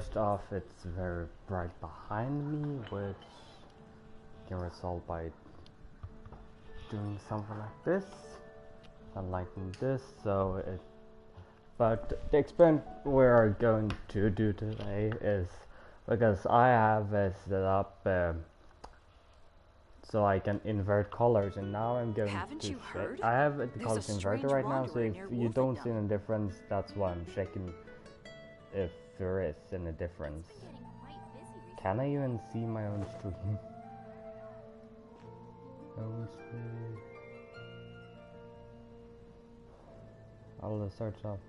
First off, it's very bright behind me, which can resolve by doing something like this. Unliking this, so it. But the experiment we're going to do today is because I have set up so I can invert colors, and now I'm going Haven't to you heard? I have the There's colors a inverted strange right now, so wanderer if near you don't see Wolfendom. any difference, that's why I'm checking if there is any difference. Can I even see my own stream? Own stream. I'll search up.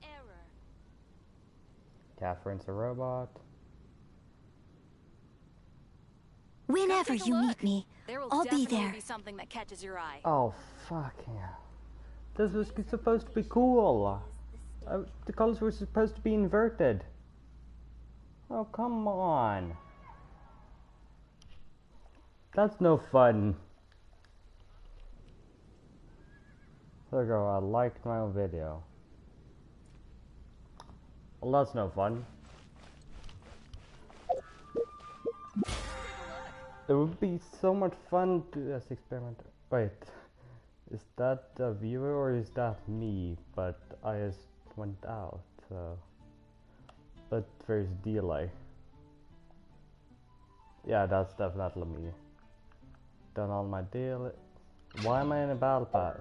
Error. Catherine's a robot. Whenever Take a you look. need me, There will I'll be definitely there. be something that catches your eye. Oh fuck yeah! This was supposed to be cool. The colors were supposed to be inverted. Oh come on! That's no fun. There we go. I liked my own video. Well, that's no fun. It would be so much fun to do this experiment. Wait, is that the viewer or is that me? But I just went out, so. But there's delay. Yeah, that's definitely me. Done all my deal. Why am I in a battle pass?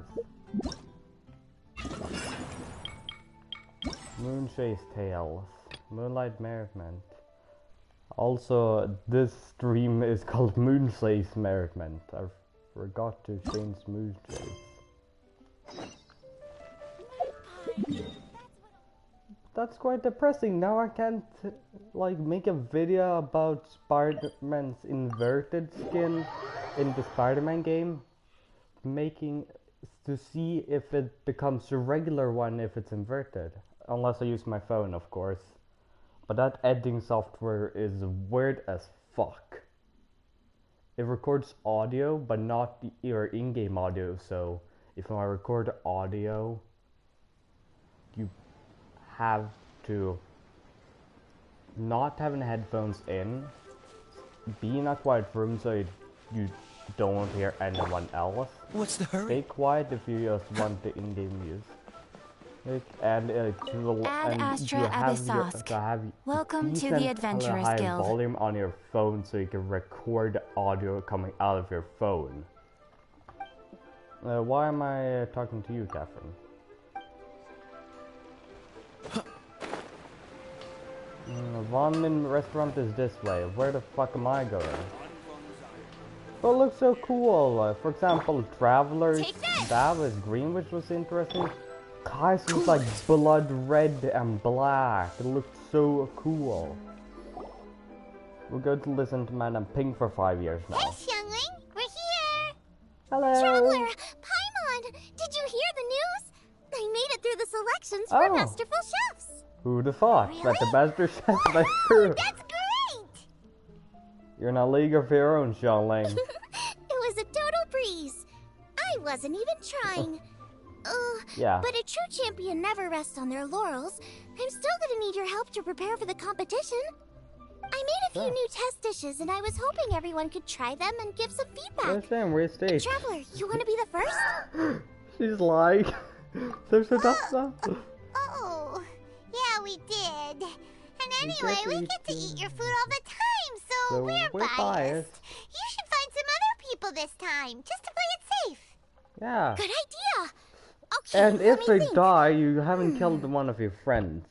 Moonchase Tales. Moonlight Merritment. Also, this stream is called Moonchase Merritment. I forgot to change Moonchase. That's quite depressing. Now I can't like make a video about Spider-Man's inverted skin in the Spider-Man game, making to see if it becomes a regular one if it's inverted. Unless I use my phone, of course. But that editing software is weird as fuck. It records audio, but not your in-game audio. So if I record audio, you have to not having headphones in, be in a quiet room so you don't hear anyone else. What's the hurry? Stay quiet if you just want the in-game use. And Ad Astra Abyssosk. Welcome to the Adventurers high Guild. volume on your phone so you can record the audio coming out of your phone. Why am I talking to you, Catherine? Von Min restaurant is this way. Where the fuck am I going? Oh, it looks so cool. For example, Travelers, that was green, which was interesting. Kai's was like blood red and black. It looked so cool. We're going to listen to Man and Pink for 5 years now. Hey, youngling, we're here. Hello. Traveler, Paimon, did you hear the news? I made it through the selections for Masterful Chefs. Who'd have thought that the Master Chef was Oh, true? that's great. You're in a league of your own, Xiaoling. It was a total breeze. I wasn't even trying. Yeah. But a true champion never rests on their laurels. I'm still gonna need your help to prepare for the competition. I made a few new test dishes, and I was hoping everyone could try them and give some feedback. We're stage. Traveler, you want to be the first? She's like, Oh, yeah, we did. And anyway, we get to eat your food all the time, so we're biased. You should find some other people this time, just to play it safe. Yeah. Good idea. Okay, And let if me they think. die, you haven't killed one of your friends.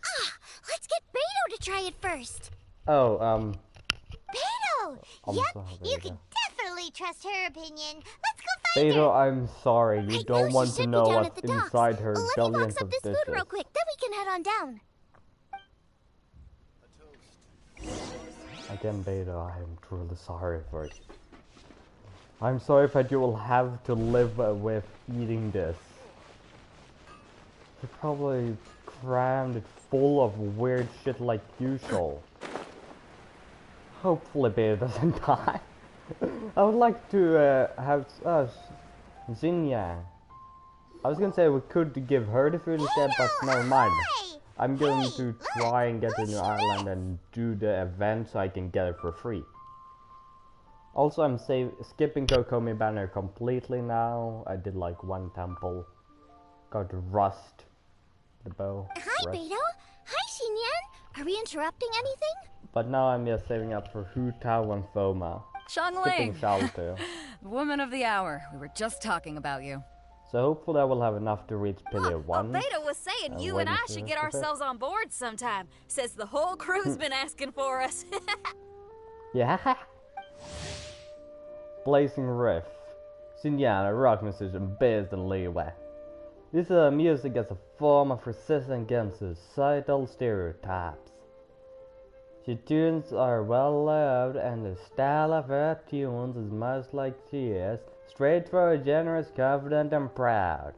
Let's get Beto to try it first. Oh, Beto! I'm Yep, sorry, you Beto. can definitely trust her opinion. Let's go find her. Beto, I'm sorry. I You know don't she want to should be know down what's at the docks. inside her Let me billions box up of this dishes. food real quick, then we can head on down. Again, Beto, I am truly sorry for it. I'm sorry that you will have to live with eating this. You probably crammed it full of weird shit like usual. Hopefully Beto doesn't die. I would like to have Xinyan. I was gonna say we could give her the food instead, but never mind. I'm going to try and get to New Island and do the event so I can get it for free. Also, I'm skipping Kokomi Banner completely now. I did like one temple. Got Rust, the bow. Hi, Beto. Hi, Xinyan. Are we interrupting anything? But now I'm just saving up for Hu Tao and Foma. Xiangling, Xiangling. Woman of the hour. We were just talking about you. So hopefully I will have enough to reach Pillar 1. Beto was saying you and I should get ourselves on board sometime. Says the whole crew's been asking for us. Yeah. Blazing Riff. Xinyan, a rock musician based in Liyue. This music as a form of resistance against societal stereotypes. Her tunes are well loved and the style of her tunes is much like she is. Straightforward, generous, confident, and proud.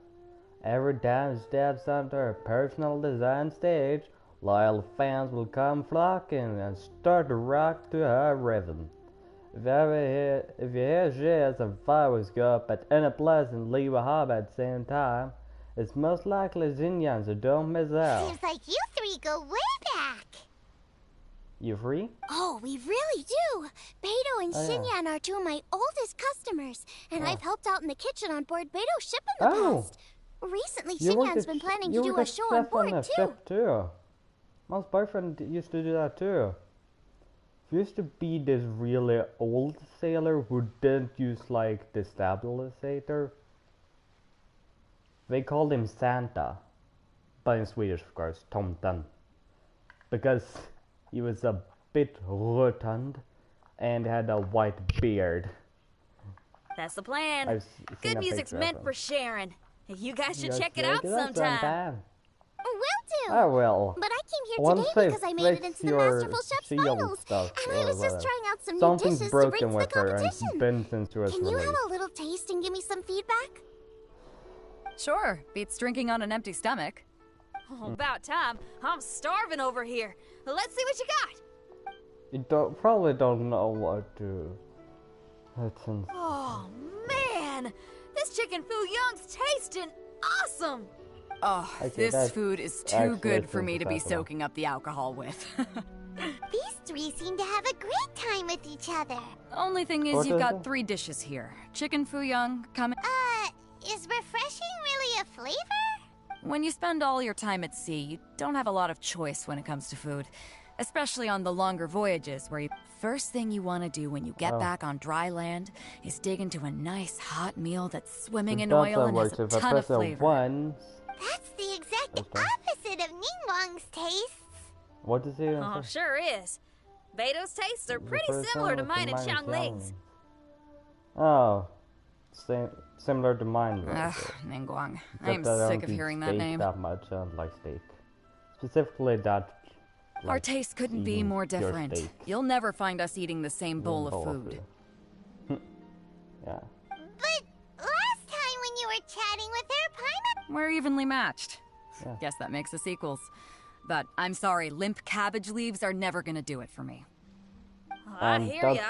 Every time she steps onto her personal design stage, loyal fans will come flocking and start to rock to her rhythm. If you hear she has a fireworks go up at any place in Liyue Harbor at the same time, it's most likely Xinyan, so don't miss out. Seems like you three go way back. You free? Oh, we really do. Beto and Xinyan are two of my oldest customers, and I've helped out in the kitchen on board Beto's ship in the past. Recently, Xinyan's been planning to do a show on board too. My boyfriend used to do that too. He used to be this really old sailor who didn't use like the stabilizer. They called him Santa, but in Swedish of course, Tomten, because he was a bit rotund and had a white beard. That's the plan. Good music's meant for sharing. You guys should check it out sometime. Will do. I will. But I came here today because I made it into the Masterful Chef's finals, and I was just trying out some new dishes to bring to the competition. Can you have a little taste and give me some feedback? Sure. Beats drinking on an empty stomach. Oh, about time. I'm starving over here. Let's see what you got. You probably don't know what to. Oh man, this chicken foo young's tasting awesome. Oh, okay, this food is too good for me to be soaking up the alcohol with. These three seem to have a great time with each other. Only thing is, you've got 3 dishes here. Chicken foo young, is refreshing really a flavor? When you spend all your time at sea, you don't have a lot of choice when it comes to food. Especially on the longer voyages, where first thing you want to do when you get back on dry land is dig into a nice hot meal that's swimming in oil and has a ton of flavor. That's the exact opposite of Ningguang's tastes. What is it? Oh, sure is. Beto's tastes are pretty similar to mine and Xiangling's. Oh, similar to mine. Ningguang. I'm sick of hearing that name. That much, I don't like steak. Specifically that. Our tastes couldn't be more different. You'll never find us eating the same bowl of food. Yeah. But last time when you were chatting with her, pineapple... We're evenly matched. Yeah. Guess that makes us equals. But I'm sorry, limp cabbage leaves are never gonna do it for me. I hear ya.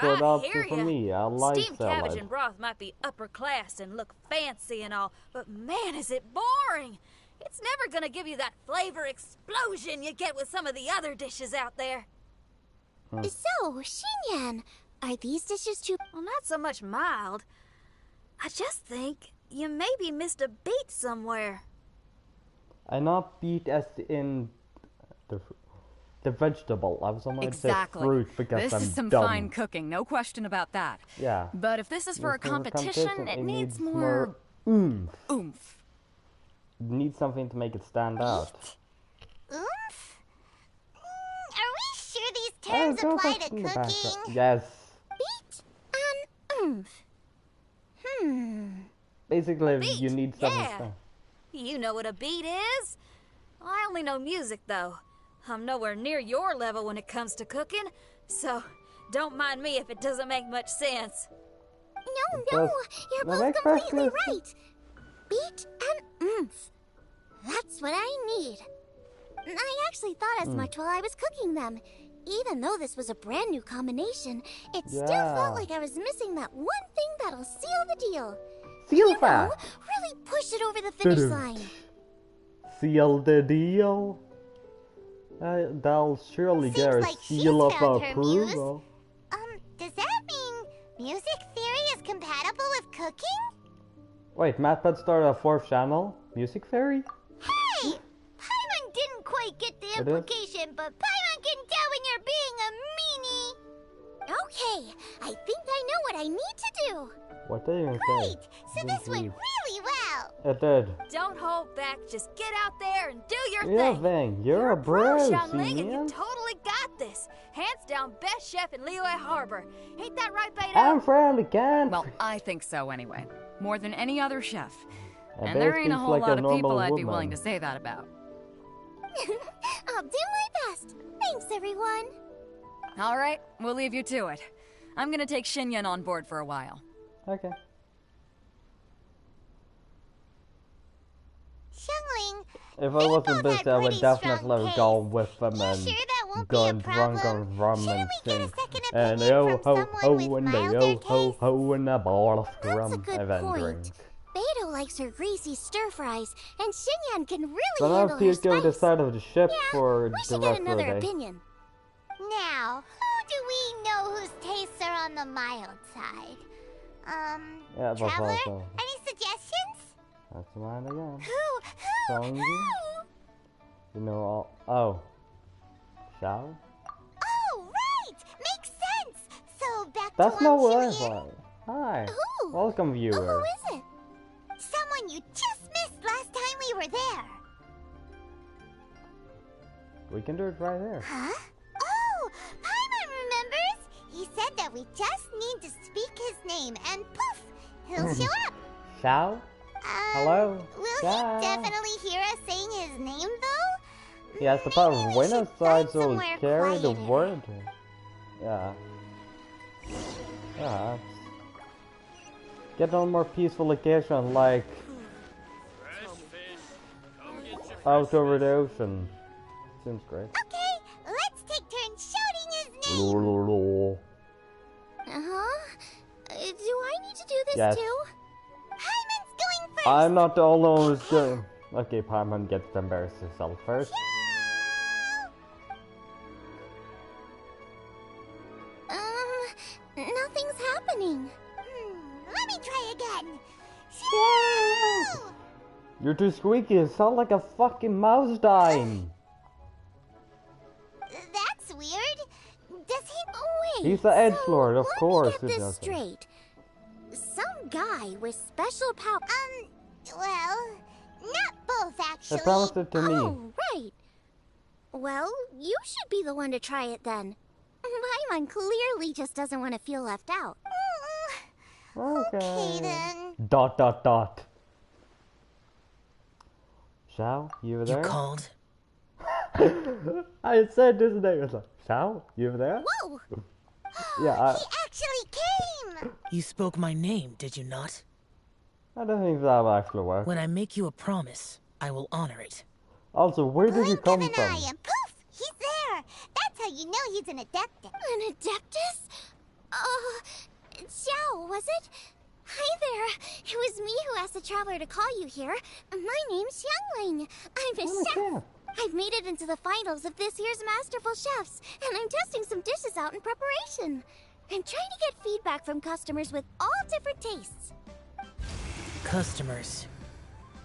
For me. I like steamed cabbage and broth might be upper class and look fancy and all, but man, is it boring! It's never gonna give you that flavor explosion you get with some of the other dishes out there. So, Xinyan, are these dishes too... Well, not so much mild. I just think you maybe missed a beat somewhere. I not beat as in the vegetable. I was almost say fruit because this I'm is some dumb. Fine cooking, no question about that. Yeah. But if this is for a competition, it needs more oomph. Need something to make it stand out. Oomph? Are we sure these terms apply to cooking? Yes. Beat and oomph. Basically, you need something. Yeah. You know what a beat is? I only know music, though. I'm nowhere near your level when it comes to cooking, so don't mind me if it doesn't make much sense. No, you're both completely right. Beat and oomph. That's what I need. I actually thought as much while I was cooking them. Even though this was a brand new combination, it still felt like I was missing that one thing that'll seal the deal. Seal fast. Really push it over the finish line. Seal the deal. They'll surely get a like seal of she's found her approval. Does that mean music theory is compatible with cooking? Wait, MathPad started a 4th channel? Music Fairy? Hey! Paimon didn't quite get the implication, but Paimon can tell when you're being a meanie. Okay, I think I know what I need to do. What did you say? Great! So this went really well. It did. Don't hold back. Just get out there and do your Yeah, thing. You're a bro, Xiangling, and you man. totally got this. Hands down, best chef in Liyue Harbor. Ain't that right, Beto? I'm from the country. Well, I think so anyway. More than any other chef. I And bet there ain't a speaks whole like lot a of people normal I'd be woman. willing to say that about. I'll do my best. Thanks, everyone. All right, we'll leave you to it. I'm gonna take Xinyan on board for a while. Okay. Xiangling, If I wasn't busy, I would definitely go with them and sure that won't go be a drunk on problem? rum Shouldn't and we get a sing. second And opinion yo from ho someone ho with and the milder yo ho taste? ho and a bottle of That's a rum good and then point. drink. Beto likes her greasy stir fries, and Xinyan can really So now handle her please go to the spice. side of the ship Yeah, for we the should get rest of the another day. opinion. Now, who do we know whose tastes are on the mild side? Yeah, but Traveler? also, Any suggestions? that's mine again. Who? Songy? You know all. Oh. Shao? Oh, right! Makes sense! So back That's to not what I Moonchase. thought. Hi. Who? Welcome, Who viewer. is it? Someone you just missed last time we were there. We can do it right there. Huh? Oh, Paimon remembers. He said that we just need to speak his name, and poof, he'll show up. Shao? Hello? Will Shao? he definitely hear us saying his name, though? He has the power Maybe of we winner should side, find so he'll somewhere carry the quieter. word. Yeah. Yeah. Get on more peaceful location, like out over the ocean. Seems great. Okay, let's take turns shouting his name. Lololol. Uh-huh. Do I need to do this Yes. too? Paimon's going first. I'm not the only one who's going. Okay, Paimon gets to embarrass herself first. Nothing's happening. Let me try again. Shoo! You're too squeaky. You sound like a fucking mouse dying. That's weird. Does he? Oh wait. He's the edgelord, of course. Let me it get this doesn't. straight. Some guy with special power. Well, not both actually. promised it to me. Oh, right. Well, you should be the one to try it then. Paimon clearly just doesn't want to feel left out. Okay then. Dot dot dot. Shao, you were there? You called? I said this name. It's like, Shao, you were there? Whoa! Yeah, He actually came! You spoke my name, did you not? I don't think that will actually work. When I make you a promise, I will honor it. Also, where did you Blink come of an from? eye and poof! He's there! That's how you know he's an Adeptus. An Adeptus? Xiao, was it? Hi there. It was me who asked the traveler to call you here. My name's Xiangling. I'm a chef. Yeah. I've made it into the finals of this year's Masterful Chefs, and I'm testing some dishes out in preparation. I'm trying to get feedback from customers with all different tastes. Customers.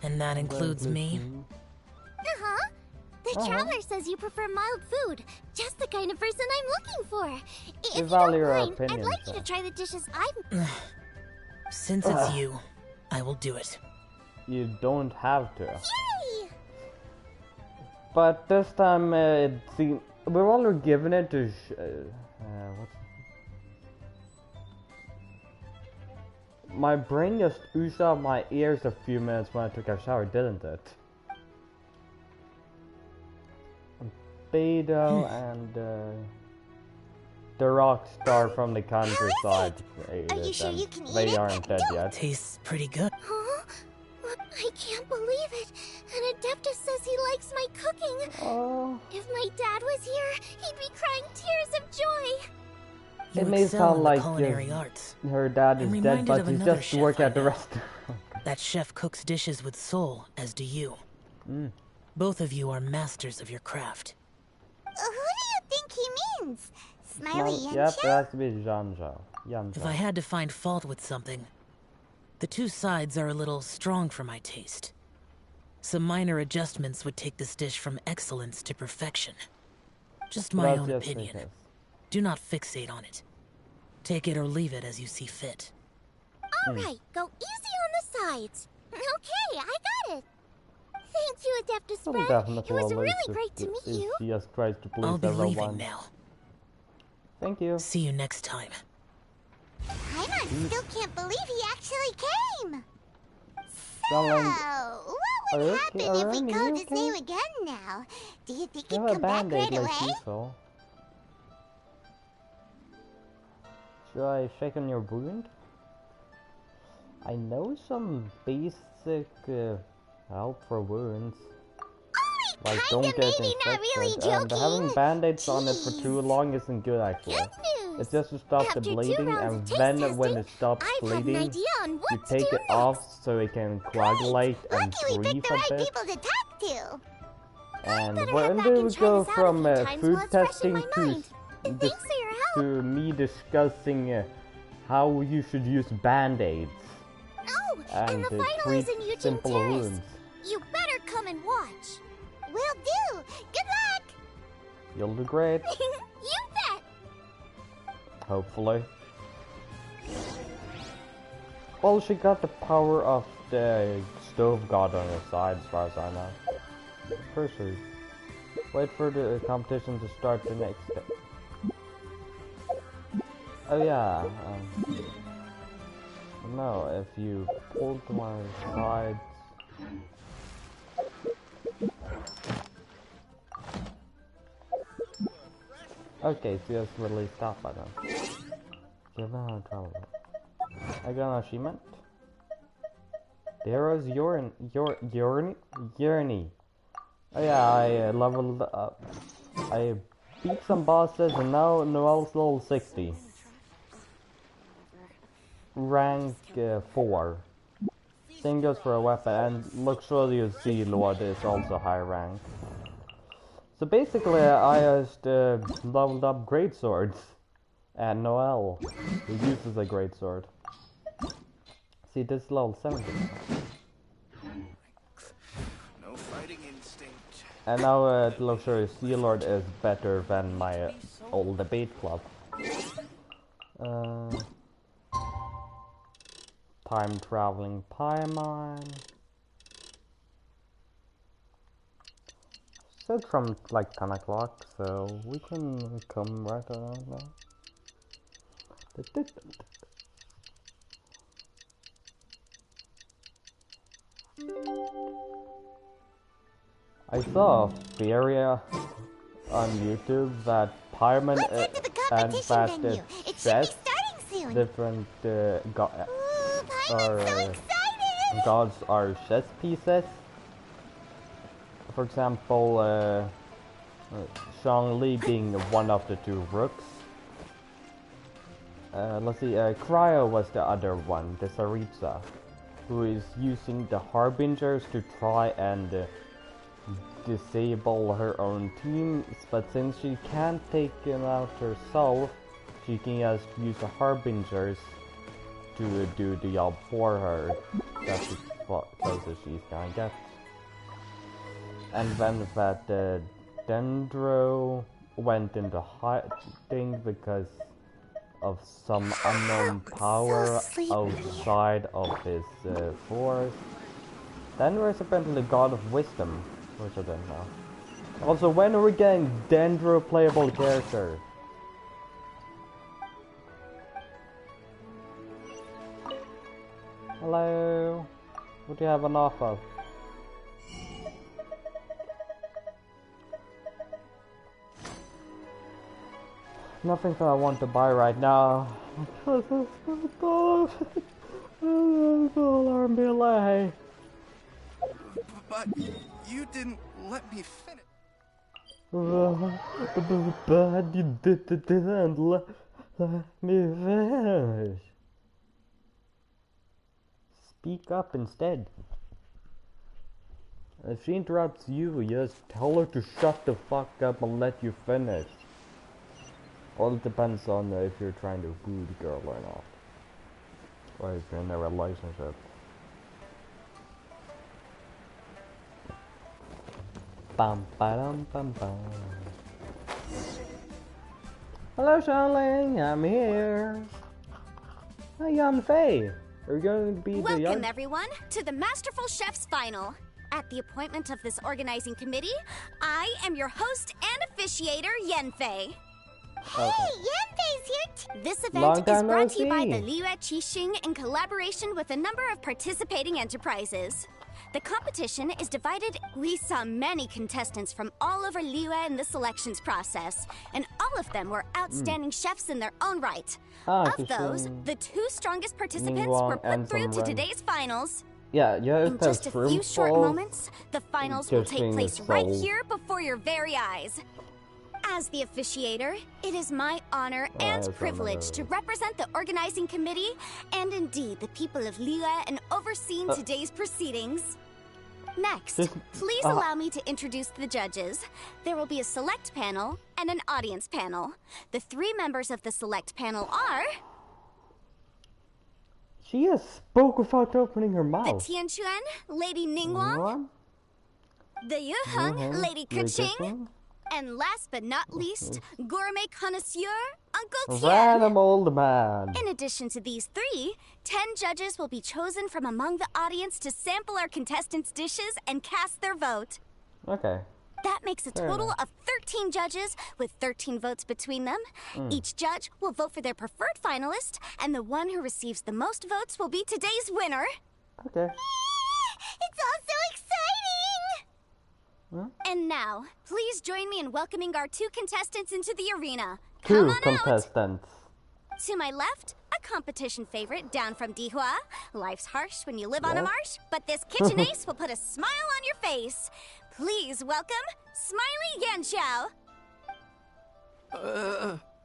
And that includes me? Uh-huh. The traveler says you prefer mild food. Just the kind of person I'm looking for. If you value don't your mind, I'd opinion, like you so. to try the dishes I've... Since it's you, I will do it. You don't have to. Yay! But this time, it seems we've already given it to. What's... My brain just oozed out my ears a few minutes when I took a shower, didn't it? Beto and the rock star from the countryside. ate Are you it, sure and you can eat they it? aren't dead yet. Tastes pretty good. Huh? I can't believe it. An Adeptus says he likes my cooking. Oh, If my dad was here, he'd be crying tears of joy. You It may excel sound in like the culinary arts. her dad is dead, but he just works at the restaurant. That chef cooks dishes with soul, as do you. Both of you are masters of your craft. Who do you think he means? Smiley and Yep, it has to be Janjo. If I had to find fault with something, the two sides are a little strong for my taste. Some minor adjustments would take this dish from excellence to perfection. Just my own opinion. Do not fixate on it. Take it or leave it as you see fit. Alright, go easy on the sides. Okay, I got it. Thank you, Adeptus Spread. It was really great to meet you. Jesus Christ, to please I'll be everyone. leaving now. Thank you. See you next time. Paimon still can't believe he actually came. So, what would happen if we called his name again now? Do you think he'd come back right away? Should I check on your wound? I know some basic help for wounds. Like don't get infected, and having band-aids on it for too long isn't good actually. It's just to stop the bleeding, and then when it stops bleeding, you take it off so it can coagulate and breathe a bit. And when do we go from food testing to me discussing how you should use band-aids and treat simple wounds? You better come and watch. Will do. Good luck. You'll do great. You bet. Hopefully. Well, she got the power of the stove god on her side, as far as I know. Cursory. Wait for the competition to start the next step. Oh yeah. No, if you pull to one of the sides. Okay, so just release that button. Give her trouble. I got an achievement. The hero's journey. Oh yeah, I leveled up. I beat some bosses and now Noel's level 60. Rank 4. Same goes for a weapon, and Luxurious Sea Lord is also high rank. So basically, I just leveled up greatswords, and Noel, who uses a greatsword. See, this is level 70. No fighting instinct. And now the Luxurious Sea Lord is better than my old debate club. Time traveling Paimon. It's from like 10 o'clock, so we can come right around now. I saw a theory on YouTube that Paimon and that chess different gods are chess pieces. For example, Zhongli being one of the two rooks. Let's see, Cryo was the other one, the Saritsa, who is using the Harbingers to try and disable her own team, but since she can't take them out herself, she can just use the Harbingers to do the job for her. That's as close as she's gonna get. And then that Dendro went into hiding because of some unknown power outside of his forest. Dendro is apparently the god of wisdom, which I don't know. Also, when are we getting Dendro playable character? Hello? What do you have an offer of? Nothing that I want to buy right now. Alarm delay. But you didn't let me finish. But you didn't let me finish. Speak up instead. If she interrupts you, just tell her to shut the fuck up and let you finish. All it depends on if you're trying to woo the girl or not. Or if you're in a relationship. Bum ba bum bum. Hello, Charlene. I'm here. Hi, Yanfei. Are you going to be the Welcome, everyone, to the Masterful Chef's Final. At the appointment of this organizing committee, I am your host and officiator, Yanfei. Hey, Yanfei's here too. This event is brought to you by the Liyue Qixing in collaboration with a number of participating enterprises. The competition is divided. We saw many contestants from all over Liyue in the selections process, and all of them were outstanding chefs in their own right. Of those, the 2 strongest participants were put through to today's finals. In just a few short moments, the finals will take place right here before your very eyes. As the officiator, it is my honor and privilege to represent the organizing committee and indeed the people of Liyue in overseeing today's proceedings. Next, please allow me to introduce the judges. There will be a select panel and an audience panel. The 3 members of the select panel are... She has spoke without opening her mouth. The Tianquan, Lady Ningguang. The Yuheng, Lady Keqing. And last but not least, gourmet connoisseur, Uncle Tian. Random old man. In addition to these 3, 10 judges will be chosen from among the audience to sample our contestants' dishes and cast their vote. Okay. That makes a total of 13 judges with 13 votes between them. Each judge will vote for their preferred finalist, and the one who receives the most votes will be today's winner. Okay. It's all so exciting! And now, please join me in welcoming our 2 contestants into the arena. Come on contestants. Out. To my left, a competition favorite down from Dihua. Life's harsh when you live on a marsh, but this kitchen ace will put a smile on your face. Please welcome Smiley Yanxiao.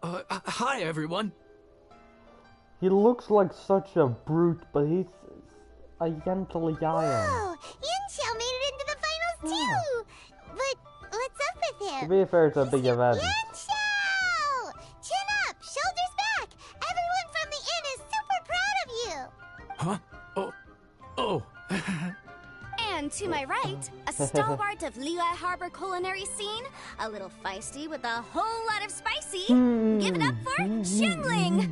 Hi everyone. He looks like such a brute, but he's a gentle giant. Whoa, Yanxiao made it into the finals too. But what's up with him? To be fair, it's a big event. Yanxiao! Chin up, shoulders back. Everyone from the inn is super proud of you. Huh? Oh. And to my right, a stalwart of Liyue Harbor culinary scene, a little feisty with a whole lot of spicy. Give it up for Xiangling!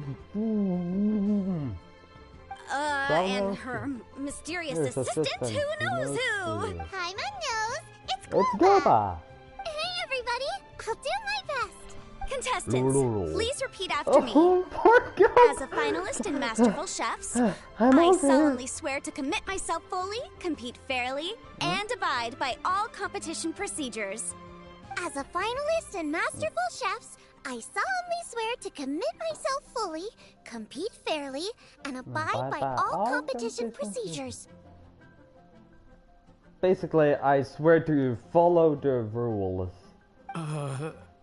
And her mysterious assistant, who knows who? Hi, my nose. It's Goba. Hey, everybody. I'll do my best. Contestants, please repeat after me. As a finalist in Masterful Chefs, I solemnly swear to commit myself fully, compete fairly, and abide by all competition procedures. As a finalist in Masterful Chefs, I solemnly swear to commit myself fully, compete fairly, and abide by all competition procedures. Basically, I swear to follow the rules.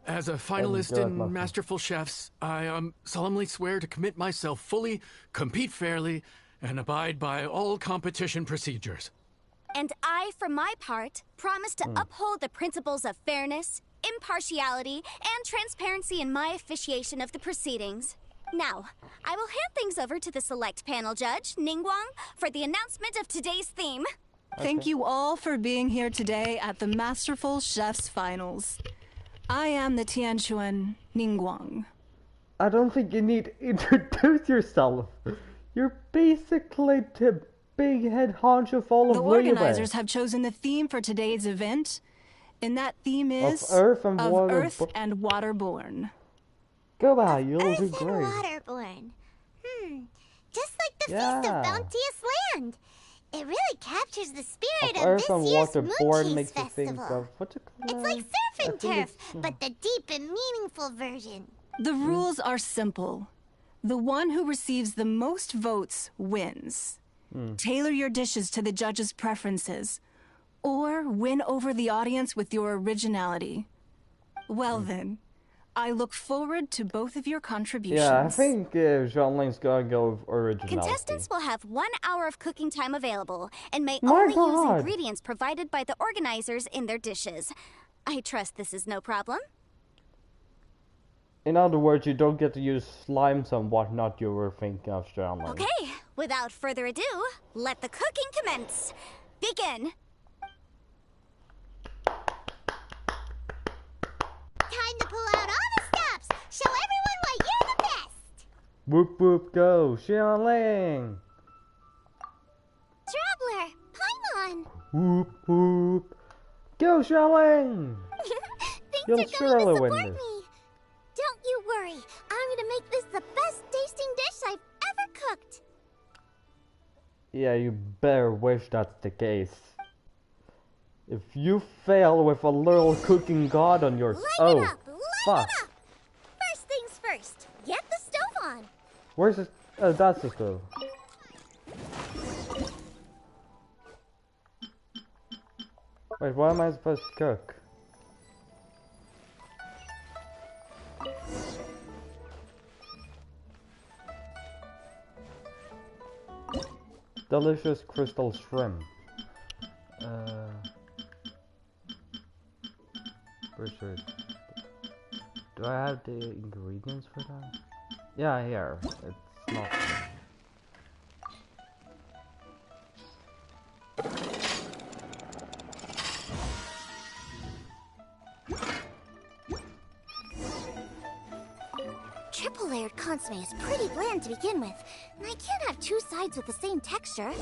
As a finalist in Masterful Chefs, I solemnly swear to commit myself fully, compete fairly, and abide by all competition procedures. And I, for my part, promise to uphold the principles of fairness, impartiality, and transparency in my officiation of the proceedings. Now, I will hand things over to the select panel judge, Ningguang, for the announcement of today's theme. Thank you all for being here today at the Masterful Chefs Finals. I am the Tianquan Ningguang. I don't think you need to introduce yourself. You're basically the big head honcho of all of The organizers have chosen the theme for today's event, and that theme is of Earth and Waterborne. Go by, you'll do Earth great. and Waterborne. Just like the Feast of Bounteous Land. It really captures the spirit of Earth this and year's Waterborne Moonchase makes you think festival. of what's it called? It's like surf and turf, but the deep and meaningful version. The rules are simple. The one who receives the most votes wins. Tailor your dishes to the judges' preferences, or win over the audience with your originality. Well then, I look forward to both of your contributions. Yeah, I think Xianling's gonna go with originality. Contestants will have 1 hour of cooking time available and may only use ingredients provided by the organizers in their dishes. I trust this is no problem. In other words, you don't get to use slimes and whatnot you were thinking of, Xianling. Okay, without further ado, let the cooking commence. Begin. Time to pull out all the stops. Show everyone why you're the best. Whoop whoop go, Xianling. Traveler, Paimon. Whoop whoop. Go, Xianling. You'll Things are surely going to win support this. me. Don't you worry. I'm gonna make this the best tasting dish I've ever cooked. Yeah, you better wish that's the case. If you fail with a little cooking god on your... Light it up! Light fuck. it up! First things first, get the stove on. Where's the... Oh, that's the stove. Wait, what am I supposed to cook? Delicious crystal shrimp. Where's it? Do I have the ingredients for that? Yeah, here. It's not. Triple layered consomme is pretty bland to begin with, and I can't have 2 sides with the same texture.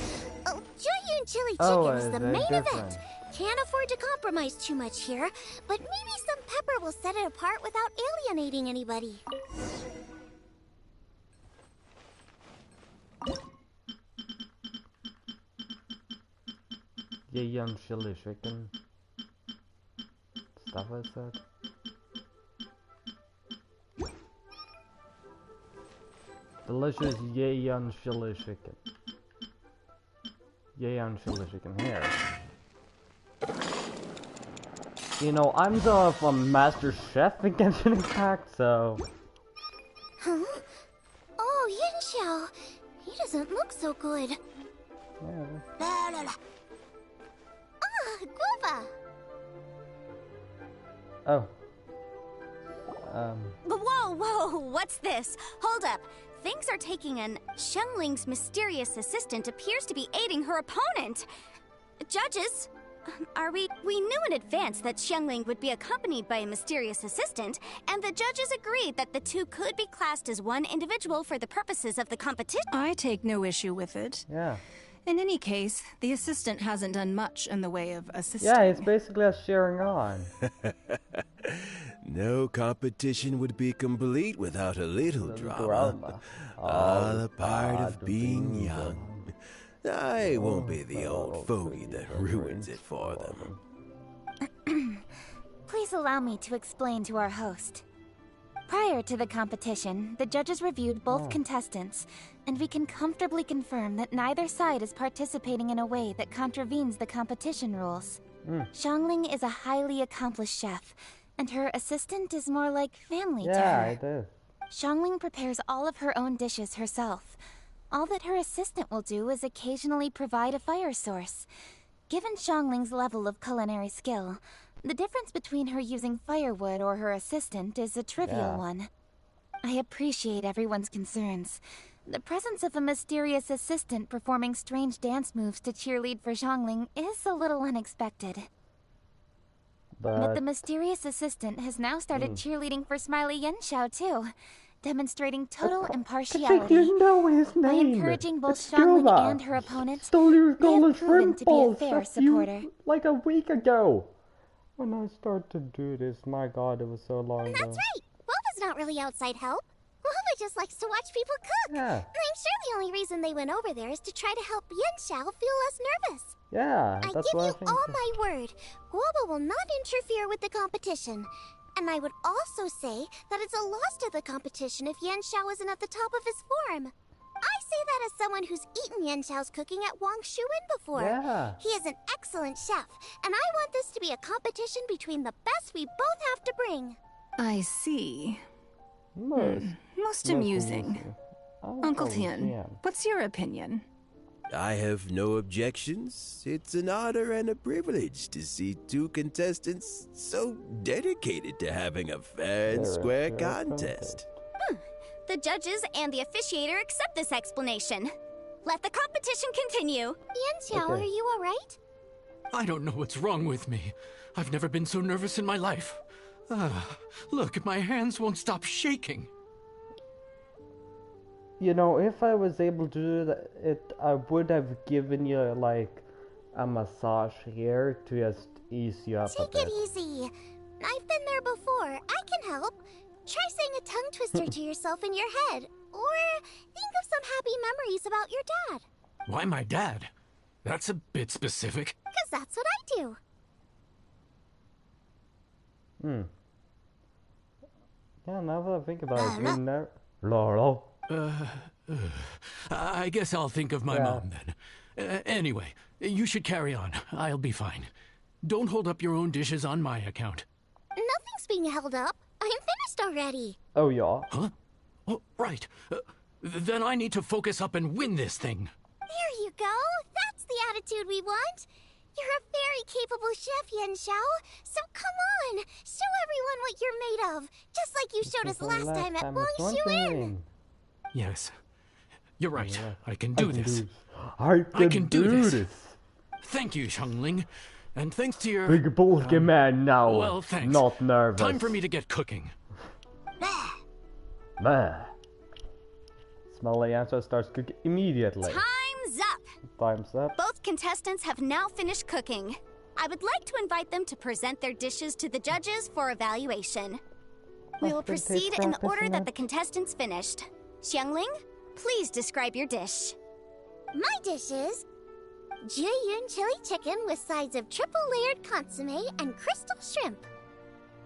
Oh, Jiuyun chili chicken is the main event. Can't afford to compromise too much here, but maybe some pepper will set it apart without alienating anybody. Yum chili chicken. Stuff I said. Delicious Yeon chili chicken. Yeon chili chicken here. You know, I'm the master chef in Genshin Impact, so... Huh? Oh, Yin Xiao. He doesn't look so good. Yeah. La, la, la. Ah, guava. Oh. Whoa, whoa, what's this? Hold up. Things are taking an... Xiangling's mysterious assistant appears to be aiding her opponent. Judges, we knew in advance that Xiangling would be accompanied by a mysterious assistant, and the judges agreed that the two could be classed as one individual for the purposes of the competition. I take no issue with it. Yeah. In any case, the assistant hasn't done much in the way of assisting. Yeah, it's basically a sharing on. No competition would be complete without a little drama. All a part of being young. I won't be the old fogey that ruins it for them. Please allow me to explain to our host. Prior to the competition, the judges reviewed both contestants, and we can comfortably confirm that neither side is participating in a way that contravenes the competition rules. Xiangling is a highly accomplished chef, and her assistant is more like family to her. Yeah, it is. Xiangling prepares all of her own dishes herself. All that her assistant will do is occasionally provide a fire source. Given Xiangling's level of culinary skill, the difference between her using firewood or her assistant is a trivial one. I appreciate everyone's concerns. The presence of a mysterious assistant performing strange dance moves to cheerlead for Xiangling is a little unexpected. But the mysterious assistant has now started cheerleading for Smiley Yenshao too, demonstrating total impartiality. You know his name. By encouraging both Xiangling and her opponents, Stole your they have golden proven shrimp to be a balls fair off you supporter. like a week ago. When I started to do this, my god, it was so long ago. That's right. Boba's not really outside help. Boba just likes to watch people cook. Yeah. And I'm sure the only reason they went over there is to try to help Yenshao feel less nervous. Yeah, I that's give what I you think. all my word. Boba will not interfere with the competition. And I would also say that it's a loss to the competition if Yenshao isn't at the top of his form. I say that as someone who's eaten Yenshao's cooking at Wang Shuin before. Yeah. He is an excellent chef, and I want this to be a competition between the best we both have to bring. I see. Most amusing. Uncle Tian, what's your opinion? I have no objections. It's an honor and a privilege to see two contestants so dedicated to having a fair and square contest. The judges and the officiator accept this explanation. Let the competition continue. Yan Xiao, are you alright? I don't know what's wrong with me. I've never been so nervous in my life. Look, my hands won't stop shaking. You know, if I was able to do it, I would have given you, like, a massage here to just ease you up a bit. Take it easy. I've been there before. I can help. Try saying a tongue twister to yourself in your head. Or think of some happy memories about your dad. Why my dad? That's a bit specific. Because that's what I do. Yeah, now that I think about it, you never... Laurel. I guess I'll think of my mom then. Anyway, you should carry on. I'll be fine. Don't hold up your own dishes on my account. Nothing's being held up. I'm finished already. Oh, yeah? Huh? Oh, right. Then I need to focus up and win this thing. There you go. That's the attitude we want. You're a very capable chef, Yan Xiao. So come on, show everyone what you're made of. Just like you showed us last time at Moonchase. Yes. You're right. I can do this. I can do this. Thank you, Xiangling. And thanks to your... Big bulky man now. Well, thanks. Not nervous. Time for me to get cooking. Smelly answer starts cooking immediately. Time's up. Time's up. Both contestants have now finished cooking. I would like to invite them to present their dishes to the judges for evaluation. We will proceed in the order that the contestants finished. Xiangling, please describe your dish. My dish is Jiyun chili chicken with sides of triple-layered consomme and crystal shrimp.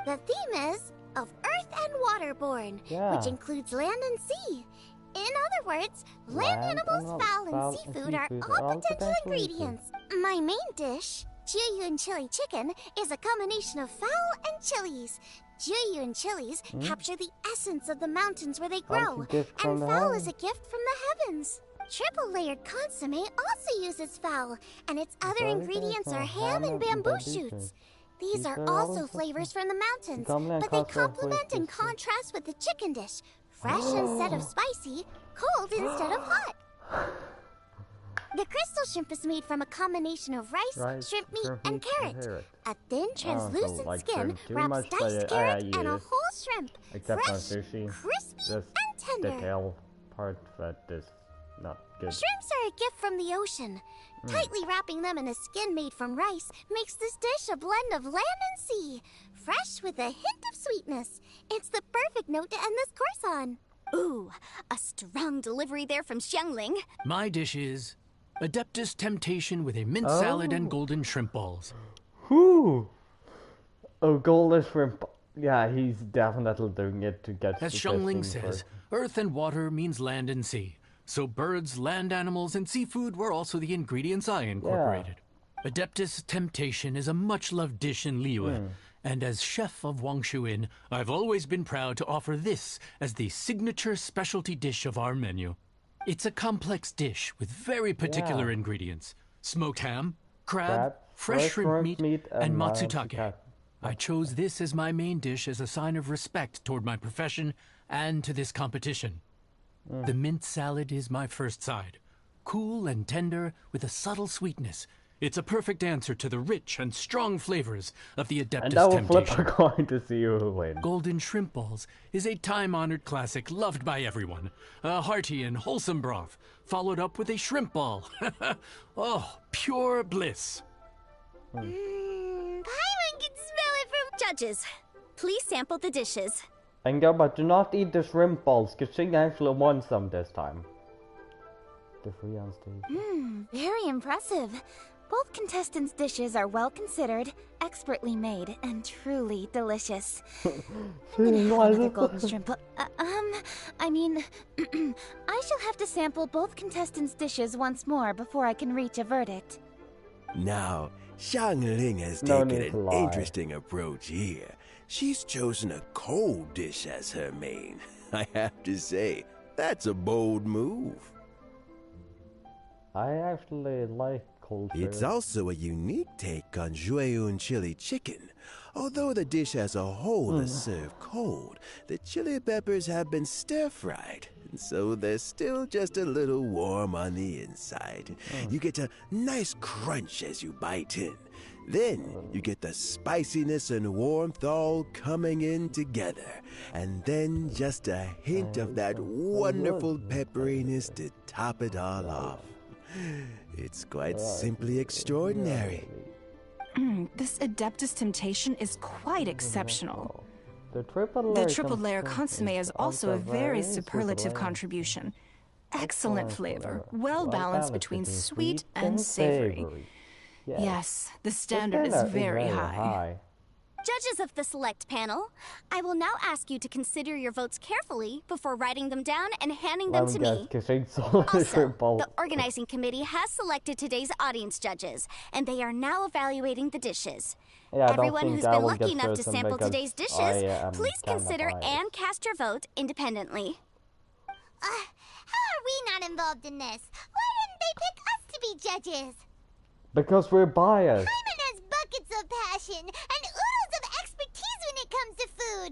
The theme is of earth and waterborne, which includes land and sea. In other words, land animals, fowl, and seafood are all potential ingredients. My main dish, Jiyun chili chicken, is a combination of fowl and chilies. Jiyun chilies capture the essence of the mountains where they grow, and fowl is a gift from the heavens. Triple-layered consomme also uses fowl, and its other ingredients are ham and bamboo shoots. These are also flavors from the mountains, but they complement and contrast with the chicken dish. Fresh instead of spicy, cold instead of hot. The crystal shrimp is made from a combination of rice, shrimp meat, and carrot. A thin, translucent skin wraps diced carrot and a whole shrimp. Except fresh, on sushi, crispy, and tender. The tail part that is not good. Shrimps are a gift from the ocean. Tightly wrapping them in a skin made from rice makes this dish a blend of land and sea. Fresh with a hint of sweetness. It's the perfect note to end this course on. Ooh, a strong delivery there from Xiangling. My dish is Adeptus Temptation with a mint salad and golden shrimp balls. Whoo! Oh, golden shrimp. Yeah, he's definitely doing it to get... As Xiangling says, earth and water means land and sea. So birds, land animals, and seafood were also the ingredients I incorporated. Adeptus Temptation is a much-loved dish in Liyue. And as chef of Wangshu Inn, I've always been proud to offer this as the signature specialty dish of our menu. It's a complex dish with very particular ingredients. Smoked ham, crab, fresh shrimp meat, and matsutake. I chose this as my main dish as a sign of respect toward my profession and to this competition. The mint salad is my first side. Cool and tender with a subtle sweetness. It's a perfect answer to the rich and strong flavors of the Adeptus Temptation. And I will flip a coin to see who wins. Golden shrimp balls is a time-honored classic loved by everyone. A hearty and wholesome broth, followed up with a shrimp ball. Oh, pure bliss. Paimon can smell it from... Judges, please sample the dishes. And go, but do not eat the shrimp balls, because she actually won some this time. The free on stage. Very impressive. Both contestants' dishes are well considered, expertly made, and truly delicious. Another golden shrimp. I mean, I shall have to sample both contestants' dishes once more before I can reach a verdict. Now, Xiangling has taken an interesting approach here. she's chosen a cold dish as her main. I have to say, that's a bold move. I actually like cold food. It's also a unique take on Jueyun chili chicken. Although the dish as a whole is served cold, the chili peppers have been stir-fried, and so they're still just a little warm on the inside. You get a nice crunch as you bite in. Then you get the spiciness and warmth all coming in together, and then just a hint of that wonderful pepperiness to top it all off. It's quite simply extraordinary. This Adeptus Temptation is quite exceptional. The triple layer consomme is also a very superlative contribution. Excellent flavor, well balanced between sweet and savory. Yes, the standard is very high. Judges of the select panel, I will now ask you to consider your votes carefully before writing them down and handing them to me. Also, the organizing committee has selected today's audience judges, and they are now evaluating the dishes. Everyone who's been lucky enough to sample today's dishes, please consider and cast your vote independently. How are we not involved in this? Why didn't they pick us to be judges? Because we're biased. Hyman has buckets of passion and oodles of expertise when it comes to food.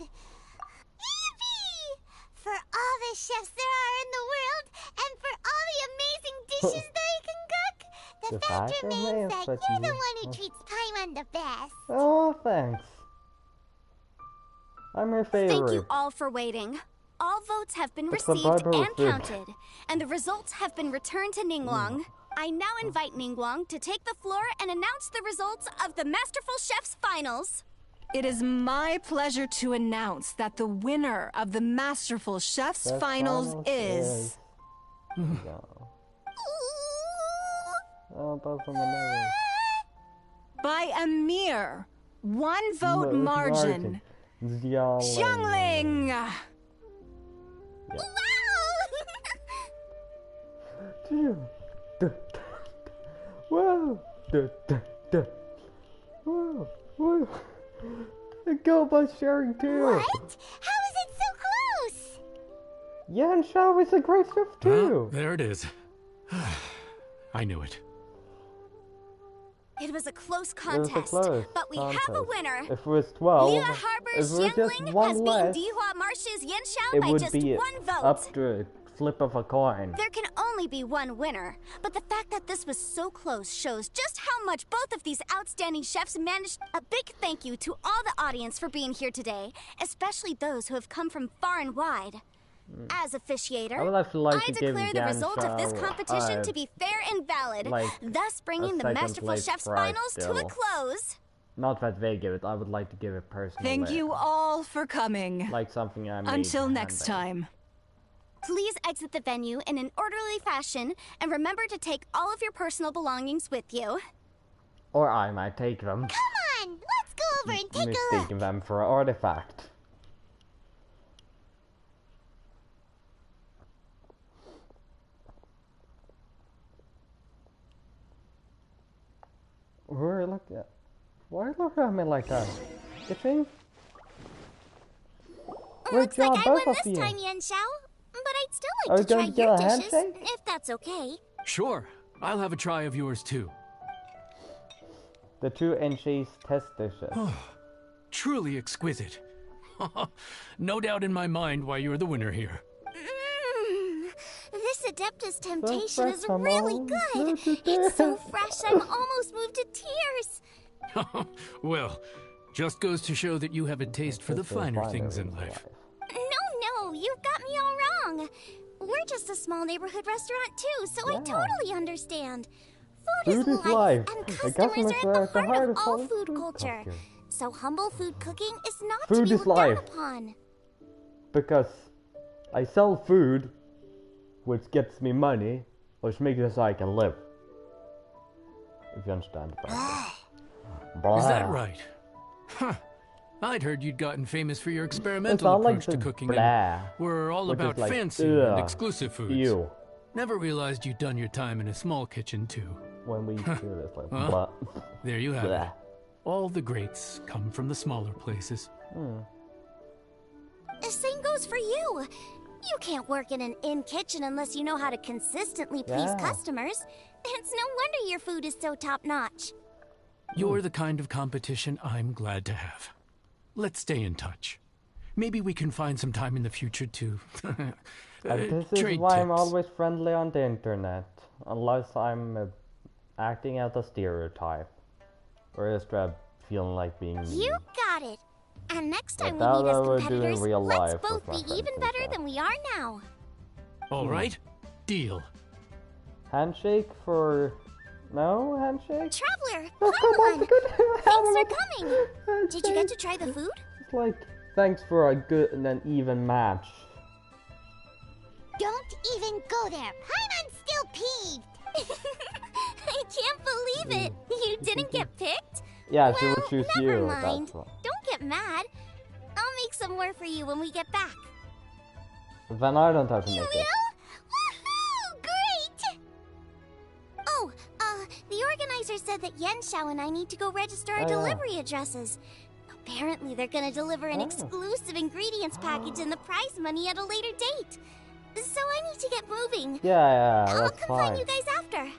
Yippee! For all the chefs there are in the world, and for all the amazing dishes they can cook, the fact remains that you're the one who treats Paimon the best. Oh, thanks. I'm your favorite. Thank you all for waiting. All votes have been received and counted, and the results have been returned to Ningguang. I now invite Ningguang to take the floor and announce the results of the Masterful Chef's Finals. It is my pleasure to announce that the winner of the Masterful Chef's Finals is... by a mere 1 vote margin, Xiangling! Whoa! Whoa! Whoa! Go by sharing too! What? How is it so close? Yan Shao is a great chef too! There it is. I knew it. It was a close contest, but we have a winner. If it was 12, Liyue Harbor's Xiangling has beaten Dihua Marsh's Yan Shao by just 1 vote. Up to a flip of a coin. There can only be one winner, but the fact that this was so close shows just how much both of these outstanding chefs managed. A big thank you to all the audience for being here today, especially those who have come from far and wide. As officiator, I declare the result of this competition to be fair and valid, thus bringing the Masterful Chef's Finals to a close. Not that they give it, I would like to give it personally. Thank you all for coming. Like something I made. Until next time. Please exit the venue in an orderly fashion, and remember to take all of your personal belongings with you. Or I might take them. Come on, let's go over and take a look. Mistaking them for an artifact. Why look at me like that? Itching? Looks like I won this time, Yan Shao. But I'd still like to try your dishes, if that's okay. Sure. I'll have a try of yours too. The 2 Moonchase test dishes. Truly exquisite. No doubt in my mind why you're the winner here. This Adeptus Temptation is really good. It's so fresh, I'm almost moved to tears. Well, just goes to show that you have a taste for the finer things in life. No, you've got me all wrong. We're just a small neighborhood restaurant too, so I totally understand. Food is life, and customers are at the heart of all food culture. So humble food cooking is not to be looked down upon. Because I sell food, which gets me money, which makes it so I can live. If you understand the Is that right? Huh. I'd heard you'd gotten famous for your experimental approach to cooking. We're all about fancy and exclusive foods. Never realized you'd done your time in a small kitchen too. When we do this, there you have it. All the greats come from the smaller places. The same goes for you. You can't work in an inn kitchen unless you know how to consistently please customers. It's no wonder your food is so top-notch. You're the kind of competition I'm glad to have. Let's stay in touch. Maybe we can find some time in the future to this is trade why tips. I'm always friendly on the internet, unless I'm acting out a stereotype, or just feeling like being mean. You got it. And next time we But meet as that I would do in competitors, real let's life both with my be friends even and better stuff. than we are now. All right, deal. Handshake for... No handshake? Traveler, Oh, come on. Thanks for coming. Handshake. Did you get to try the food? It's like, thanks for a good and an even match. Don't even go there. Paimon's still peeved. I can't believe it. You didn't get picked? Yeah, she Well, would choose never you. mind. That's why. Don't get mad. I'll make some more for you when we get back. Then I don't have to You make will? it. Woohoo! Great! Oh, the organizer said that Yenshao and I need to go register our delivery addresses. Apparently they're gonna deliver an exclusive ingredients package and the prize money at a later date. So I need to get moving. Yeah, I'll that's come fine. find you guys after.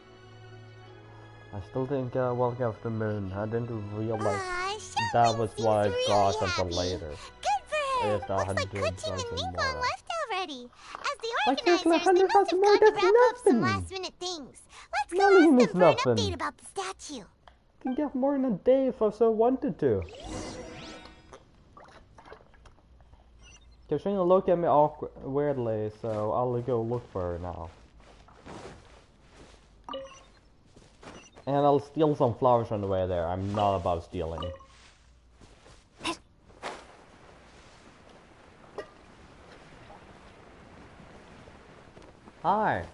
I still think Welcome of the Moon. I didn't realize Xiangling that was seems what I really got happy. until later. Good for her. Yes, I Looks had like to do Kuching and something Ninkon more. left already. As the Like, there's organizers, they 100,000 must have more, gone to that's wrap up some nothing. last-minute things. Let's go Nothing ask is them for an nothing. update about the statue. Can get more in a day if I so wanted to. Kuching look at me weirdly, so I'll go look for her now. And I'll steal some flowers on the way there. I'm not about stealing. Hi!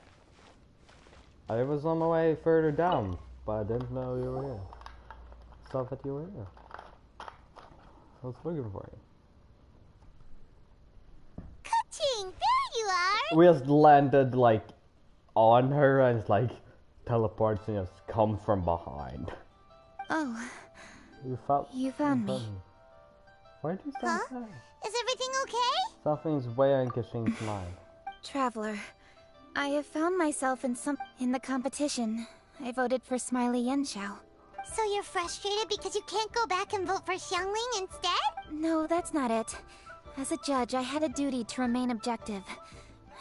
I was on my way further down, but I didn't know you were here. Saw that you were here. I was looking for you. Kuching, there you are. We just landed like on her and it's like teleports and just come from behind. Oh, You found me. Why do you sound sad? Is everything okay? Something's weighing Kuching's mind. Traveler, I have found myself in the competition. I voted for Smiley Yenshao. So you're frustrated because you can't go back and vote for Xiangling instead? No, that's not it. As a judge, I had a duty to remain objective.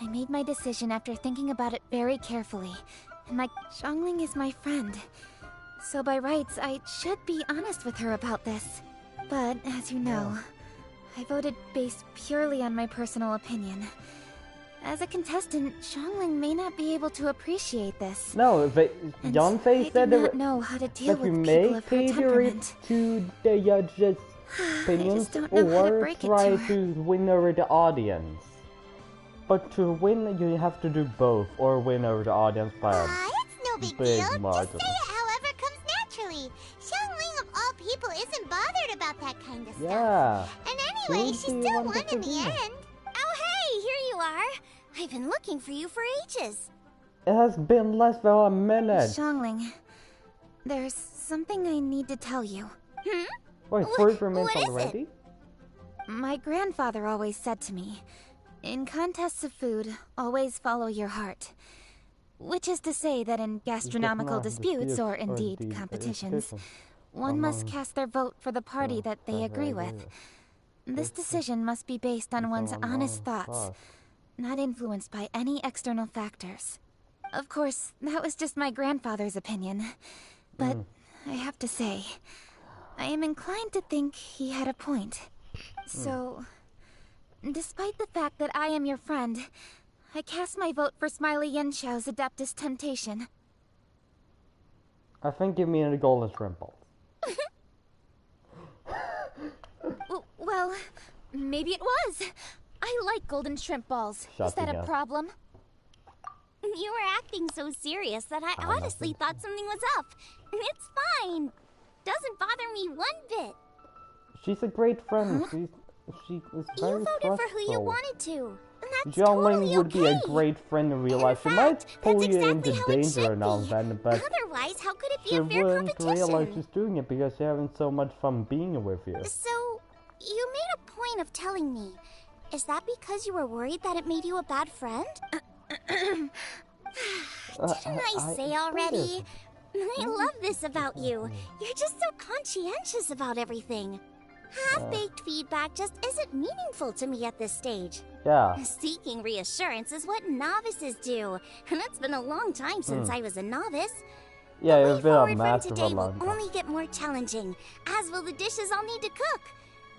I made my decision after thinking about it very carefully. And Xiangling is my friend. So by rights, I should be honest with her about this. But, as you know, I voted based purely on my personal opinion. As a contestant, Xiangling may not be able to appreciate this. No, but And Yonfei I said do not know how to deal that you with may people of her cater it temperament. to the judge's opinions don't know how to or break it try to her. to win over the audience. But to win, you have to do both, or win over the audience by a It's no big big deal. margin. Just say it however comes naturally. Xiangling of all people isn't bothered about that kind of stuff. Yeah. And anyway, Who she do you still want won to in the do? end. Oh hey, here you are. I've been looking for you for ages. It has been less than a minute. Xiangling, there's something I need to tell you. Wait, 43 minutes what is it? already? My grandfather always said to me, in contests of food, always follow your heart. Which is to say that in gastronomical disputes, or indeed competitions, one must cast their vote for the party that they agree with. This decision must be based on one's honest thoughts, not influenced by any external factors. Of course, that was just my grandfather's opinion. But I have to say, I am inclined to think he had a point. So, despite the fact that I am your friend, I cast my vote for Smiley Yenshao's Adeptus Temptation. I think you mean the golden shrimp balls. Well, maybe it was. I like golden shrimp balls. Is that Shutting a up. problem? You were acting so serious that I honestly thought something was up. It's fine. Doesn't bother me one bit. She's a great friend. She is very You voted for who you trustful. wanted to. And that's Xiangling totally would okay. be a great friend in real life. She might pull you into danger now and then, but Otherwise, how could it be she a fair wouldn't realize competition? she's doing it because she's having so much fun being with you. So, You made a point of telling me. Is that because you were worried that it made you a bad friend? Didn't I say already? I love this about you. You're just so conscientious about everything. Half-baked feedback just isn't meaningful to me at this stage. Yeah. Seeking reassurance is what novices do, and it's been a long time since I was a novice. Yeah, the it's been a massive today will long time. only get more challenging, as will the dishes I'll need to cook.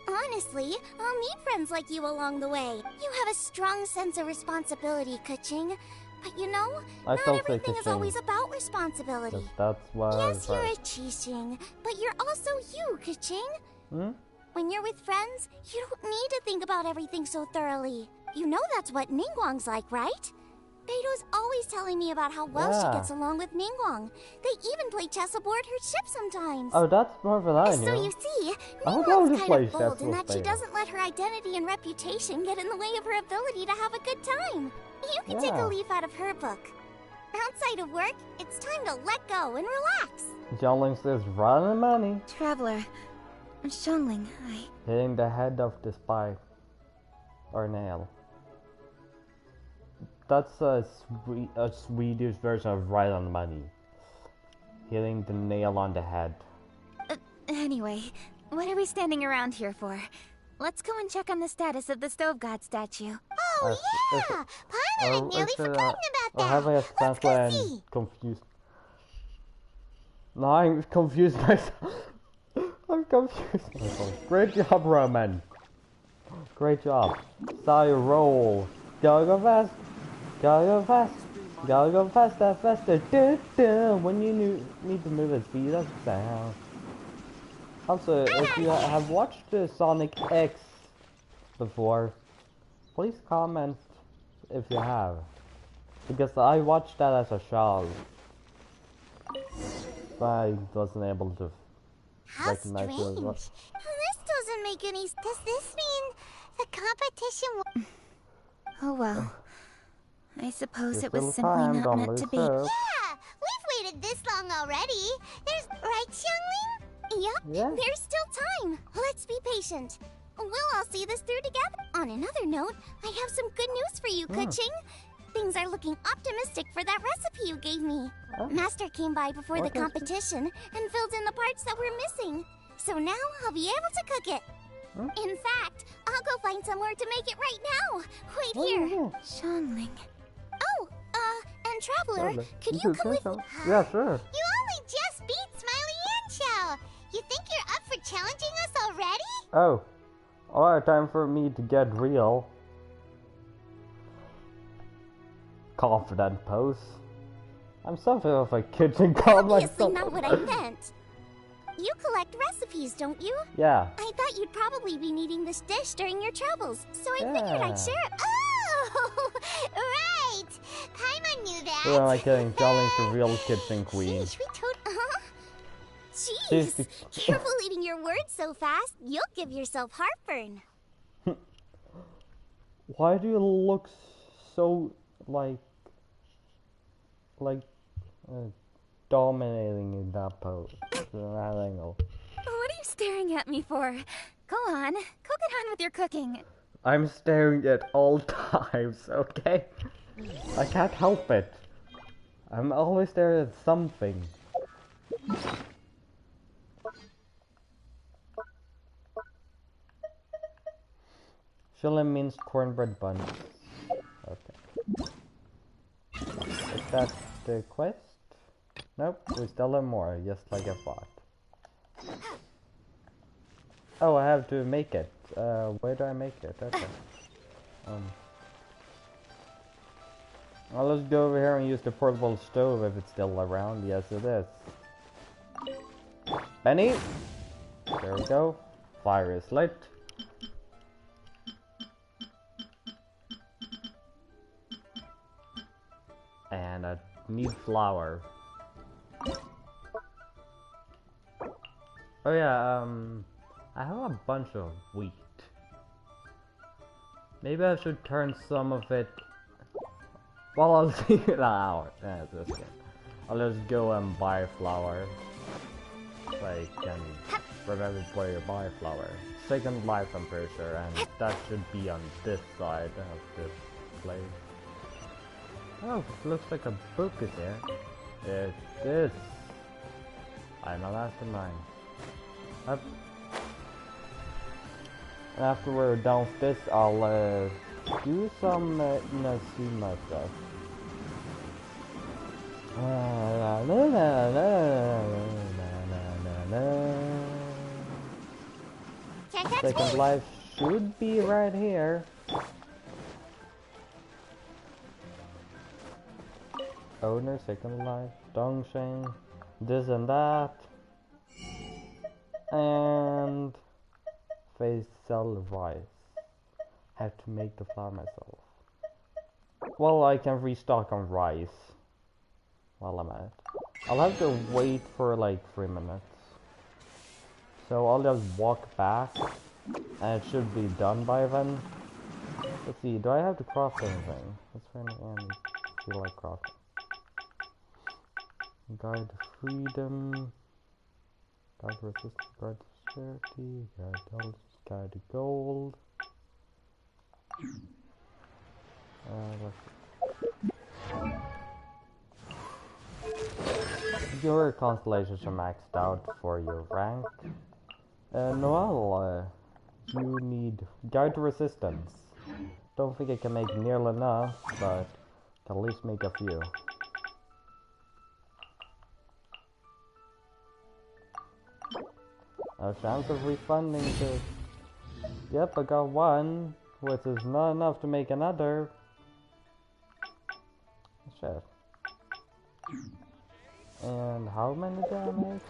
Honestly, I'll need friends like you along the way. You have a strong sense of responsibility, Kuching. But you know, not everything is always about responsibility. That's why. Yes, you're a Qixing, but you're also you, Kuching. Hmm? When you're with friends, you don't need to think about everything so thoroughly. You know that's what Ningguang's like, right? Beto's always telling me about how well she gets along with Ningguang. They even play chess aboard her ship sometimes. Oh, that's more than I knew. So you see, Ningguang's kind of bold in that she doesn't let her identity and reputation get in the way of her ability to have a good time. You can take a leaf out of her book. Outside of work, it's time to let go and relax. Xiangling says, run the money. Traveler, Xiangling, Hitting the head of the spike. Or nail. That's a Swedish version of right on the money. Hitting the nail on the head. Anyway, what are we standing around here for? Let's go and check on the status of the Stove God statue. Oh yeah! Paimon had nearly forgotten about that. Have I Let's go see. Confused. No, I'm confused myself. I'm confused myself. Great job, Roman. Great job. Saw you roll. Go fast. Go fast. Go faster, faster. When you need to move at speed, that's sound. Also, if you have watched Sonic X before, please comment if you have. Because I watched that as a child. But I wasn't able to recognize strange. it. This doesn't make any sense. Does this mean the competition Oh well. I suppose it was still simply time, not don't meant lose to be. hope. Yeah! We've waited this long already. There's... Right, Xiangling? Yep, Yeah. there's still time. Let's be patient. We'll all see this through together. On another note, I have some good news for you, Kuching. Things are looking optimistic for that recipe you gave me. Master came by before the competition and filled in the parts that were missing. So now I'll be able to cook it. In fact, I'll go find somewhere to make it right now. Wait here. Xiangling. Oh, and Traveler, could you come with me? Yeah, sure. You only just beat Smiley and Chow. You think you're up for challenging us already? Oh. Alright, time for me to get real. Confident pose. I'm something of a kitchen god myself. Obviously not what I meant. You collect recipes, don't you? Yeah. I thought you'd probably be needing this dish during your travels, so I figured I'd share it. Oh, right! Paimon knew that. Who am I kidding? Xiangling's the real kitchen queen. Sheesh, Jeez, careful eating your words so fast. You'll give yourself heartburn. Why do you look so dominating in that pose, in that angle? What are you staring at me for? Go on, go get on with your cooking. I'm staring at all times, okay? I can't help it. I'm always staring at something. Chillin means cornbread buns. Okay. Is that the quest? Nope, we still have more, just like I thought. Oh, I have to make it. Where do I make it? Okay. Well, let's go over here and use the portable stove if it's still around. Yes, it is. Benny! There we go. Fire is lit. And I need flour. Oh yeah, I have a bunch of wheat. Maybe I should turn some of it... Well, I'll see it out. I'll just go and buy flour. So I can for every player by flower. Second life, I'm pretty sure, and that should be on this side of this place. Oh, it looks like a book is here. It is. I'm a mastermind. Up. And after we're done with this, I'll do some Inazuma stuff. Second life should be right here. Owner, second life, Dongsheng, this and that, and Faisal rice. Have to make the flour myself. Well, I can restock on rice while I'm at it. I'll have to wait for like 3 minutes. So I'll just walk back, and it should be done by then. Let's see, do I have to craft anything? Let's find and feel like crafting. Guide freedom, guide resistance, guide charity, guide dollars, guide gold. Your constellations are maxed out for your rank. Noel, you need guide to resistance. Don't think I can make nearly enough, but can at least make a few. A chance of refunding to... Yep, I got one, which is not enough to make another. Shit. And how many did I make?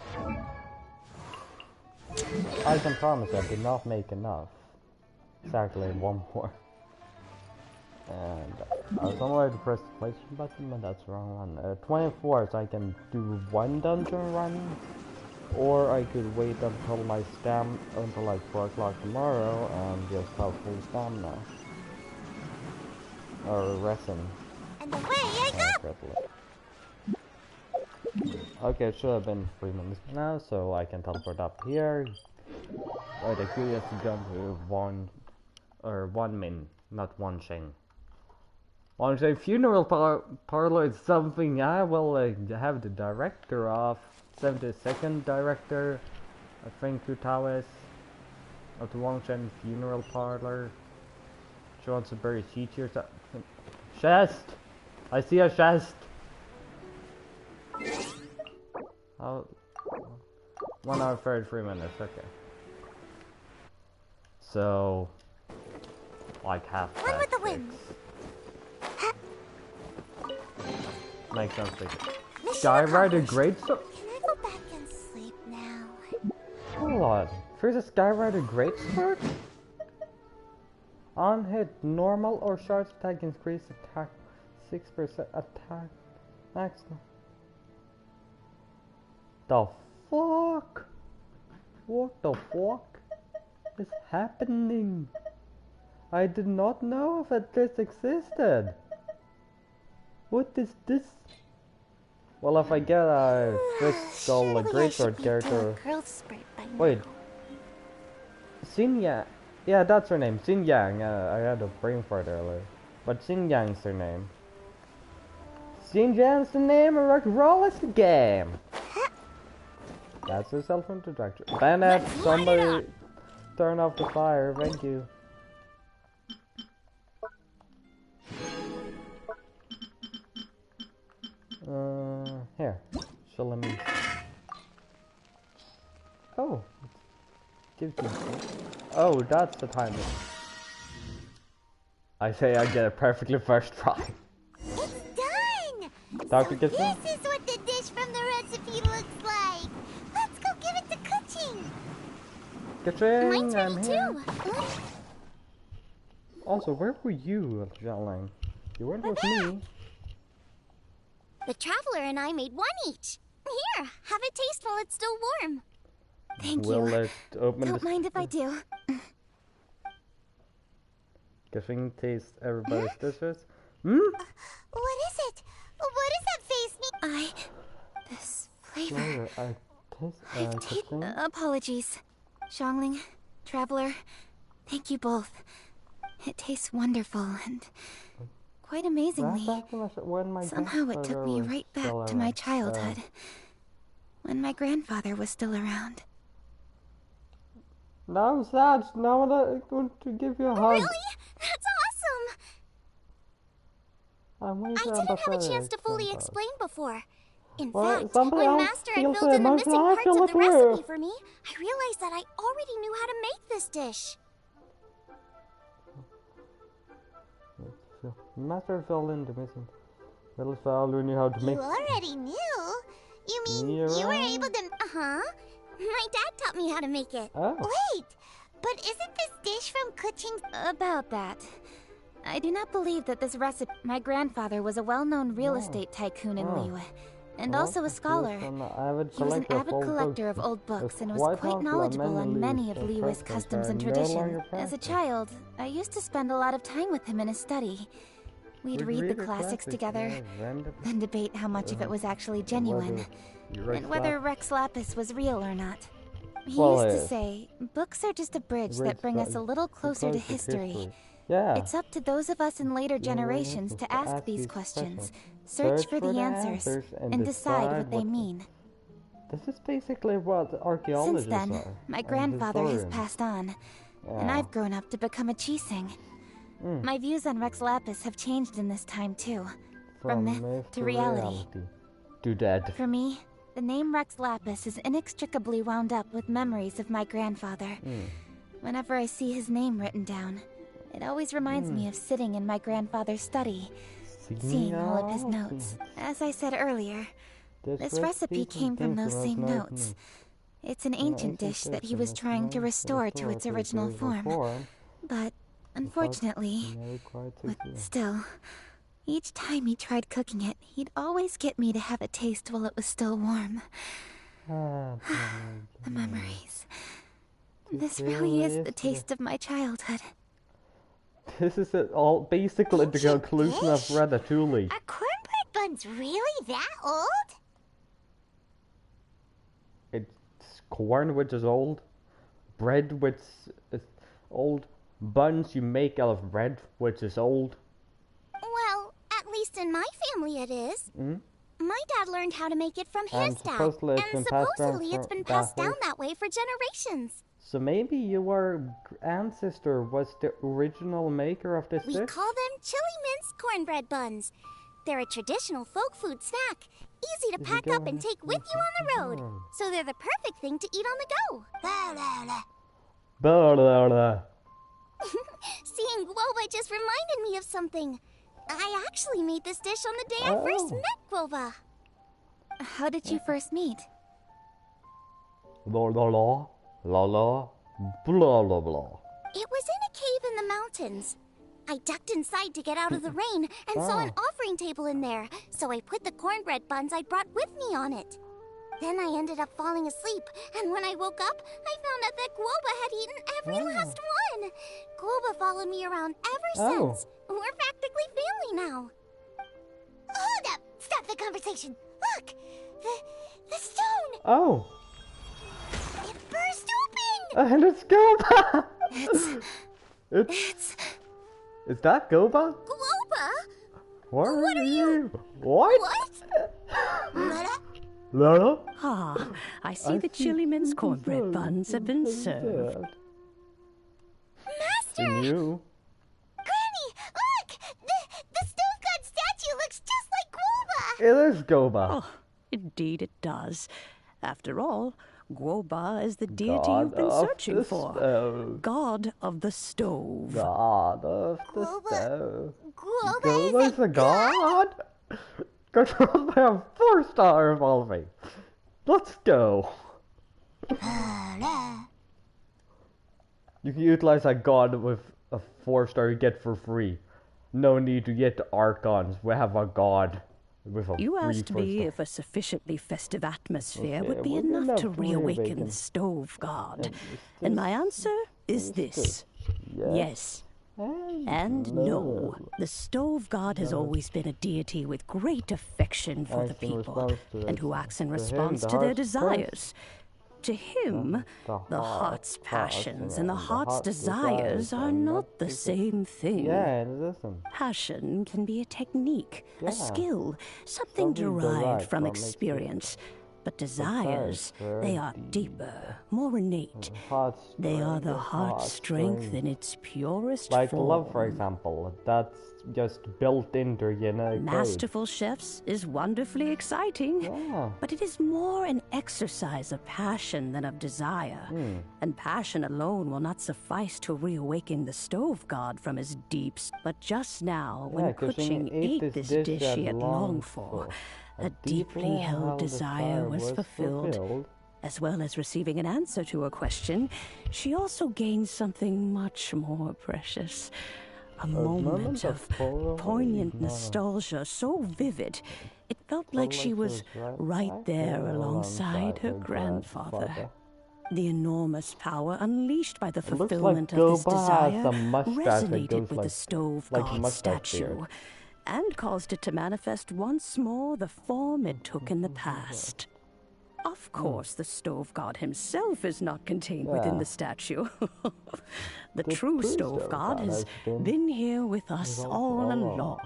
I can promise I did not make enough. Exactly one more. And I was on my way to press the placement button, but that's the wrong one. 24, so I can do one dungeon run. Or I could wait until my until like 4 o'clock tomorrow and just have full stamina. Or resin. And away I go! Okay, it should have been 3 minutes now, so I can teleport up here. Wait, I could just jump to one min, not one sheng. One sheng funeral parlor is something I will have the director of. 72nd director, I think, Kutawis of the Wangshen funeral parlor. She wants to bury teachers. Chest! I see a chest! Oh, 1 hour 33 minutes, okay. So, like half One with the wind. Makes sense. Skyrider Greatsword? Go back and sleep now. Hold on. There's a Skyrider Greatsword? On hit, normal or charge attack increase attack 6% attack maximum. The fuck? What the fuck is happening? I did not know that this existed. What is this? Well, if I get a crystal greatsword character... Wait. Xinyan. Yeah, that's her name. Xinyan. I had a brain fart earlier. But Xinyan's her name. Xinyan's the name of rock and roll is the game. That's her self-introduction. Bennett, somebody turn off the fire. Thank you. Here. So let me... Oh. Gives you... Oh, that's the timing. I say I get it perfectly first try. It's done! Dr. So Genshin? this is what the dish from the recipe looks like. Let's go give it to Kuching. Kuching, Mine's ready I'm here. too. Also, where were you, Jialing? You weren't with me. The Traveler and I made one each. Here, have a taste while it's still warm. Thank Will you. it open Don't mind if I do. Kuching tastes everybody's dishes. Hmm? What is it? What does that face mean? This flavor. I taste, Kuching? Apologies. Xiangling, Traveler, thank you both. It tastes wonderful and quite amazingly, somehow it took me right back to my childhood, when my grandfather was still around. Now I'm sad. Now I'm going to give you a hug. Really? That's awesome! I didn't have a chance to fully explain before. In fact, when Master had filled in the missing parts of the recipe for me, I realized that I already knew how to make this dish. Master filled in the missing. Little fellow knew how to make. You already knew? You mean you were able to? My dad taught me how to make it. Oh. Wait, but isn't this dish from Kuching's? About that, I do not believe that this recipe. My grandfather was a well-known real estate tycoon in Liyue, and also a scholar. He was an avid collector of old books and was quite knowledgeable on many of Liyue's customs and traditions. As a child, I used to spend a lot of time with him in his study. We'd read the classics together, then debate how much of it was actually genuine, and whether Rex Lapis was real or not. He used to say, books are just a bridge that bring us a little closer to history. It's up to those of us in later generations to ask these questions, search for the answers, and decide what they mean. This is basically what archaeologists are. Since then, my grandfather has passed on, and I've grown up to become a Chiseng. My views on Rex Lapis have changed in this time too, from myth to reality. For me, the name Rex Lapis is inextricably wound up with memories of my grandfather. Whenever I see his name written down, it always reminds me of sitting in my grandfather's study, seeing all of his notes. As I said earlier, this recipe came from those same notes. It's an ancient dish that he was trying to restore to its original form. But, unfortunately, still, each time he tried cooking it, he'd always get me to have a taste while it was still warm. The memories. This really is the taste of my childhood. This is all basically the conclusion of Ratatouille. Are cornbread buns really that old? It's corn, which is old. Bread, which is old. Buns you make out of bread, which is old. Well, at least in my family it is. My dad learned how to make it from his dad, and supposedly it's been passed down that way for generations. So maybe your ancestor was the original maker of this dish? We call them chili minced cornbread buns. They're a traditional folk food snack, easy to pack up and take with you on the road. So they're the perfect thing to eat on the go. Blah, blah, blah. Seeing Guoba just reminded me of something. I actually made this dish on the day I first met Guoba. How did you first meet? La la la, la la, blah blah blah. It was in a cave in the mountains. I ducked inside to get out of the rain and saw an offering table in there, so I put the cornbread buns I brought with me on it. Then I ended up falling asleep, and when I woke up, I found out that Guoba had eaten every last one. Guoba followed me around ever since. We're practically family now. Hold up! Stop the conversation. Look! The stone! Oh! It burst open! And it's Goba! It's... Is that Goba? Guoba? What are you? What? What? Lara? Ah, I see the chili minced cornbread buns have been served. Master! You? Granny, look! The stone god statue looks just like Guoba! It is Goba. Oh, indeed it does. After all, Guoba is the deity you've been searching for. Stove. God of the stove. God of the stove. Guoba is a god? Controlled by a 4-star evolving. Let's go. You can utilize a god with a 4-star you get for free. No need to get the Archons. We have a god with a You free asked me 4-star. if a sufficiently festive atmosphere would be enough to reawaken the stove god. And my answer is this. Yes. And no, the stove god has always been a deity with great affection for the people, and who acts in response to their desires. To him, the heart's passions and the heart's desires are not the same thing. Yeah, it isn't. Passion can be a technique, a skill, something derived from experience. But desires, they are deeper, more innate. They are the heart's strength in its purest form. Like love, for example, that's just built into, you know, Masterful chefs is wonderfully exciting, but it is more an exercise of passion than of desire. And passion alone will not suffice to reawaken the stove god from his deeps. But just now, when Kuching ate this dish she had longed for, a deeply held desire was fulfilled. As well as receiving an answer to a question, she also gained something much more precious. A moment of poignant nostalgia so vivid, it felt like she was right there alongside her grandfather. The enormous power unleashed by the fulfillment of this desire resonated with the stove god statue, and caused it to manifest once more the form it took in the past. Of course, the stove god himself is not contained within the statue. The true stove god has been here with us all along.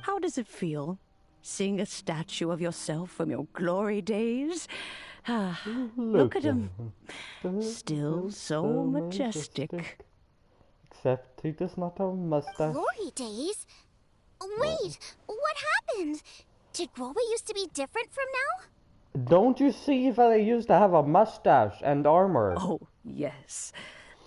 How does it feel, seeing a statue of yourself from your glory days? Look at him, still so majestic. Except he does not have a mustache. Glory days? Wait, what happened? Did Grover used to be different from now? Don't you see that he used to have a mustache and armor? Oh, yes.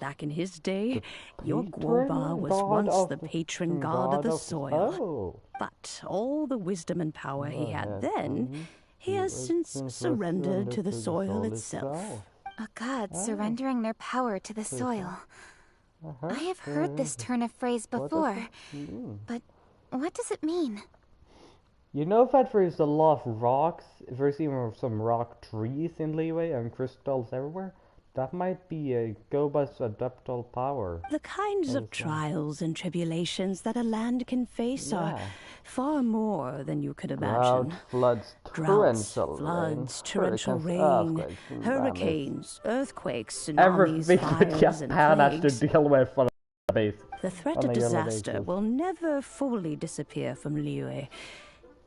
Back in his day, your Guoba was once the patron god of the soil. But all the wisdom and power he had then, he has since surrendered to the soil itself. A god surrendering their power to the soil. I have heard this turn of phrase before, but what does it mean? You know that there's a lot of rocks, there's even some rock trees in Liyue and crystals everywhere? That might be a Goba's adaptable power. The kinds of trials and tribulations that a land can face are far more than you could imagine. Droughts, torrential rain, hurricanes, earthquakes, tsunamis, fires, Japan and has plagues. to deal with for the base. The threat of disaster will never fully disappear from Liyue.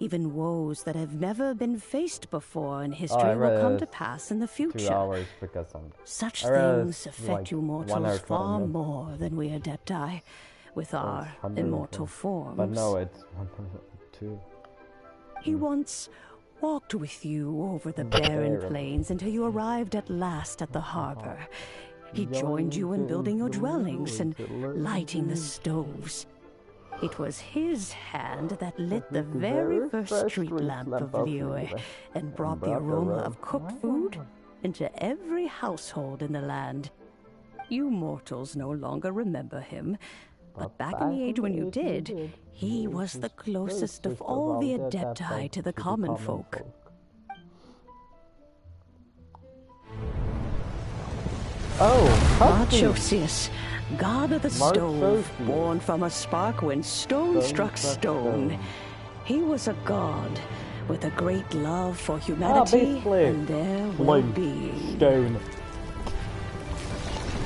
Even woes that have never been faced before in history will come to pass in the future. 2 hours because Such things affect you mortals far more than we Adepti, with our immortal forms. But no, it's 2. He once walked with you over the barren plains until you arrived at last at the harbor. He joined you in building your dwellings and lighting the stoves. It was his hand that lit the very first street lamp of Liyue and brought the aroma of cooked food into every household in the land. You mortals no longer remember him, but back in the age when you did, he was the closest of all the Adepti to the common folk. Marchosius, god of the stove, born from a spark when stone struck stone. He was a god with a great love for humanity and their well-being.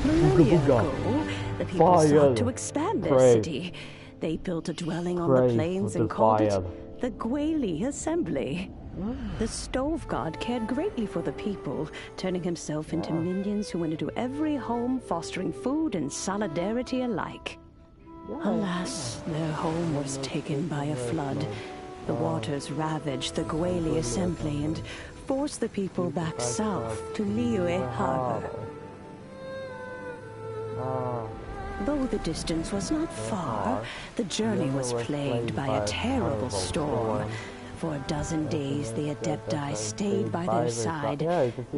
Millennia ago, the people sought to expand their city. They built a dwelling on the plains and called it the Guili Assembly. The stove god cared greatly for the people, turning himself into minions who went into every home, fostering food and solidarity alike. Alas, their home was taken by a flood. The waters ravaged the Guili Assembly and forced the people back south to Liyue Harbor. Though the distance was not far, the journey was plagued by a terrible storm. For a dozen days, the Adepti stayed by their side.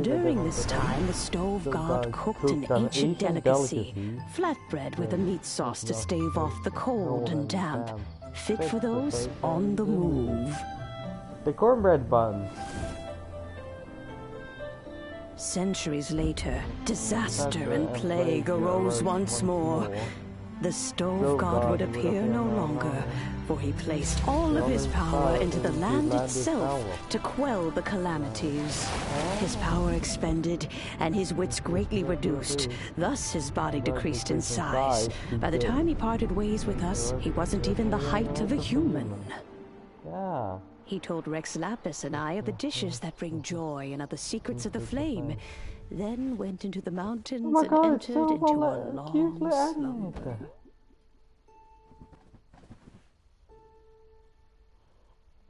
During this time, the stove god cooked an ancient delicacy, flatbread with a meat sauce to stave off the cold and damp, fit for those on the move. The cornbread buns. Centuries later, disaster and plague arose once more. The stove god would appear no longer, for he placed all of his power into the land itself to quell the calamities. His power expended, and his wits greatly reduced. Thus his body decreased in size. By the time he parted ways with us, he wasn't even the height of a human. Yeah. He told Rex Lapis and I of the dishes that bring joy and of the secrets of the flame, then went into the mountains and entered into a long slumber.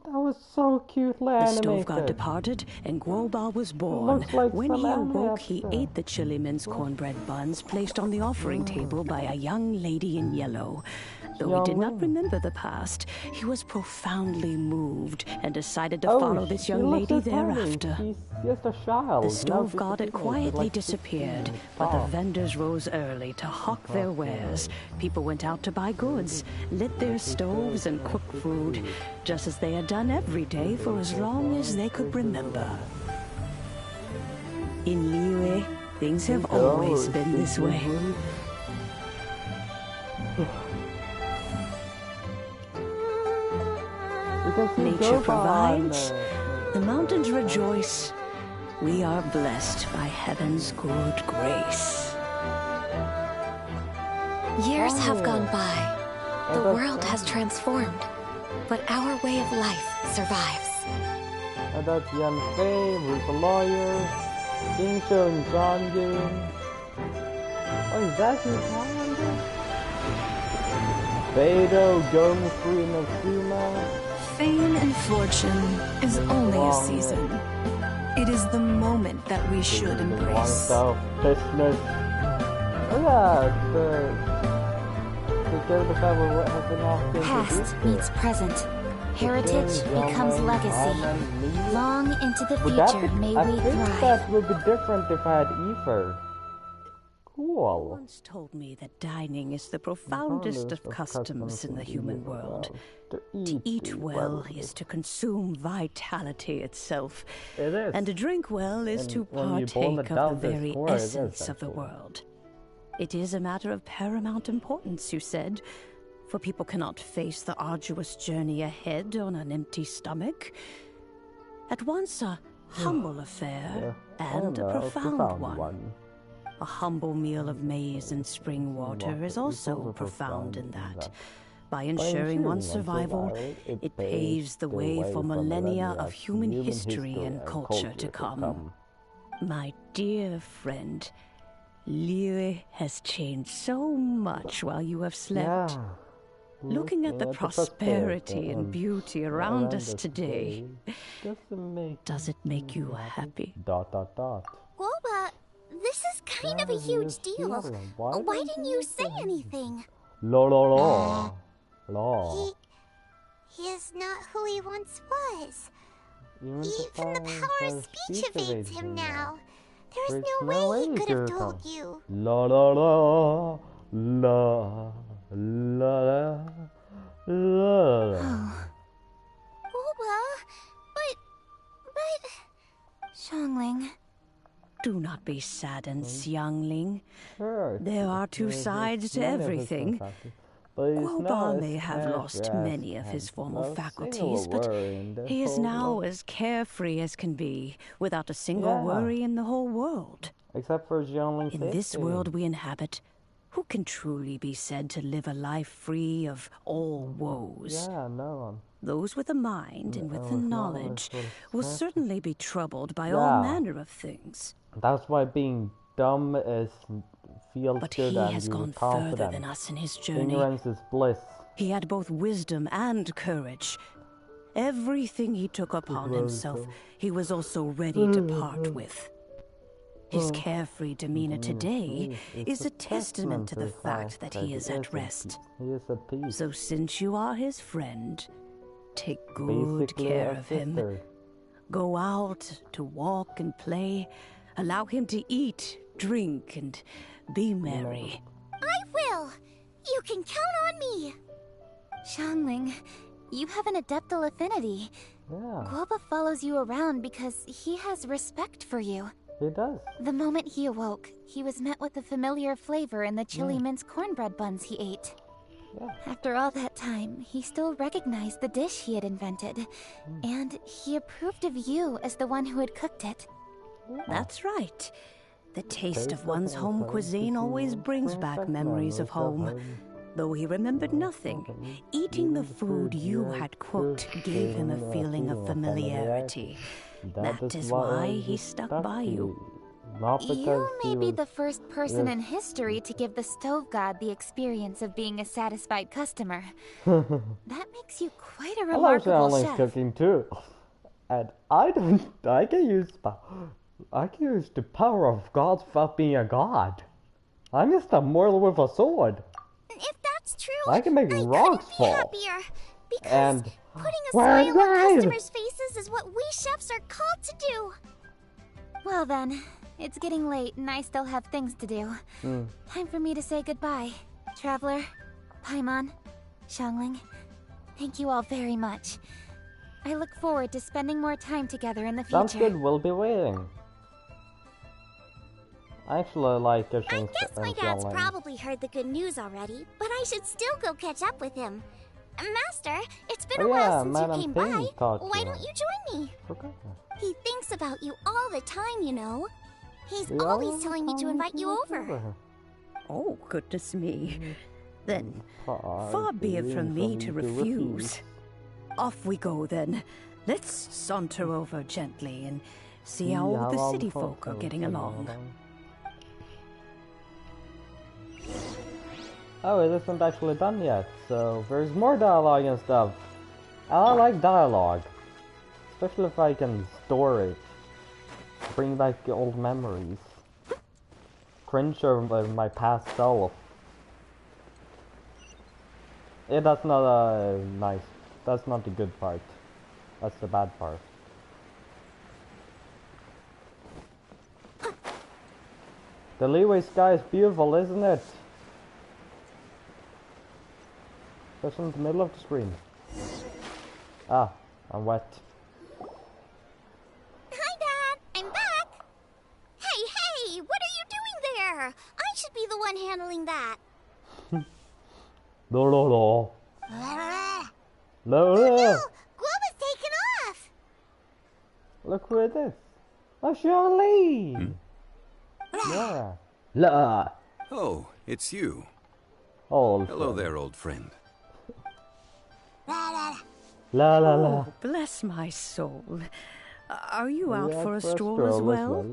That was so cutely animated. The stove god departed, and Guoba was born. Like when he awoke, he ate the chili mince cornbread buns placed on the offering table by a young lady in yellow. Though he did not remember the past, he was profoundly moved and decided to follow this young lady thereafter. She's just a child. The stove god had quietly disappeared, but the vendors rose early to hawk their wares. People went out to buy goods, lit their stoves, and cooked food, just as they had done every day for as long as they could remember. In Liyue, things have always been this way. Nature provides, the mountains rejoice. We are blessed by heaven's good grace. Years have gone by. The world has transformed, but our way of life survives. And that's Yan Fei, who's a lawyer. Genshin and Zanjun. Oh, is that his calendar? Beidou, Gomufri, and Asuma. Fame and fortune is only a season. It is the moment that we should embrace. Selfishness. Oh yeah, Past meets present. Heritage becomes legacy. Long into the future may we I think thrive. that would be different if I had Ether. Cool. Once told me that dining is the profoundest of customs in the human world. To eat well is to consume vitality itself. It is. And to drink well is to partake of the very essence of the world. It is a matter of paramount importance, you said, for people cannot face the arduous journey ahead on an empty stomach. At once a humble affair and a profound one. A humble meal of maize and spring water is also profound in that. By ensuring one's survival, it paves the way for millennia of human history and culture to come. My dear friend, Liyue has changed so much while you have slept. Yeah. Looking at the prosperity and beauty around us today, does it make you happy? Guoba, this is kind of a huge deal. Why didn't you say anything? He is not who he once was. Even the power of speech evades him now. There's no way he could have told you. Guoba, but... Xiangling. Do not be saddened, Xiangling. There are two sides to everything. Guoba may have lost many of his former faculties, but he is now as carefree as can be, without a single worry in the whole world. Except for Xiangling's In this world we inhabit, who can truly be said to live a life free of all woes? Yeah, no one. Those with a mind and with the knowledge will certainly be troubled by all manner of things. That's why being dumb feels But good he and has you're gone confident. further than us in his journey. Ignorance is bliss. He had both wisdom and courage. Everything he took upon himself, he was also ready to part with. His carefree demeanor today is a testament to the fact that he is at rest. He is at peace. So since you are his friend, take good care of him. Go out to walk and play. Allow him to eat, drink, and be merry. I will! You can count on me! Xiangling, you have an adeptal affinity. Yeah, Guoba follows you around because he has respect for you. he does. The moment he awoke, he was met with the familiar flavor in the chili mince cornbread buns he ate. After all that time, he still recognized the dish he had invented, and he approved of you as the one who had cooked it. That's right. The taste of one's home cuisine always brings back memories of home. Though he remembered nothing, eating the food you had cooked gave him a feeling of familiarity. That is why he stuck by you. You may be the first person in history to give the stove god the experience of being a satisfied customer. That makes you quite a remarkable chef. I like cooking too. And I can use the power of gods without being a god. I'm just a mortal with a sword. If that's true, I can make rocks fall. Happier, because and putting a smile on customers' faces is what we chefs are called to do. Well then, it's getting late and I still have things to do. Time for me to say goodbye. Traveler, Paimon, Xiangling, thank you all very much. I look forward to spending more time together in the future. Sounds good, we'll be waiting. I actually like I guess my dad's probably heard the good news already, but I should still go catch up with him. Master, it's been a while since you came by. Why don't you join me? He thinks about you all the time, you know. He's always telling me to invite you over. Oh, goodness me. Then, far be it from me to refuse. Off we go then. Let's saunter over gently and see how all the city folk are getting along. Oh, it isn't actually done yet, so there's more dialogue and stuff. I like dialogue, especially if I can store it, bring back old memories, cringe over my past self. Yeah, that's not nice. That's not the good part. That's the bad part. The leeway sky is beautiful, isn't it? Just in the middle of the screen. Ah, I'm wet. Hi, Dad. I'm back. Hey, what are you doing there? I should be the one handling that. No. Guoba's taken off. Look who it is. Oh, Xiangling. Yeah. La. Oh, it's you. Hello there, old friend. La. Oh, bless my soul. Are you out for a stroll as well?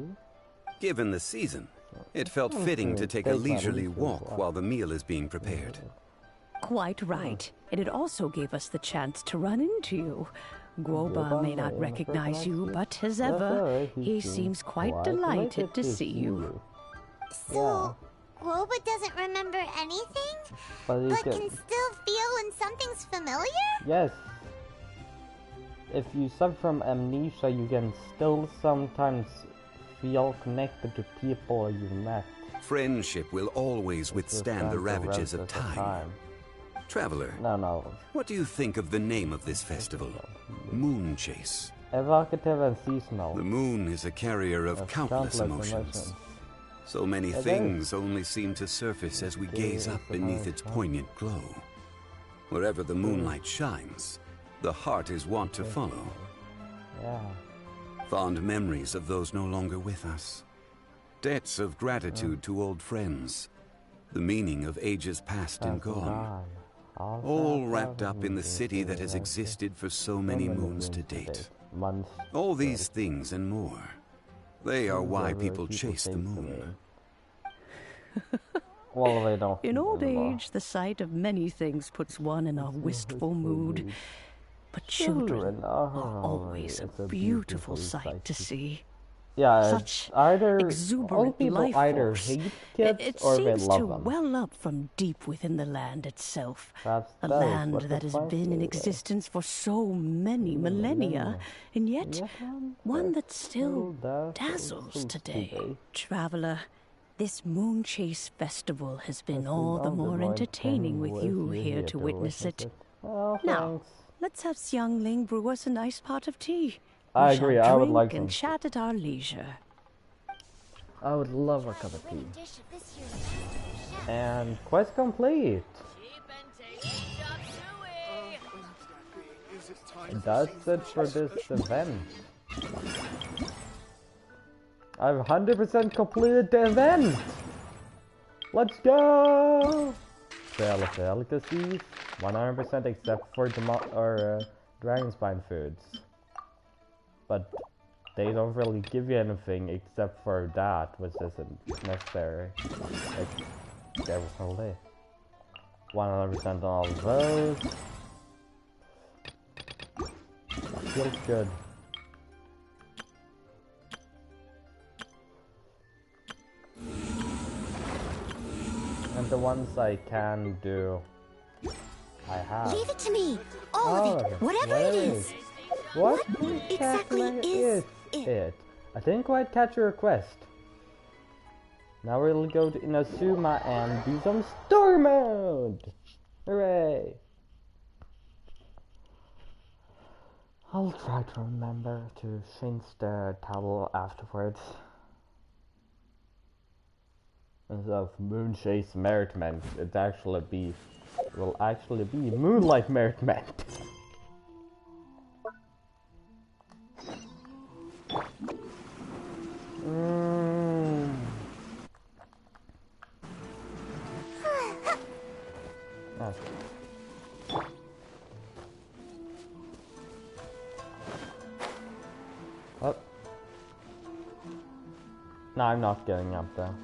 Given the season, it felt fitting to take a leisurely walk while the meal is being prepared. Quite right. And it also gave us the chance to run into you. Guoba may not recognize you, but as ever, he seems quite delighted to see you. So, Guoba doesn't remember anything, but can still feel when something's familiar? Yes. If you suffer from amnesia, you can still sometimes feel connected to people you met. Friendship will always withstand the ravages of time. Traveler, no. What do you think of the name of this festival? Moonchase. Evocative and seasonal. The moon is a carrier of countless emotions. So many things only seem to surface as we gaze up beneath its poignant glow. Wherever the moonlight shines, the heart is wont to follow. Yeah. Fond memories of those no longer with us. Debts of gratitude to old friends. The meaning of ages past and gone. All wrapped up in the city that has existed for so many moons to date. All these things and more. They are why people chase the moon. Well, they don't. In old age, the sight of many things puts one in a wistful mood. But children are always a beautiful sight to see. Yeah, such either exuberant life either force. hate kids it or they seems love to them. well up from deep within the land itself. That A is land what that the has been in festival existence for so many millennia, and yet one that still dazzles today. Traveler, this Moonchase festival has been all the more entertaining with you here to witness it. Oh, Now, let's have Xiangling brew us a nice pot of tea. I agree, I would like and some. chat at our leisure. I would love a cup of tea. And quest complete. that's it for this event. I've 100% completed the event! Let's go! Sale of delicacies, 100% except for dragon spine foods. But they don't really give you anything except for that, which isn't necessary. Like, definitely. 100% on all of those. Feels good. And the ones I can do, I have. Leave it to me! All of it! Whatever it is! What exactly is it? I didn't quite catch your request. Now we'll go to Inazuma and do some story mode! Hooray! I'll try to remember to change the towel afterwards. Instead of Moonchase merritment, will actually be Moonlight merritment. Oh. No, I'm not getting up there.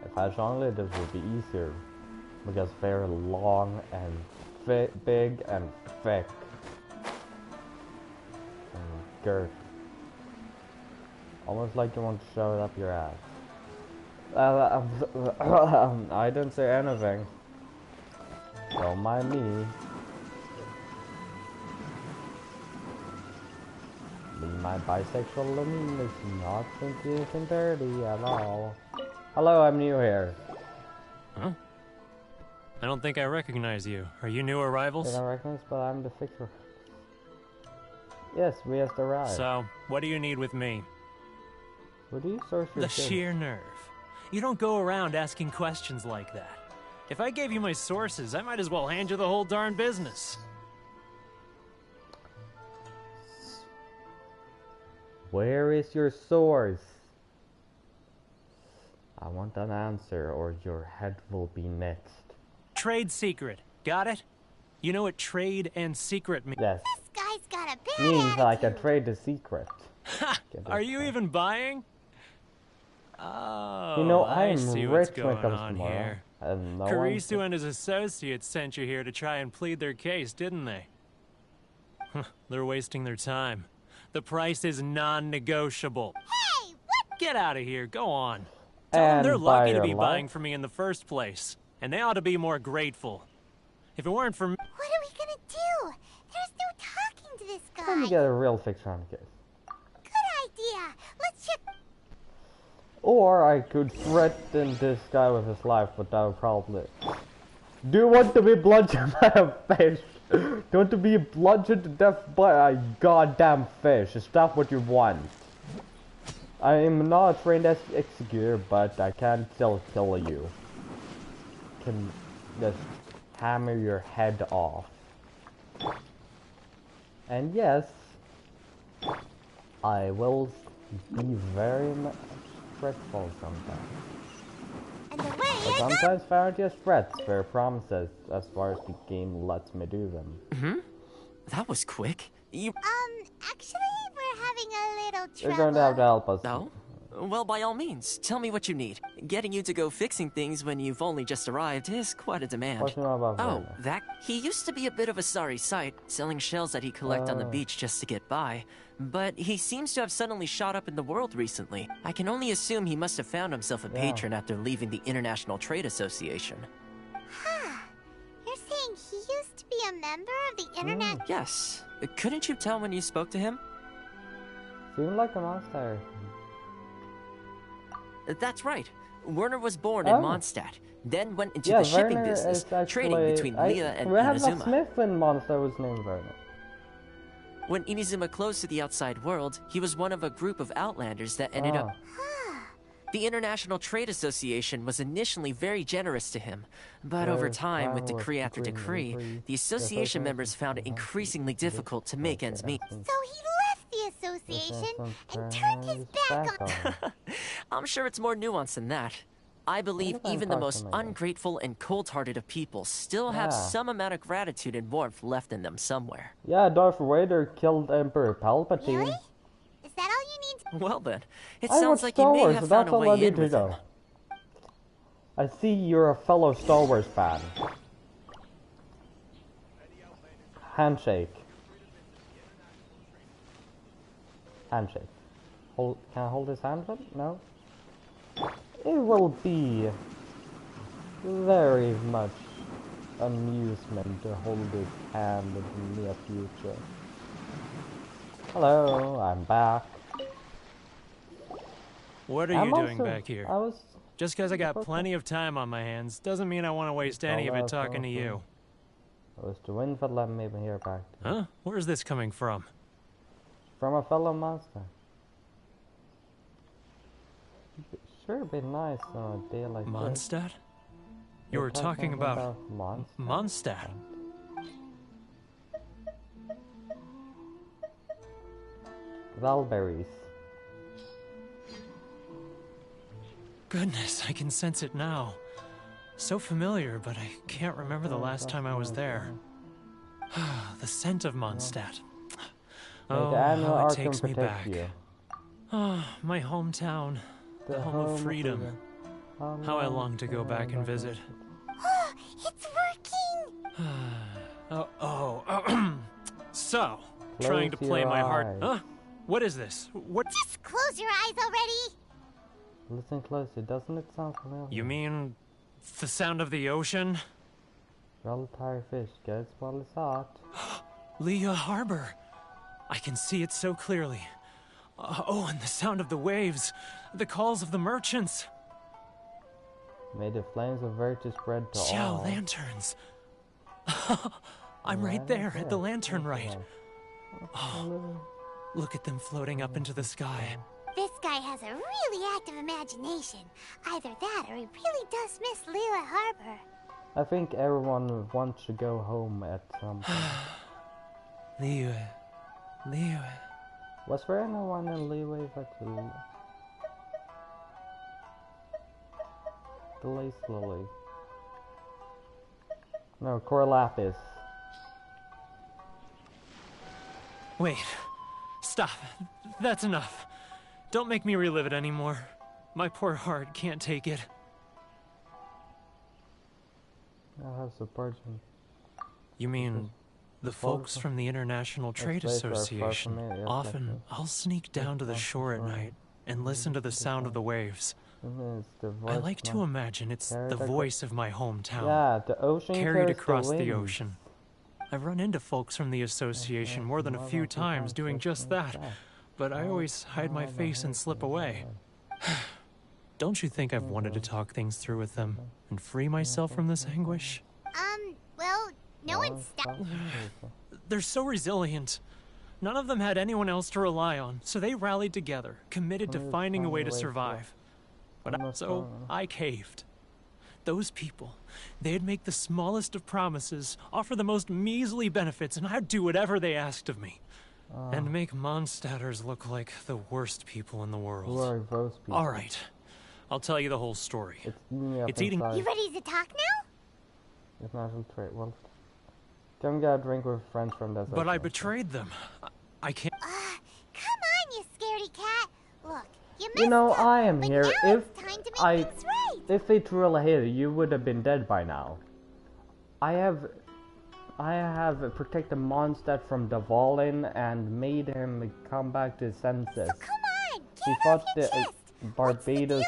If I only this would be easier, because they're long and big and thick. And girth. Almost like you want to shove it up your ass. I didn't say anything. Don't mind me. My bisexual is not thinking anything dirty at all. Hello, I'm new here. Huh? I don't think I recognize you. Are you new arrivals? I don't recognize, but I'm the fixer. Yes, we just arrived. So, what do you need with me? What do you source your The sheer nerve. You don't go around asking questions like that. If I gave you my sources, I might as well hand you the whole darn business. Where is your source? I want an answer or your head will be next. Trade secret. Got it? You know what trade and secret mean? Yes. This guy's got a bad Means that I can trade the secret. Ha! Are you even buying? Oh, you know, I'm see rich what's when it going comes on to here. No Karisu and his associates sent you here to try and plead their case, didn't they? They're wasting their time. The price is non-negotiable. Hey, what? Get out of here. Go on. Tell them they're lucky to be buying from me in the first place, and they ought to be more grateful. If it weren't for me... What are we gonna do? There's no talking to this guy. Let me get a real fixer on the case. Good idea. Let's check. Or I could threaten this guy with his life, but that would probably... Do you want to be bludgeoned by a fish? Do you want to be bludgeoned to death by a goddamn fish? Is that what you want? I am not a trained executor, but I can still kill you. Can just hammer your head off. And yes, I will be very much fretful sometimes. But sometimes they aren't just threats, they're promises as far as the game lets me do them. Mm-hmm. That was quick. Actually, we're having a little trouble. You're going to have to help us. No? Well, by all means, tell me what you need. Getting you to go fixing things when you've only just arrived is quite a demand. What's not about Oh, that... He used to be a bit of a sorry sight, selling shells that he'd collect on the beach just to get by. But he seems to have suddenly shot up in the world recently. I can only assume he must have found himself a patron after leaving the International Trade Association. Huh. You're saying he used to be a member of the Internet... Yes. Couldn't you tell when you spoke to him? Seemed like a monster. That's right. Werner was born in Mondstadt, then went into the shipping business, trading between Leah and Inazuma. Smith when Monster was named Werner. When Inazuma closed to the outside world, he was one of a group of outlanders that ended up... The International Trade Association was initially very generous to him, but over time, with decree after decree, the association members found it increasingly difficult to make ends meet. So he left the association and turned his back on... I'm sure it's more nuanced than that. I believe even the most ungrateful and cold-hearted of people still have some amount of gratitude and warmth left in them somewhere. Yeah, Darth Vader killed Emperor Palpatine. Really? Is that all you need to... Well then, it sounds like you may have found a way in with him. I see you're a fellow Star Wars fan. Handshake. Handshake. Can I hold his hand? No? It will be very much amusement to hold his hand in the near future. Hello, I'm back. What are you doing back here? Just because I got plenty of time on my hands doesn't mean I want to waste any of it talking to you. It was the wind that let me here back. Huh? Where's this coming from? From a fellow monster. Sure, it'd be nice on a day like Mondstadt? this. You were talking about Mondstadt. Valberries. Goodness, I can sense it now. So familiar, but I can't remember the last time I was there. The scent of Mondstadt. Oh, how it takes me back. Oh, my hometown. The home of freedom. How I long to go back and visit. It's working! So, trying to play my heart. Huh? What is this? What? Just close your eyes already! Listen closely, doesn't it sound familiar? You mean the sound of the ocean? Rather tired fish gets while it's hot. Leah Harbor. I can see it so clearly. Oh, and the sound of the waves. The calls of the merchants. May the flames of virtue spread to Shell all. lanterns. I'm right there at the lantern right. Oh, look at them floating up into the sky. This guy has a really active imagination. Either that or he really does miss Leela Harbor. I think everyone wants to go home at some point. Liyue. Was there anyone in Liyue but the lace lily? No, Corlapis. Wait. Stop. That's enough. Don't make me relive it anymore. My poor heart can't take it. I'll have support. You mean the folks from the International Trade Association? Often, I'll sneak down to the shore at night and listen to the sound of the waves. I like to imagine it's the voice of my hometown. Yeah, the ocean carried across the ocean. I've run into folks from the association more than a few times doing just that, but I always hide my face and slip away. Don't you think I've wanted to talk things through with them and free myself from this anguish? Well, no one's stopped. They're so resilient. None of them had anyone else to rely on, so they rallied together, committed to finding a way to survive. But so I caved. Those people, they'd make the smallest of promises, offer the most measly benefits, and I'd do whatever they asked of me. And make Mondstadters look like the worst people in the world. Who are those people? All right. I'll tell you the whole story. It's eating... You ready to talk now? It's not a trait. Well, come get a drink with friends from that. But I betrayed them. I can't... Come on, you scaredy cat. Look, you know, up, I am here. Right. If they truly hit you would have been dead by now. I have protected Mondstadt from Dvalin and made him come back to his senses. So come on, get he thought that Barbados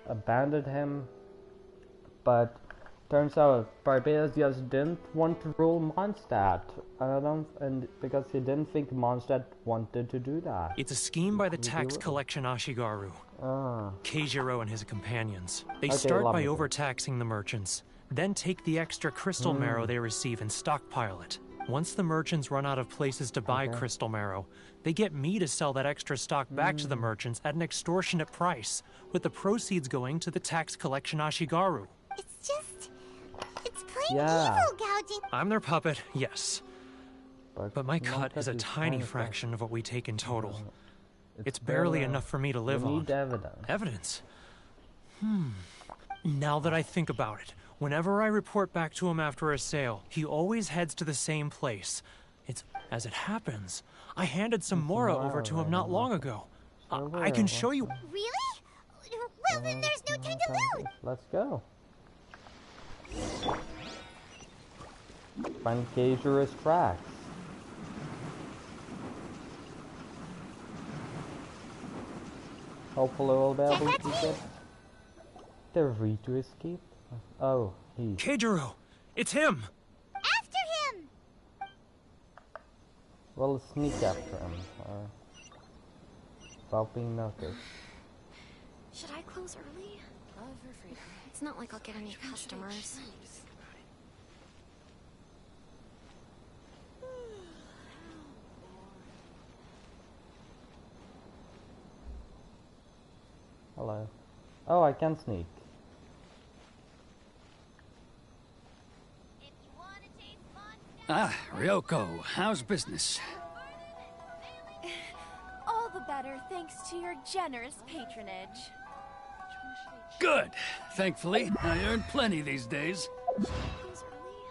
abandoned him, but turns out Barbados just didn't want to rule Mondstadt. And because he didn't think Mondstadt wanted to do that. It's a scheme by the tax collection Ashigaru. Keijiro and his companions. They start by overtaxing the merchants, then take the extra crystal marrow they receive and stockpile it. Once the merchants run out of places to buy crystal marrow, they get me to sell that extra stock back to the merchants at an extortionate price, with the proceeds going to the tax collection Ashigaru. It's plain evil gouging. I'm their puppet, yes. But my cut is a tiny fraction of what we take in total. It's barely enough for me to live on. Evidence? Now that I think about it, whenever I report back to him after a sale, he always heads to the same place. It's as it happens. I handed some Mora over to him not long ago. I can show you. Really? Well, then there's no time to lose. Let's go. Find Kazura's tracks. Hopefully we'll be able to get the Ree to escape. Oh, he. Keijiro! It's him! After him! We'll sneak after him, or without being noticed. Should I close early? It's not like I'll get any customers. Hello. Oh, I can sneak. Ah, Ryoko, how's business? All the better thanks to your generous patronage. Good. Thankfully, I earn plenty these days.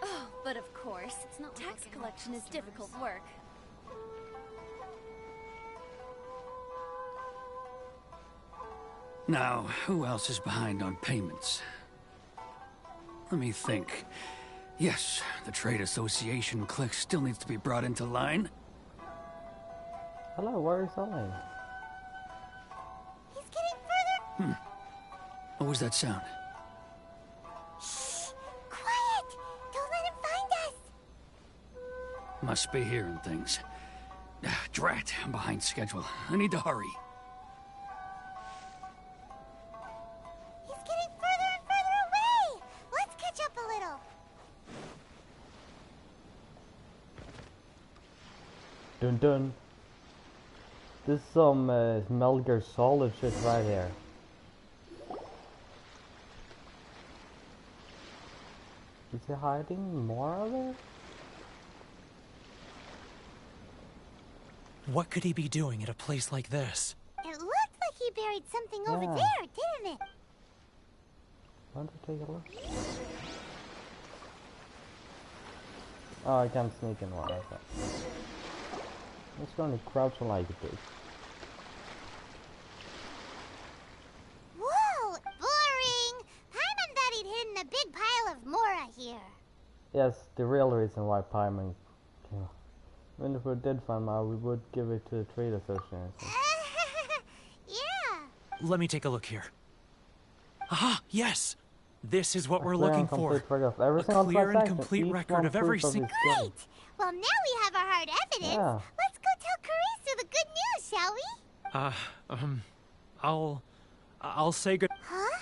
Oh, but of course, tax collection is difficult work. Now, who else is behind on payments? Let me think. Yes, the Trade Association clique still needs to be brought into line. Hello, where is Elaine? He's getting further. What was that sound? Shh! Quiet! Don't let him find us! Must be hearing things. Drat, I'm behind schedule. I need to hurry. He's getting further and further away! Let's catch up a little. Dun dun. This is some Metal Gear Solid shit right here. Is he hiding more of it? What could he be doing at a place like this? It looked like he buried something over there, didn't it? Want to take a look? Oh, I can't sneak in one. Okay. I'm just going to crouch like this. Whoa! Boring! Paimon thought he'd hidden a big pile of Mora here. Yes, the real reason why Paimon came. Even if we did find out, we would give it to the Trade Association. Yeah! Let me take a look here. Aha! Yes! This is what we're looking for. A clear and complete record of every single... Great! Well, now we have our hard evidence. Yeah. Let's go tell Karisu the good news, shall we? I'll say good... Huh?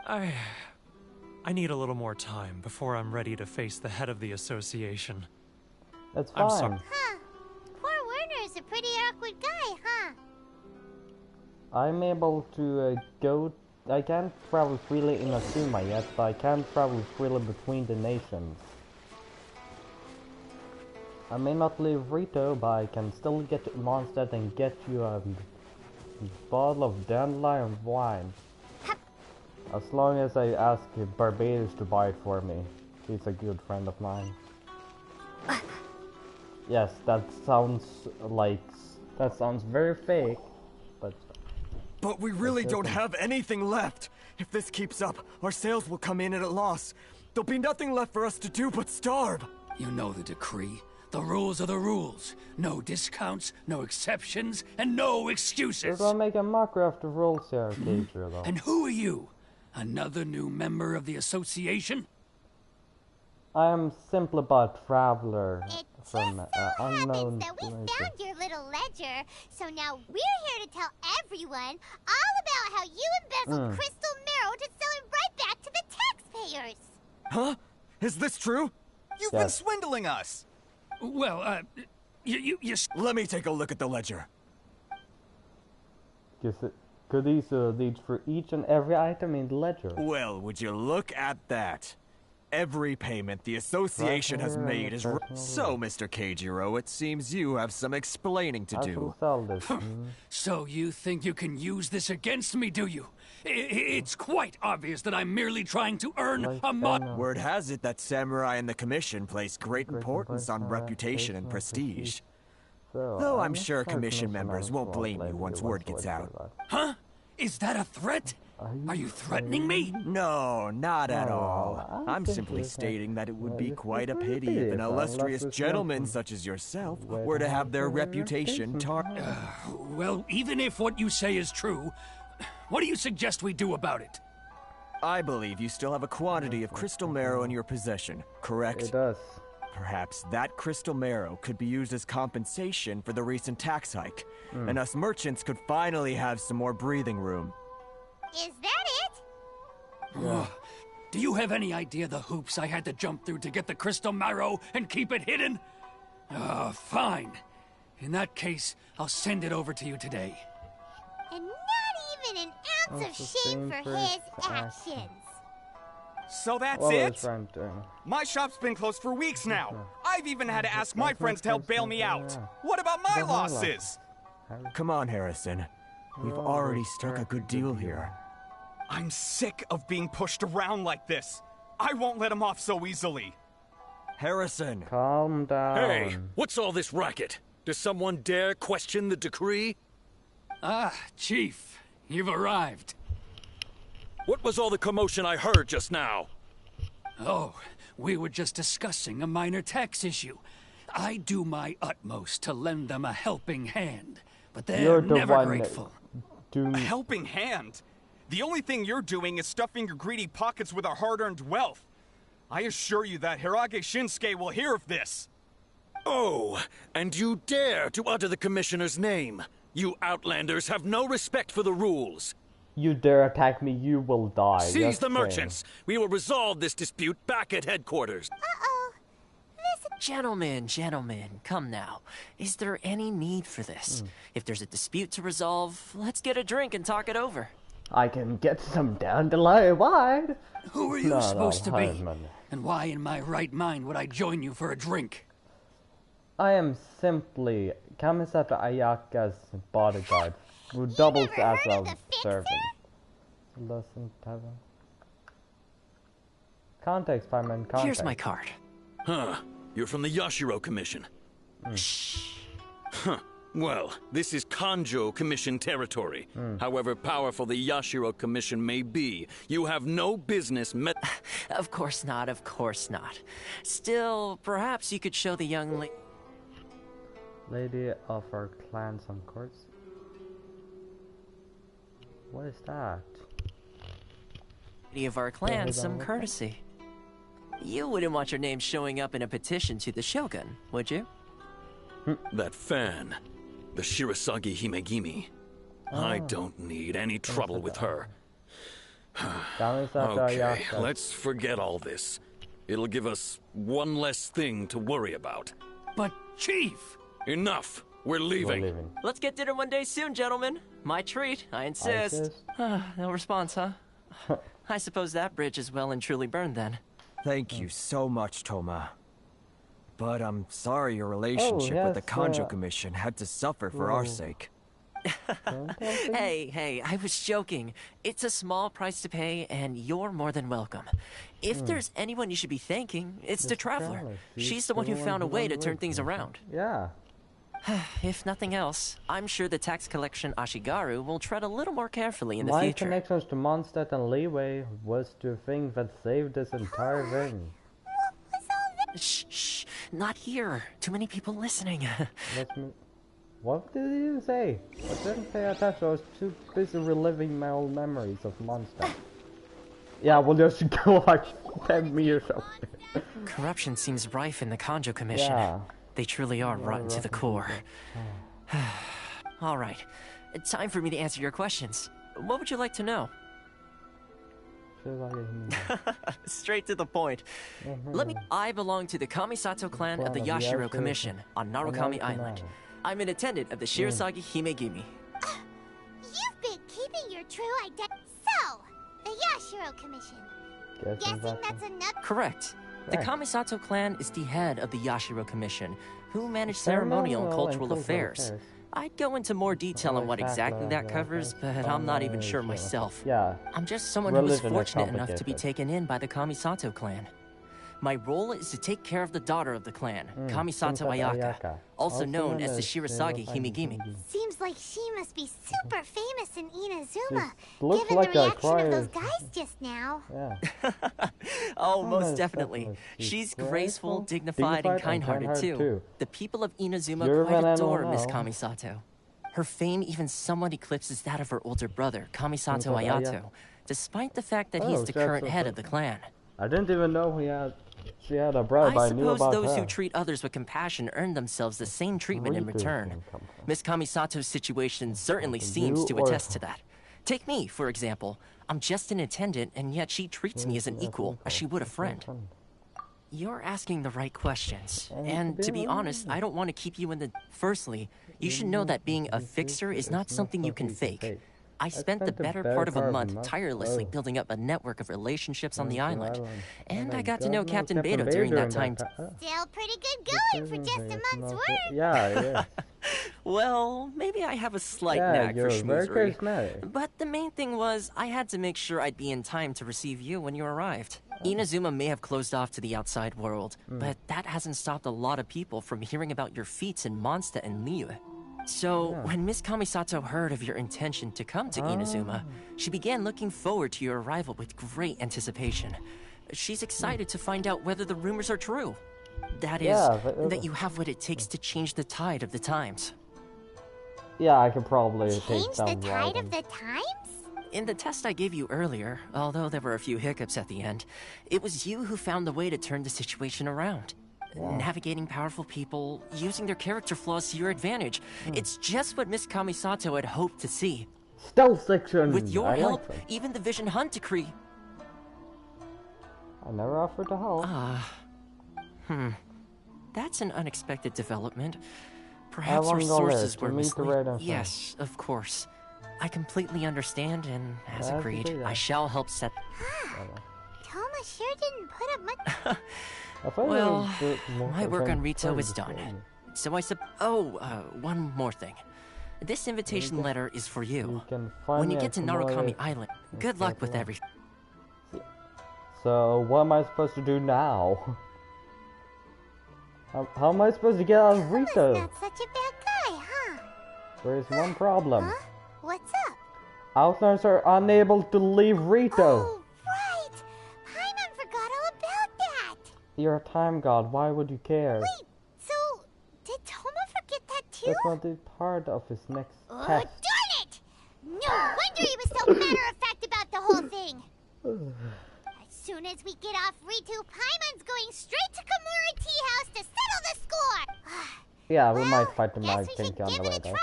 I need a little more time before I'm ready to face the head of the association. That's fine. I'm sorry. Huh. Poor Werner's a pretty awkward guy, huh? I'm able to go... I can't travel freely in Asuma yet, but I can travel freely between the nations. I may not leave Rito, but I can still get to Mondstadt and get you a bottle of dandelion wine. As long as I ask Barbados to buy it for me. He's a good friend of mine. Yes, that sounds very fake, but... But we really don't have anything left! If this keeps up, our sales will come in at a loss. There'll be nothing left for us to do but starve! You know the decree. The rules are the rules. No discounts, no exceptions, and no excuses. We're gonna make a mockery of the rules here, Keijiro, though. And who are you? Another new member of the association? I am simply but traveler from unknown that we found your little ledger, so now we're here to tell everyone all about how you embezzled crystal marrow to sell it right back to the taxpayers. Huh? Is this true? You've been swindling us! Well, you Let me take a look at the ledger. Could these lead for each and every item in the ledger? Well, would you look at that? Every payment the association has made is... So, Mr. Keijiro, it seems you have some explaining to do. So you think you can use this against me, do you? It's quite obvious that I'm merely trying to earn a Word has it that samurai and the commission place great importance on reputation and prestige. Though I'm sure commission members won't blame you once word gets out. Huh? Is that a threat? Are you threatening me? No, not at all. I'm simply stating that it would be quite a pity if an illustrious gentleman such as yourself were to have their reputation tarnished. Well, even if what you say is true, what do you suggest we do about it? I believe you still have a quantity of crystal marrow in your possession, correct? It does. Perhaps that crystal marrow could be used as compensation for the recent tax hike, and us merchants could finally have some more breathing room. Is that it? Do you have any idea the hoops I had to jump through to get the crystal marrow and keep it hidden? Fine. In that case, I'll send it over to you today. And not even an ounce of shame for his actions. So that's it? My shop's been closed for weeks now. I've even had to ask my friends to help bail me out. What about my losses? Come on, Harrison. We've already struck a good deal here. I'm sick of being pushed around like this. I won't let him off so easily. Harrison! Calm down. Hey, what's all this racket? Does someone dare question the decree? Ah, Chief, you've arrived. What was all the commotion I heard just now? Oh, we were just discussing a minor tax issue. I do my utmost to lend them a helping hand, but they're never grateful. A helping hand? The only thing you're doing is stuffing your greedy pockets with our hard-earned wealth. I assure you that Hirage Shinsuke will hear of this. Oh, and you dare to utter the Commissioner's name. You Outlanders have no respect for the rules. You dare attack me, you will die. Seize the merchants. We will resolve this dispute back at headquarters. Uh-oh. Gentlemen, come now. Is there any need for this? If there's a dispute to resolve, let's get a drink and talk it over. I can get some dandelion wine. Who are you supposed to be? And why in my right mind would I join you for a drink? I am simply Kamisata Ayaka's bodyguard, who doubles as a servant. Lesson 7. Context, fireman, context. Here's my card. Huh. You're from the Yashiro Commission. Shh. Huh. Well, this is Kanjo Commission territory. However powerful the Yashiro Commission may be, you have no business Of course not, of course not. Still, perhaps you could show the young lady of our clan some courts. What is that? Lady of our clan some courtesy. You wouldn't want your name showing up in a petition to the Shogun, would you? That fan. The Shirasagi Himegimi. I don't need any trouble with her. Okay, let's forget all this. It'll give us one less thing to worry about. But, Chief! Enough! We're leaving. Let's get dinner one day soon, gentlemen. My treat, I insist. No response, huh? I suppose that bridge is well and truly burned then. Thank you so much, Toma. But I'm sorry your relationship with the Kanjo Commission had to suffer for our sake. Hey, I was joking. It's a small price to pay, and you're more than welcome. If there's anyone you should be thanking, it's the Traveler. She's the one who found a way to turn things around. Yeah. If nothing else, I'm sure the tax collection Ashigaru will tread a little more carefully in the future. My connections to Mondstadt and Leeway was the thing that saved this entire thing. Shh, not here. Too many people listening. What did you say? I didn't pay attention. I was too busy reliving my old memories of Mondstadt. Yeah, we'll just go like 10 meters away. Corruption seems rife in the Kanjo Commission. Yeah. They truly are rotten to the core. All right, time for me to answer your questions. What would you like to know? Straight to the point. I belong to the Kamisato clan of the Yashiro Commission on Narukami Island. I'm an attendant of the Shirasagi Himegimi. You've been keeping your true identity. So, the Yashiro Commission. Guessing that's enough? Correct. The Kamisato clan is the head of the Yashiro Commission, who manage ceremonial and cultural affairs. I'd go into more detail on what exactly that covers, but I'm not even sure myself. I'm just someone who was fortunate enough to be taken in by the Kamisato clan. My role is to take care of the daughter of the clan, Kamisato Ayaka, also known as the Shirasagi Himegimi. Seems like she must be super famous in Inazuma, given the reaction of those guys just now. Oh, most definitely. She's graceful, dignified, and kind-hearted too. The people of Inazuma quite adore Miss Kamisato. Her fame even somewhat eclipses that of her older brother, Kamisato Ayato, despite the fact that he's the current head of the clan. I didn't even know she had a brother, but I knew about her. Those who treat others with compassion earn themselves the same treatment in return. Miss Kamisato's situation certainly seems to attest to that. Take me, for example. I'm just an attendant, and yet she treats me as an equal, as she would a friend. You're asking the right questions. And to be honest, I don't want to keep you in the... Firstly, you should know that being a fixer is not something you can fake. I spent the better part of a month tirelessly building up a network of relationships on the island. And I got to know Captain Beto during that time. Still pretty good going for just a month's work. Yeah. Well, maybe I have a slight knack for schmoozery. But the main thing was, I had to make sure I'd be in time to receive you when you arrived. Inazuma may have closed off to the outside world, but that hasn't stopped a lot of people from hearing about your feats in Mondstadt and Liyue. So, when Miss Kamisato heard of your intention to come to Inazuma, she began looking forward to your arrival with great anticipation. She's excited to find out whether the rumors are true. That is, that you have what it takes to change the tide of the times. Yeah, I could probably change the tide of the times? In the test I gave you earlier, although there were a few hiccups at the end, it was you who found the way to turn the situation around. Navigating powerful people, using their character flaws to your advantage. It's just what Miss Kamisato had hoped to see. Stealth section! With your help, even the Vision Hunt decree. I never offered to help. That's an unexpected development. Perhaps our sources were misleading. Yes, of course. I completely understand, and as agreed, I shall help set... Toma sure didn't put up much... Well, my work on Rito is done. So one more thing. This invitation letter is for you. When you get to Narukami Island, good luck with everything. So, what am I supposed to do now? How am I supposed to get out of Rito? Not such a bad guy, huh? There's one problem. Huh? What's up? Outlanders are unable to leave Rito. Oh, right! Paimon forgot all about that! You're a time god, why would you care? Wait, so did Toma forget that too? That's not the part of his next test. Darn it! No wonder he was so matter-of-fact about the whole thing! As soon as we get off Rito, Paimon's going straight to Komura Tea House to settle the score! Yeah, we might fight the Night King on the way though.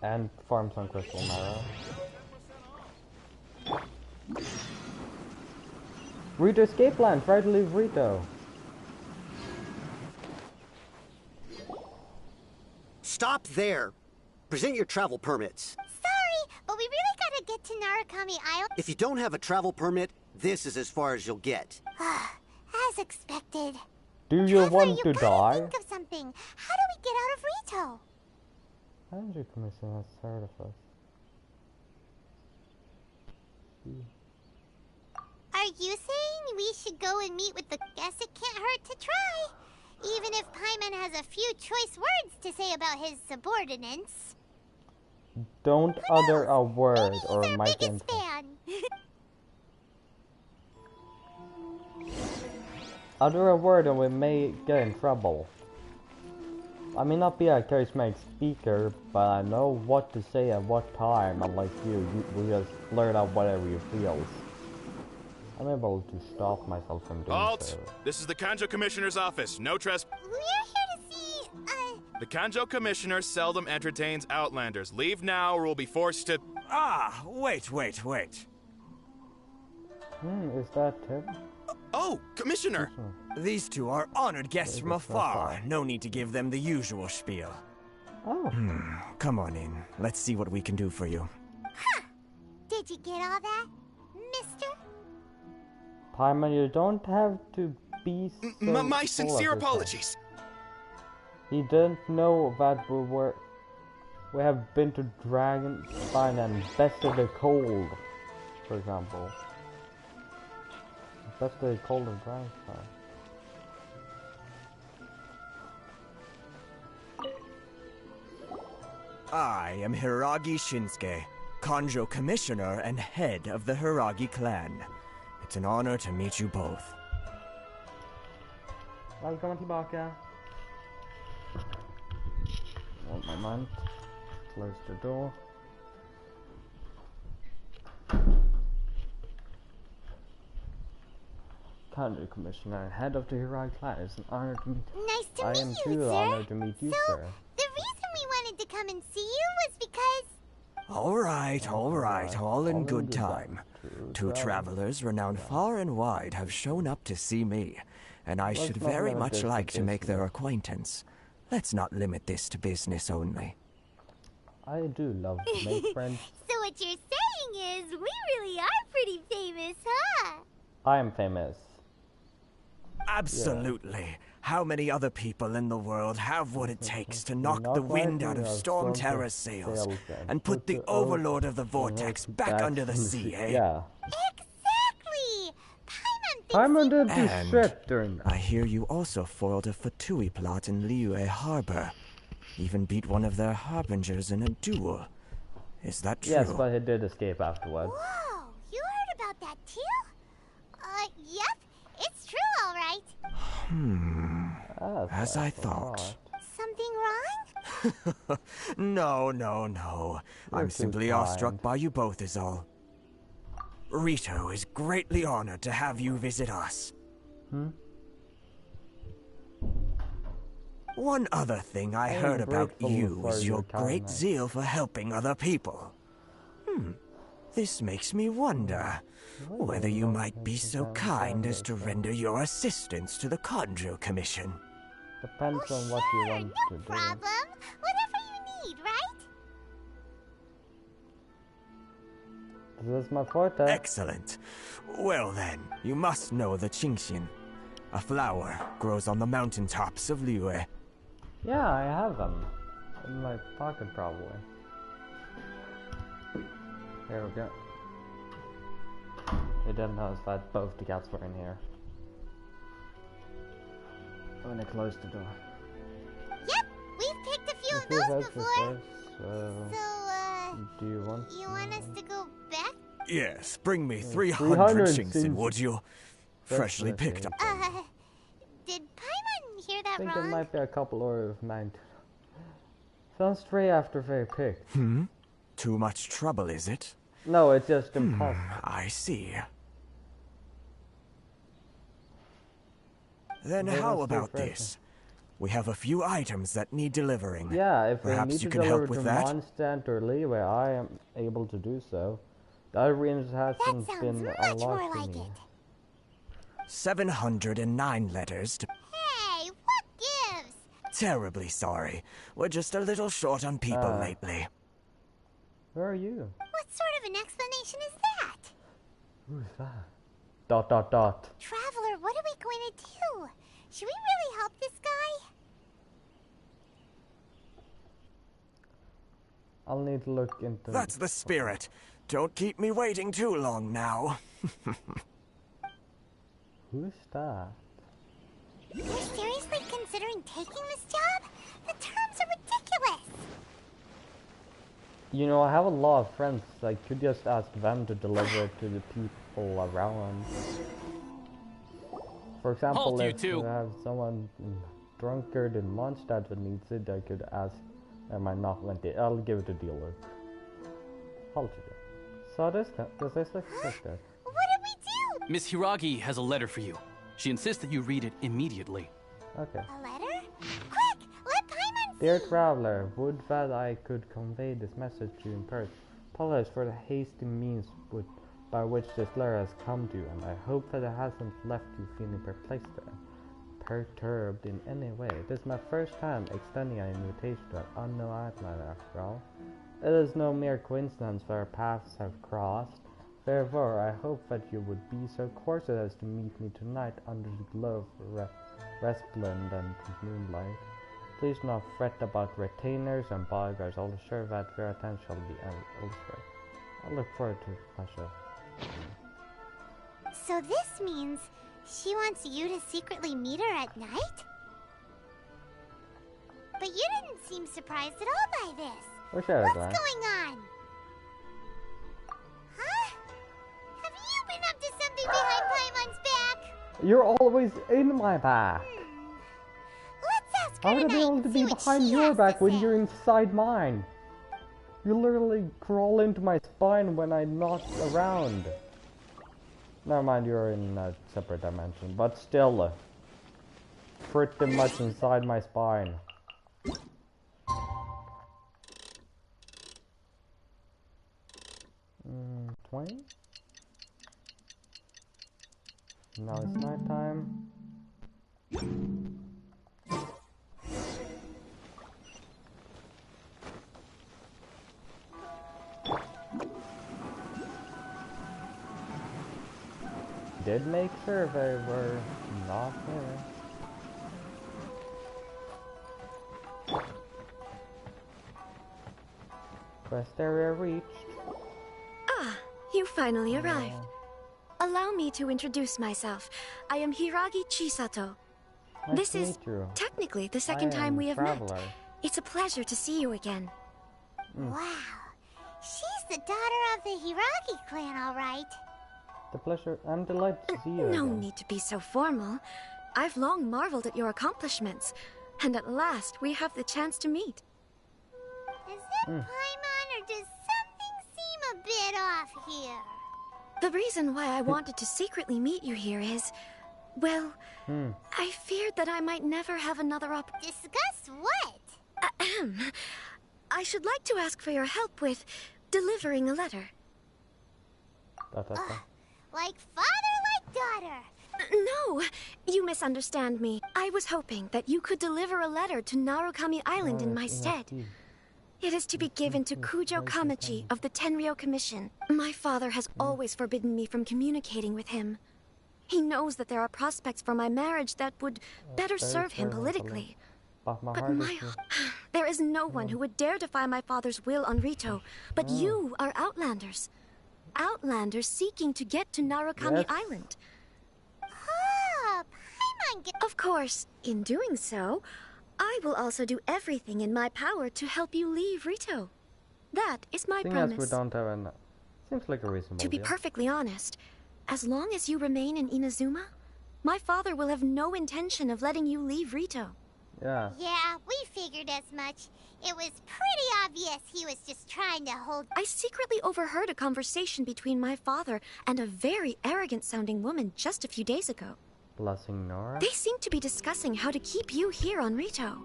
And farm some crystal marrow. Rito escape plan, try to leave Rito. Stop there! Present your travel permits. Sorry, but we really gotta get to Narukami Island. If you don't have a travel permit, this is as far as you'll get. As expected. Do you want to die? Think of something. How do we get out of Rito? Energy Commission has heard of us. Are you saying we should go and meet with the... Guess it can't hurt to try. Even if Paimon has a few choice words to say about his subordinates. Don't utter a word maybe or he's our might biggest fan. Utter a word and we may get in trouble. I may not be a charismatic speaker, but I know what to say at what time, unlike you we just blurt out whatever you feel. I'm able to stop myself from doing so. This is the Kanjo Commissioner's office. No trespass. We're here to see, The Kanjo Commissioner seldom entertains Outlanders. Leave now or we'll be forced to... Wait. Is that him? Oh, Commissioner! These two are honored guests from afar. No need to give them the usual spiel. Oh. Come on in. Let's see what we can do for you. Huh. Did you get all that, mister? Paimon, you don't have to be so My sincere apologies. He didn't know that we have been to Dragonspine and bested the cold, for example. Bested the cold of Dragonspine. I am Hiragi Shinsuke, Kanjo Commissioner and head of the Hiragi clan. It's an honor to meet you both. Välkommen tillbaka. One moment. Close the door. Kanjo Commissioner and head of the Hiragi clan. It's an honor to meet you. Nice to I meet am you, too sir. honored to meet you, So, sir. the reason we wanted to come and see you was because... All right, all in good time. Two travelers renowned far and wide have shown up to see me, and I should very much like to make their acquaintance. Let's not limit this to business only. I do love to make friends. So what you're saying is, we really are pretty famous, huh? I am famous. Absolutely. Yeah. How many other people in the world have what it takes to knock the wind out of Storm Terra's sails and put the Overlord of the Vortex back under the sea, eh? Yeah. Exactly! Paimon didn't do shit during that. I hear you also foiled a Fatui plot in Liyue Harbor. Even beat one of their harbingers in a duel. Is that true? Yes, but he did escape afterwards. Whoa! You heard about that too? Yep. It's true, all right. As I thought. Something wrong? No. I'm simply awestruck by you both is all. Rito is greatly honored to have you visit us. One other thing I heard about you is your great zeal for helping other people. This makes me wonder whether you might be so kind as to render your assistance to the Kanjo Commission. Depends on what you want to do. No problem. Whatever you need, right? This is my forte. Excellent. Well then, you must know the Genshin. A flower grows on the mountaintops of Liyue. Yeah, I have them. In my pocket, probably. Here we go. I didn't notice that both the cats were in here. I'm gonna close the door. Yep, we've picked a few of those before. Do you want? You want us to go back? Yes, bring me 300 Shinsen, would you? Freshly picked up. Did Paimon hear that I think wrong? there might be a couple or of mine. Sounds straight after they picked. Too much trouble, is it? No, it's just impossible. I see. Then how about this? We have a few items that need delivering. Yeah, if perhaps we need you to can help deliver with to that. Mondstadt or Liyue, I am able to do so. The other regions hasn't been much more unlocked like to me. it. 709 letters to... Hey, what gives? Terribly sorry. We're just a little short on people lately. Where are you? What sort of an explanation is that? Who's that? Dot dot dot. Traveler, what are we going to do? Should we really help this guy? I'll need to look into... That's the spirit. Don't keep me waiting too long now. Who's that? You're seriously considering taking this job? The terms are ridiculous. You know, I have a lot of friends. I could just ask them to deliver it to the people around. For example, if you have someone drunkard in Mondstadt that needs it, I could ask. I might not want it. I'll give it to dealer. Halt it. So this does this look like that? What did we do? Miss Hiragi has a letter for you. She insists that you read it immediately. Okay. A letter? Quick! Let Paimon see! Dear traveler, would that I could convey this message to you in person. Apologize for the hasty means with by which this letter has come to you, and I hope that it hasn't left you feeling perturbed in any way. This is my first time extending an invitation to an unknown outlander after all. It is no mere coincidence that our paths have crossed. Therefore, I hope that you would be so cordial as to meet me tonight under the glow of resplendent moonlight. Please do not fret about retainers and bodyguards. I'll assure that your attention shall be elsewhere. I look forward to the pleasure. So this means she wants you to secretly meet her at night? But you didn't seem surprised at all by this. What's going on? Huh? Have you been up to something behind Paimon's back? You're always in my back. Let's ask her How would I be able to be behind your back when you're inside mine? You literally crawl into my spine when I'm not around. Never mind, you're in a separate dimension, but still, pretty much inside my spine. 20? Now it's nighttime. Did make sure they were not there. Quest area reached. Ah, you finally arrived. Allow me to introduce myself. I am Hiragi Chisato. This is technically the second time we have met. It's a pleasure to see you again. Wow. She's the daughter of the Hiragi clan, all right. The pleasure. I'm delighted to see you No again. need to be so formal. I've long marveled at your accomplishments. And at last, we have the chance to meet. Is it Paimon, or does something seem a bit off here? The reason why I wanted to secretly meet you here is... well, I feared that I might never have another Discuss what? I should like to ask for your help with delivering a letter. Like father, like daughter. No, you misunderstand me. I was hoping that you could deliver a letter to Narukami Island in my stead. It is to be given to Kujo Kamachi of the Tenryou Commission. My father has always forbidden me from communicating with him. He knows that there are prospects for my marriage that would better serve him politically. But there is no one who would dare defy my father's will on Rito. But you are Outlanders. Outlanders seeking to get to Narukami Island. Oh, Paimon. Of course, in doing so, I will also do everything in my power to help you leave Rito. That is my promise. We don't have an... Seems like a reasonable To be perfectly honest, as long as you remain in Inazuma, my father will have no intention of letting you leave Rito. Yeah. Yeah, we figured as much. It was pretty obvious he was just trying to hold... I secretly overheard a conversation between my father and a very arrogant-sounding woman just a few days ago. Blessing Nora? They seemed to be discussing how to keep you here on Rito.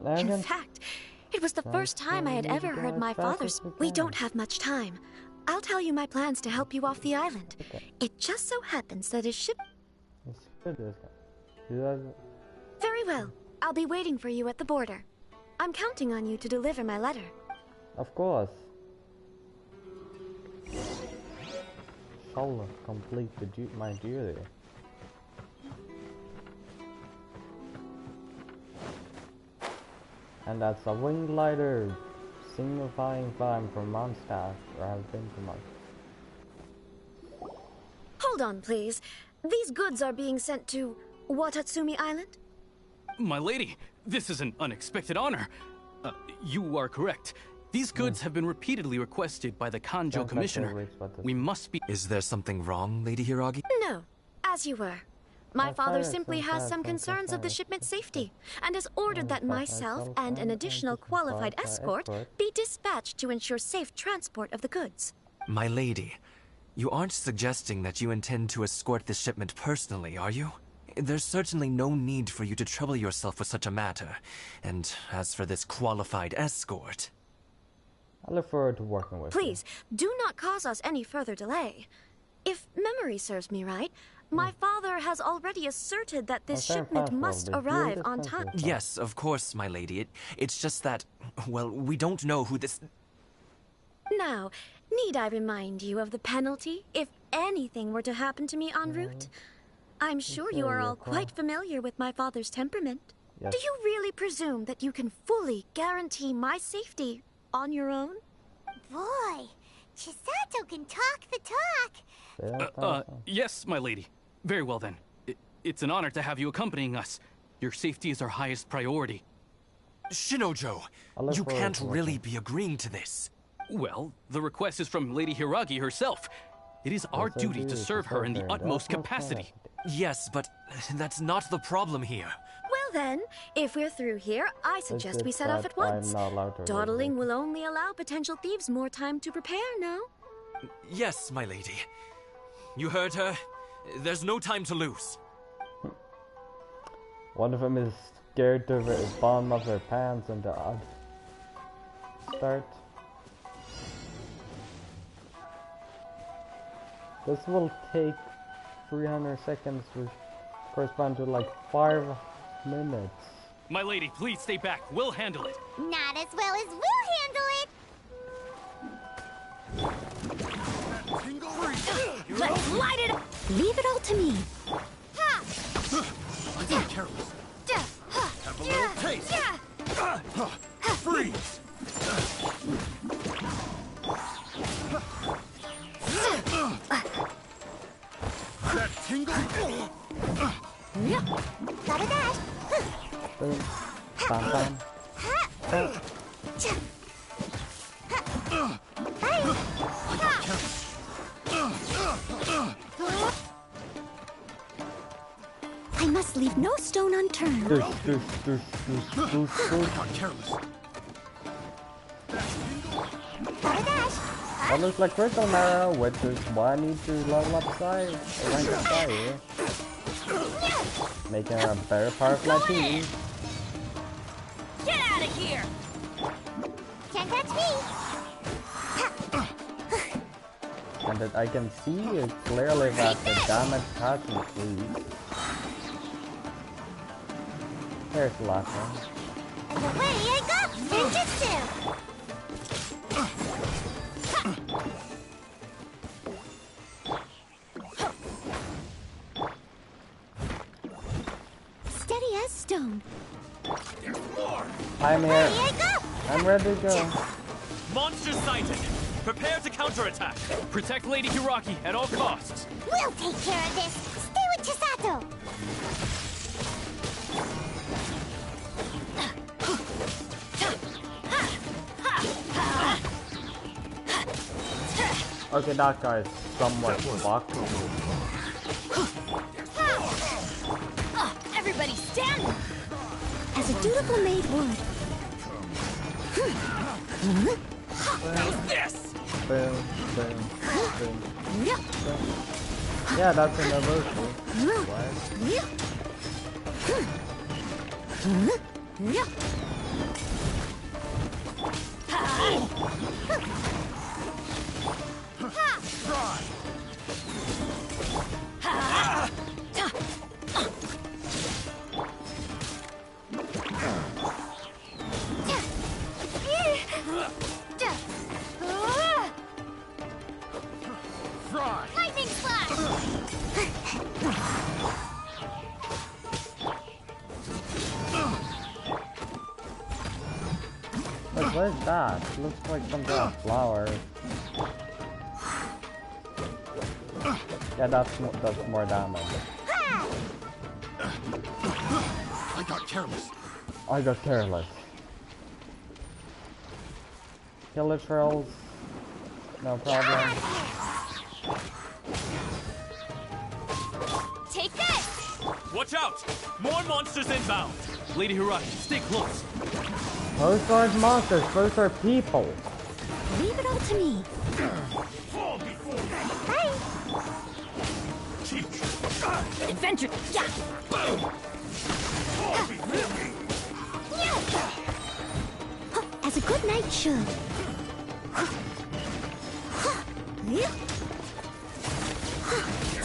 In fact, it was the first time I had ever heard my father speak. We don't have much time. I'll tell you my plans to help you off the island. It just so happens that a ship... Very well. I'll be waiting for you at the border. I'm counting on you to deliver my letter. Of course. Shall complete my duty. And that's a wing glider, signifying climb from Mondstadt, where I've been to Mars. Hold on, please. These goods are being sent to Watatsumi Island? My lady, this is an unexpected honor. You are correct. These goods have been repeatedly requested by the Kanjo Commissioner. We must be... Is there something wrong, Lady Hiragi? No, as you were. My father simply has some concerns of the shipment's safety, and has ordered that myself and an additional qualified escort be dispatched to ensure safe transport of the goods. My lady, you aren't suggesting that you intend to escort this shipment personally, are you? There's certainly no need for you to trouble yourself with such a matter. And as for this qualified escort... I look forward to working with you. Please, do not cause us any further delay. If memory serves me right, my father has already asserted that this shipment must arrive on time. Yes, of course, my lady. It's just that, well, we don't know who this... Now, need I remind you of the penalty if anything were to happen to me en route? I'm sure you are all quite familiar with my father's temperament. Yes. Do you really presume that you can fully guarantee my on your own? Boy, Chisato can talk the talk. Yes, my lady. Very well then. It's an honor to have you accompanying us. Your safety is our highest priority. Shinojo, you can't really be agreeing to this. Well, the request is from Lady Hiragi herself. It is our duty to serve her in the utmost capacity. Yes, but that's not the problem here. Well then, if we're through here, I suggest we set off at once. Dawdling will only allow potential thieves more time to prepare, no? Yes, my lady. You heard her. There's no time to lose. One of them is scared to the bottom of their pants and the odd start. This will take 300 seconds, which correspond to like 5 minutes. My lady, please stay back. We'll handle it. Not as well as we'll handle it. Let's light it up! Leave it all to me. I got careless. Have a little taste. Freeze. That tingle? Got a dash. Boom. Bam, bam. I must leave no stone unturned. That looks like crystal marrow, which is why I need to level up Sai, or rank up Sai here. Making her a better part of my team. Get out of here! Can't catch me. And that I can see is clearly that the damage has increased. There's the last one. And away I go! Ninjutsu! Steady as stone. I'm here. I'm ready to go. Monster sighted. Prepare to counterattack. Protect Lady Hiragi at all costs. We'll take care of this. Stay with Chisato. Okay, that guy is somewhat fucked. Everybody stand! As a dutiful maid would. This! Boom, boom, boom. Yeah, that's an emotion. Lightning slash! Wait, what is that? Looks like some kind of flower. Yeah, does more damage. I got careless. I got careless. Kill the trolls. No problem. Take this! Watch out! More monsters inbound! Lady Hiragi, stay close. Those aren't monsters, those are people. Leave it all to me. Adventure! Yeah! As a good knight should.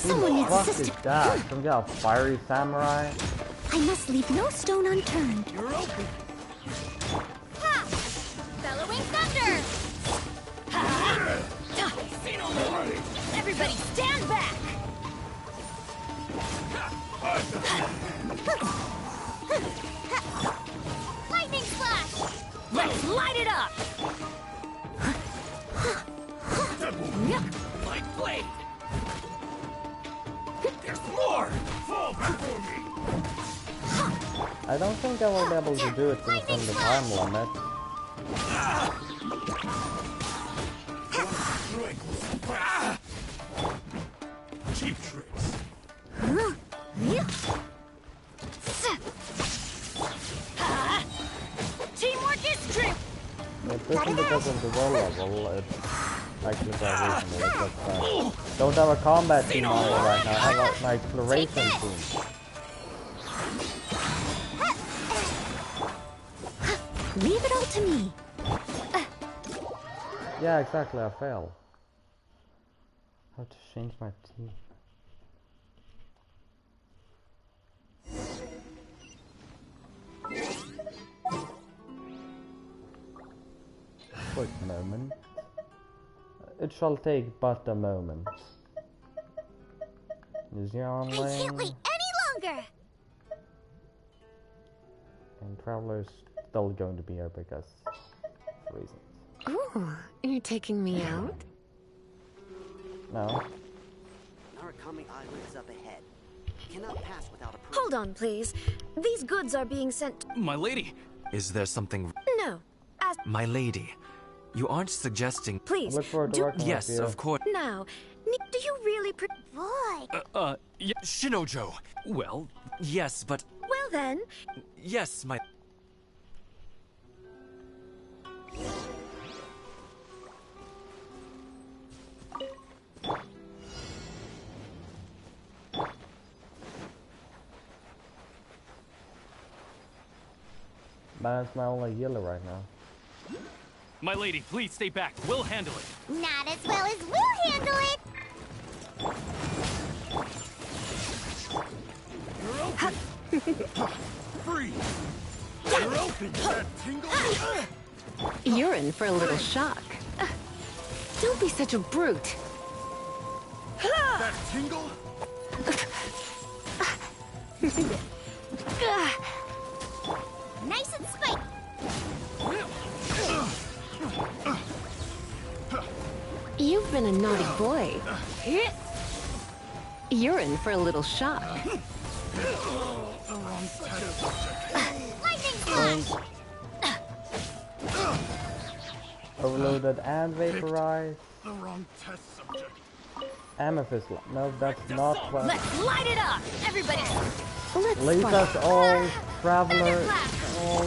Someone needs What is assistance. that? Some kind of fiery samurai? I must leave no stone unturned. You're open. Ha! Bellowing thunder! Ha! Everybody stand back! Lightning flash! Let's light it up! My blade. There's more. Fall before me. I don't think I will be able to do it within the time limit. Cheap tricks. Teamwork is true! It isn't because of the roll level, it's actually quite reasonable. It's like, don't have a combat team on it right now, I have an exploration team. Leave it all to me. Yeah, exactly, I failed. How to change my team. Quick moment. It shall take but a moment. Is your I can't online? wait any longer! And Traveler's still going to be here because of reasons. Ooh, you're taking me out? No. Narukami Island is up ahead. Cannot pass without approval. Hold on, please. These goods are being sent. My lady! Is there something... No. As My lady, you aren't suggesting... please. Look forward to working Yes, with you. of course. Now, do you really Boy! Shinojo! Well, yes, but... Well then. Yes, my... Man, it's my only healer right now. My lady, please stay back. We'll handle it. Not as well as we'll handle it! You're open. Free. You're open. That tingle. You're in for a little shock. Don't be such a brute. That tingle. Nice and spiked! You've been a naughty boy. You're in for a little shock. Lightning flash! Overloaded and vaporized. The wrong test subject. Amethyst. No, that's not what. Let's light it up! Everybody! Leave us all, Traveler, all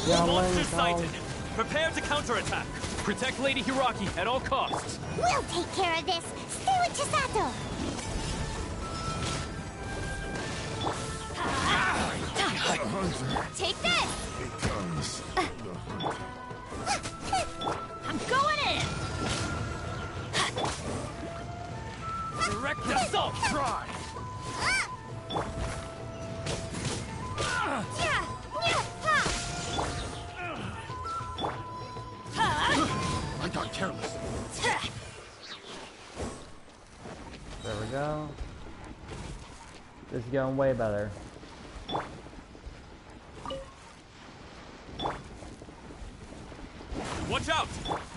yelling, Monster all. sighted! Prepare to counterattack! Protect Lady Hiraki at all costs! We'll take care of this! Stay with Chisato! Take this! I'm going in! Direct assault! Try! I got careless. There we go. This is going way better. Watch out!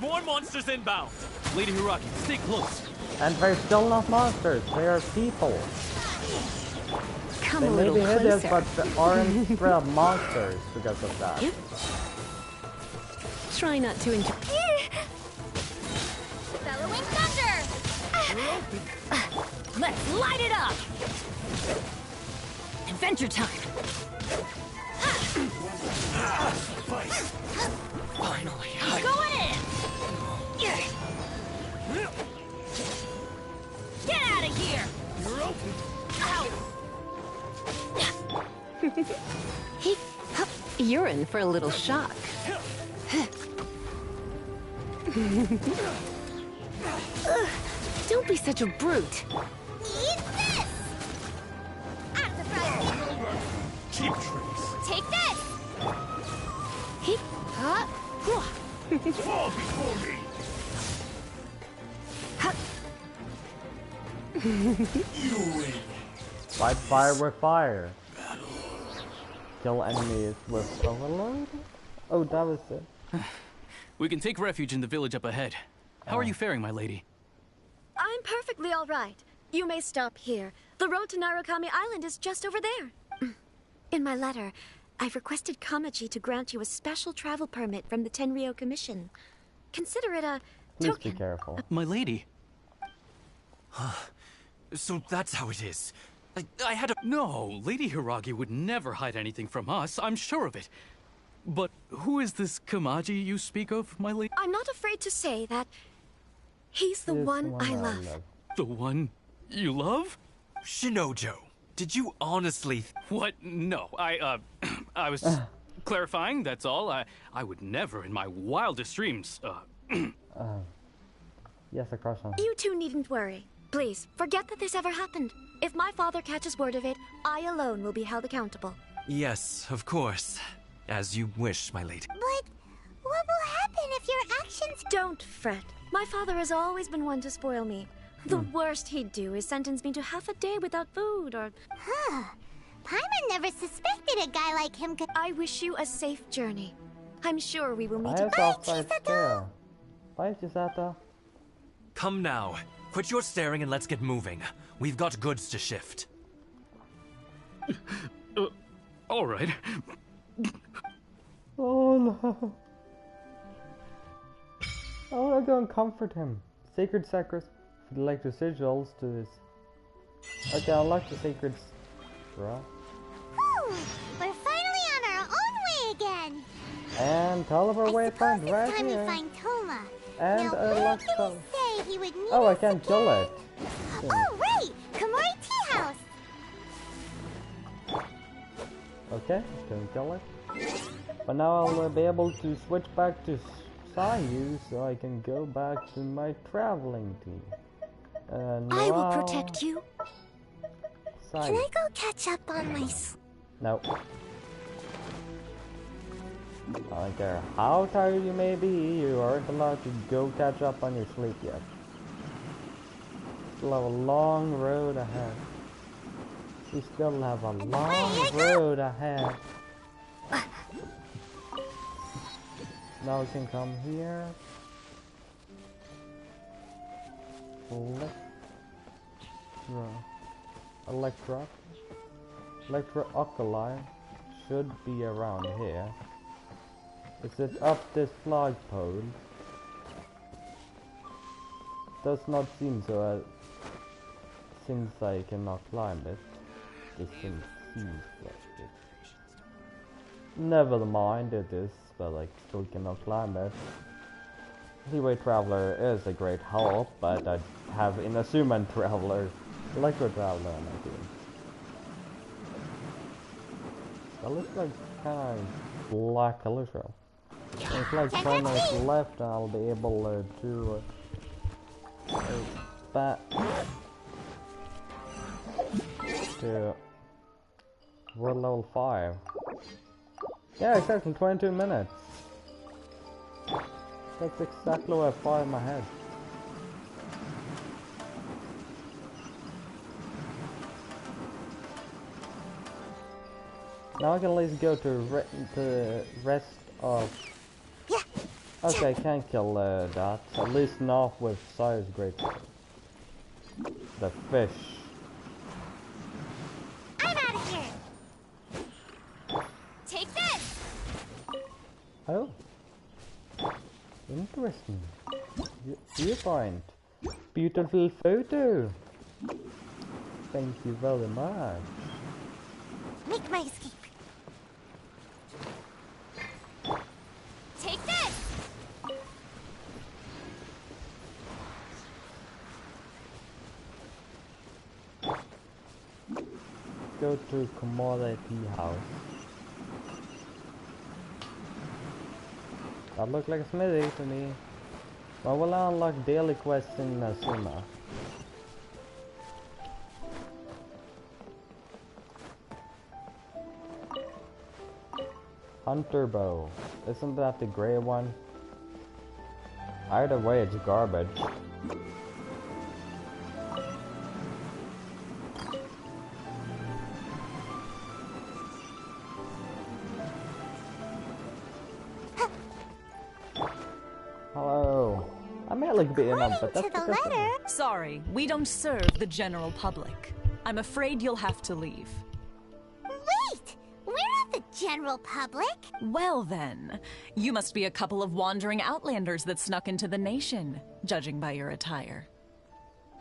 More monsters inbound! Lady Hiraki, stay close. And they're still not monsters, they are people. Come They a may little be hideous, closer. but they aren't straight up monsters because of that. Try not to enjoy. Bellowing thunder! Let's light it up! Adventure time! Finally, Going in! Get out of here! You're open. You're in for a little shock. Don't be such a brute. Eat Fall before me! You win. Fight fire with fire. Kill enemies with overload? Oh, that was it. We can take refuge in the village up ahead. How are you faring, my lady? I'm perfectly all right. You may stop here. The road to Narukami Island is just over there. In my letter, I've requested Kamaji to grant you a special travel permit from the Tenryou Commission. Consider it a Please be careful. My lady. So that's how it is. I had a... No, Lady Hiragi would never hide anything from us. I'm sure of it. But who is this Kamaji you speak of, my lady? I'm not afraid to say that he's the one I love. The one you love? Shinojo, did you honestly... What? No, I was just clarifying, that's all. I would never in my wildest dreams, Yes, a crush on. You two needn't worry. Please, forget that this ever happened. If my father catches word of it, I alone will be held accountable. Yes, of course. As you wish, my lady. But what will happen if your actions... Don't fret. My father has always been one to spoil me. The worst he'd do is sentence me to half a day without food or... Huh. Paimon never suspected a guy like him could... I wish you a safe journey. I'm sure we will meet again. Bye, Chisato! Bye, Chisato. Come now. Quit your staring and let's get moving. We've got goods to shift. All right. Oh no. I want to go and comfort him. Sacred sacrifice. If you'd like the sigils to his... Okay, I'll like the sacred... Bro. Whew, we're finally on our own way again. And teleport waypoint right time here. we find Toma. And now, a when can luck we say he would meet Oh, I us can't kill it. again? Oh, right! Komori Tea House! Okay, can kill it. But now I'll be able to switch back to Sayu so I can go back to my traveling team. I will protect you. Sayu. Can I go catch up on my... No. I don't care how tired you may be, you aren't allowed to go catch up on your sleep yet. Still have a long road ahead. We still have a long road ahead. Now we can come here. Electro-oculi should be around here. Is it up this flagpole? Does not seem so, since I cannot climb it. This thing seems like it. Never mind, it is, but I still cannot climb it. Seaway Traveler is a great help, but I have Inazuma Traveler, Electro Traveler on my team. That looks like kind of black color trail. It's like 10 minutes left and I'll be able to world level 5. Yeah, exactly 22 minutes. That's exactly what I thought in my head. Now I can at least go to the rest of... Okay, I can't kill that. At least not with Sayu's great... The fish. I'm out of here! Take this! Oh. Interesting. Viewpoint. Beautiful photo. Thank you very much. Make my escape. Take this! Go to commodity house. That looked like a smithy to me. Well, we'll unlock daily quests in Inazuma. Hunter bow. Isn't that the gray one? Either way, it's garbage. Hello. I may look a bit in, but that's because Sorry, we don't serve the general public. I'm afraid you'll have to leave. Wait! We're not the general public. Well then, you must be a couple of wandering outlanders that snuck into the nation, judging by your attire.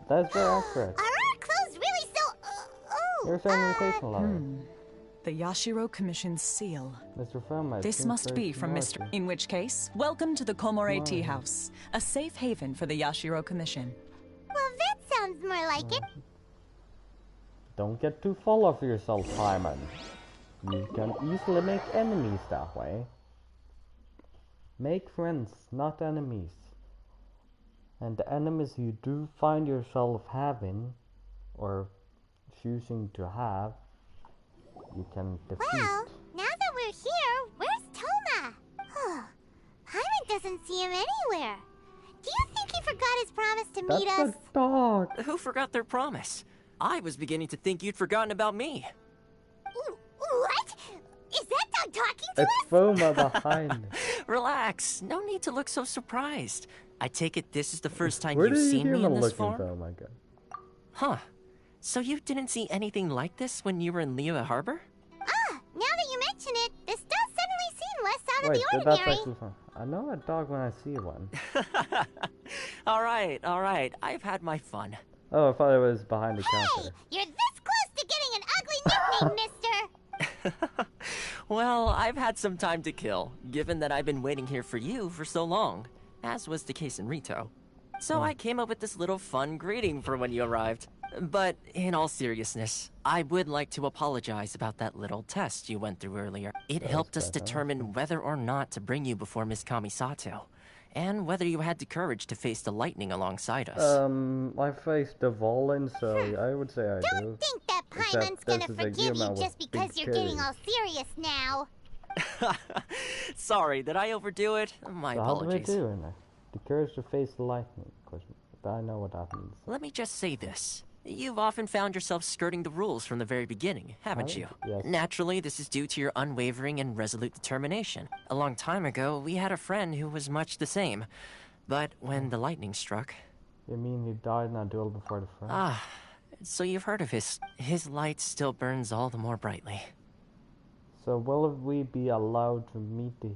That's very accurate. Are our clothes really so... Here's an invitation letter. The Yashiro Commission's seal. Mr. Fama, This must be from Mr. In which case, welcome to the Komore Tea House, a safe haven for the Yashiro Commission. Well, that sounds more like it. Don't get too full of yourself, Simon. You can easily make enemies that way. Make friends, not enemies. And the enemies you do find yourself having, or choosing to have, you can defeat. Well, now that we're here, where's Toma? Paimon doesn't see him anywhere. Do you think he forgot his promise to meet us? That's a dog. Who forgot their promise? I was beginning to think you'd forgotten about me. What? Is that dog talking to us? It's Foma behind. Relax. No need to look so surprised. I take it this is the first time Where you've did seen you me in this looking form? for? Oh my god. Huh. So you didn't see anything like this when you were in Liyue Harbor? Ah, now that you mention it, this does suddenly seem less out of Wait, the that's ordinary. actually fun. I know a dog when I see one. Alright. I've had my fun. Oh, I thought it was behind the counter. You're this close to getting an ugly nickname, mister! Well, I've had some time to kill, given that I've been waiting here for you for so long, as was the case in Rito. So I came up with this little fun greeting for when you arrived. But in all seriousness, I would like to apologize about that little test you went through earlier. It helped us determine whether or not to bring you before Miss Kamisato, and whether you had the courage to face the lightning alongside us. I faced the Volin, so I would say I do. Don't think that Paimon's gonna forgive you just because you're getting all serious now. Sorry, did I overdo it? My apologies. How do I do in there? The courage to face the lightning, but I know what that means. Let me just say this. You've often found yourself skirting the rules from the very beginning, haven't you? Yes. Naturally, this is due to your unwavering and resolute determination. A long time ago, we had a friend who was much the same. But when the lightning struck... You mean he died in a duel before the friend? Ah, so you've heard of his... His light still burns all the more brightly. So will we be allowed to meet the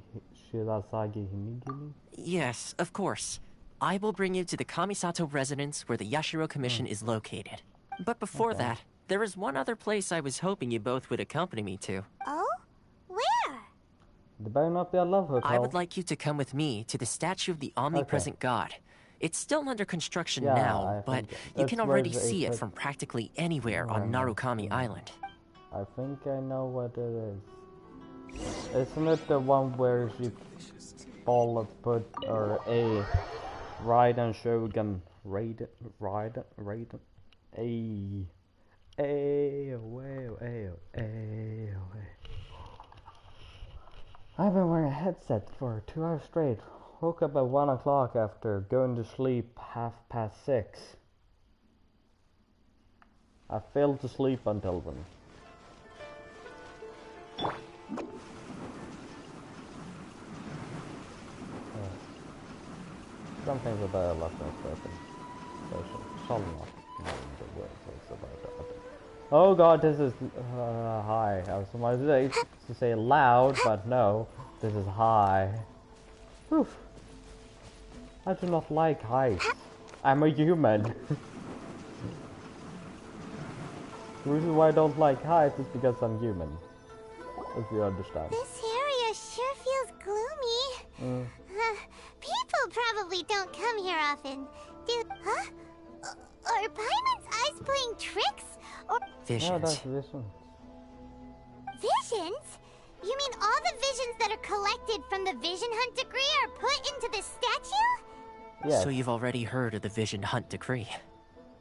Shirasagi Hinigiri? Yes, of course. I will bring you to the Kamisato residence where the Yashiro Commission is located. But before that, there is one other place I was hoping you both would accompany me to. Oh? Where? There better not be a love hotel. I would like you to come with me to the statue of the omnipresent god. It's still under construction now, but you can already see it from practically anywhere on Narukami Island. I think I know what it is. Isn't it the one where she put a Raiden Shogun Raiden I've been wearing a headset for 2 hours straight. Woke up at 1 o'clock after going to sleep 6:30. I failed to sleep until then. Some things are better left unspoken. Shall not mind the words about that. Oh god, this is high. I was about to say loud, but no, this is high. Whew. I do not like heights. I'm a human. The reason why I don't like heights is because I'm human. If you understand. This area sure feels gloomy. People probably don't come here often. Huh? Are Paimon's eyes playing tricks? Or visions? No, that's visions. Visions? You mean all the visions that are collected from the Vision Hunt Decree are put into the statue? Yes. So you've already heard of the Vision Hunt Decree.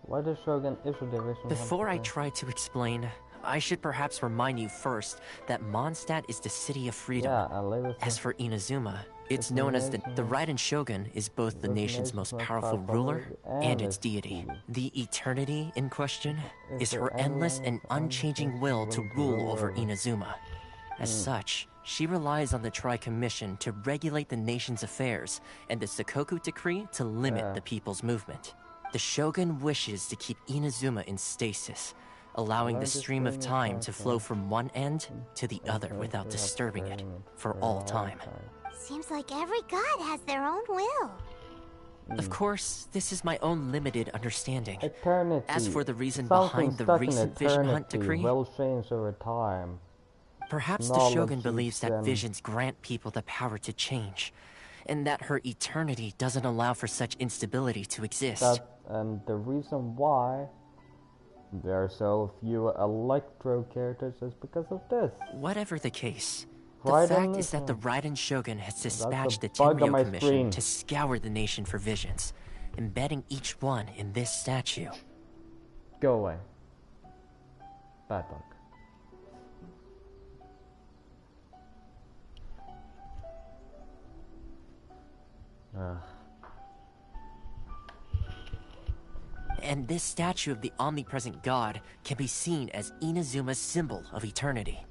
Why does Shogun issue the Vision Before Hunt I try to explain, I should perhaps remind you first that Mondstadt is the city of freedom. Yeah, As for Inazuma, It's known as the Raiden Shogun is both the nation's most powerful ruler and its deity. The eternity in question is her endless and unchanging will to rule over Inazuma. As such, she relies on the Tri-Commission to regulate the nation's affairs and the Sakoku Decree to limit the people's movement. The Shogun wishes to keep Inazuma in stasis, allowing the stream of time to flow from one end to the other without disturbing it for all time. Seems like every god has their own will. Of course, this is my own limited understanding. Eternity. As for the reason Something behind the stuck in recent Vision Hunt eternity decree, will change over time. perhaps the Knowledge Shogun believes eats that them. visions grant people the power to change, and that her eternity doesn't allow for such instability to exist. And the reason why there are so few Electro characters is because of this. Whatever the case, the Raiden fact is that the Raiden Shogun has dispatched the bug on my Tenryo Commission screen. to scour the nation for visions, embedding each one in this statue. Go away. Bad luck. And this statue of the omnipresent god can be seen as Inazuma's symbol of eternity.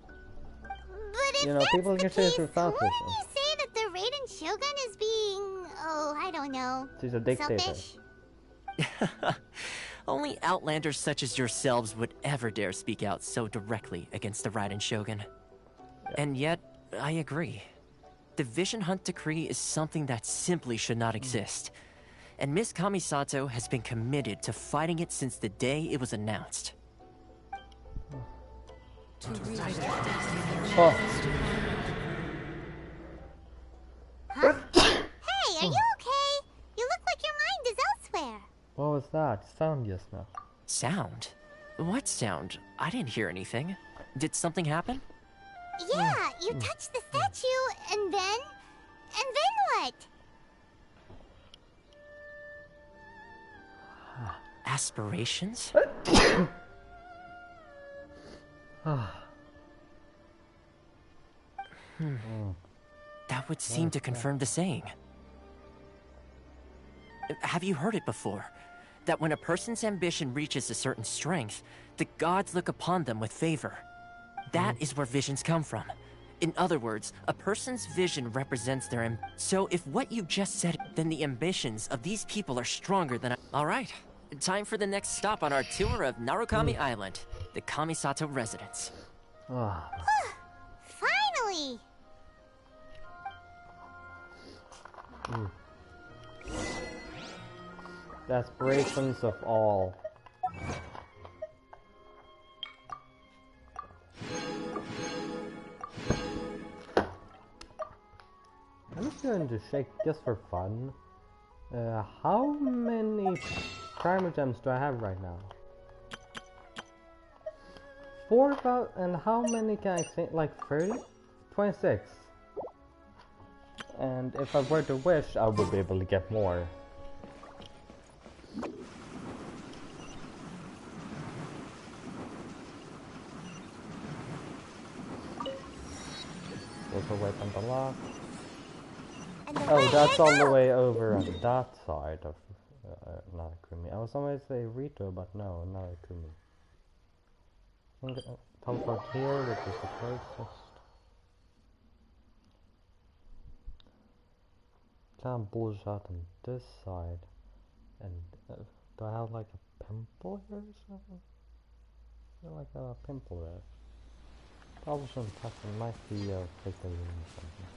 But if You know, that's people the can say case, it's selfish. wouldn't you say that the Raiden Shogun is being, I don't know, She's a dictator. selfish? Only outlanders such as yourselves would ever dare speak out so directly against the Raiden Shogun. And yet, I agree. The Vision Hunt Decree is something that simply should not exist. And Miss Kamisato has been committed to fighting it since the day it was announced. Hey, are you okay? You look like your mind is elsewhere. What was that sound just now? Sound? What sound? I didn't hear anything. Did something happen? Yeah, you touched the statue, and then what? Aspirations? That would seem to confirm the saying. Have you heard it before? That when a person's ambition reaches a certain strength, the gods look upon them with favor. That is where visions come from. In other words, a person's vision represents their So if what you just said, then the ambitions of these people are stronger than Alright, time for the next stop on our tour of Narukami Island, the Kamisato residence. Finally! The aspirations of all. I'm just going to shake just for fun. How many primer gems do I have right now? 4 about, and how many can I say? Like 30? 26. And if I were to wish, I would be able to get more. Also wait on the lock. Oh, that's all the way over on that side of Narukami. I was always say Rito, but no, Narukami. I think teleport here, which is the closest. Can't bullshit on this side. And do I have like a pimple here or something? I feel like I have a pimple there. Probably shouldn't touch it. Might be a fake or something.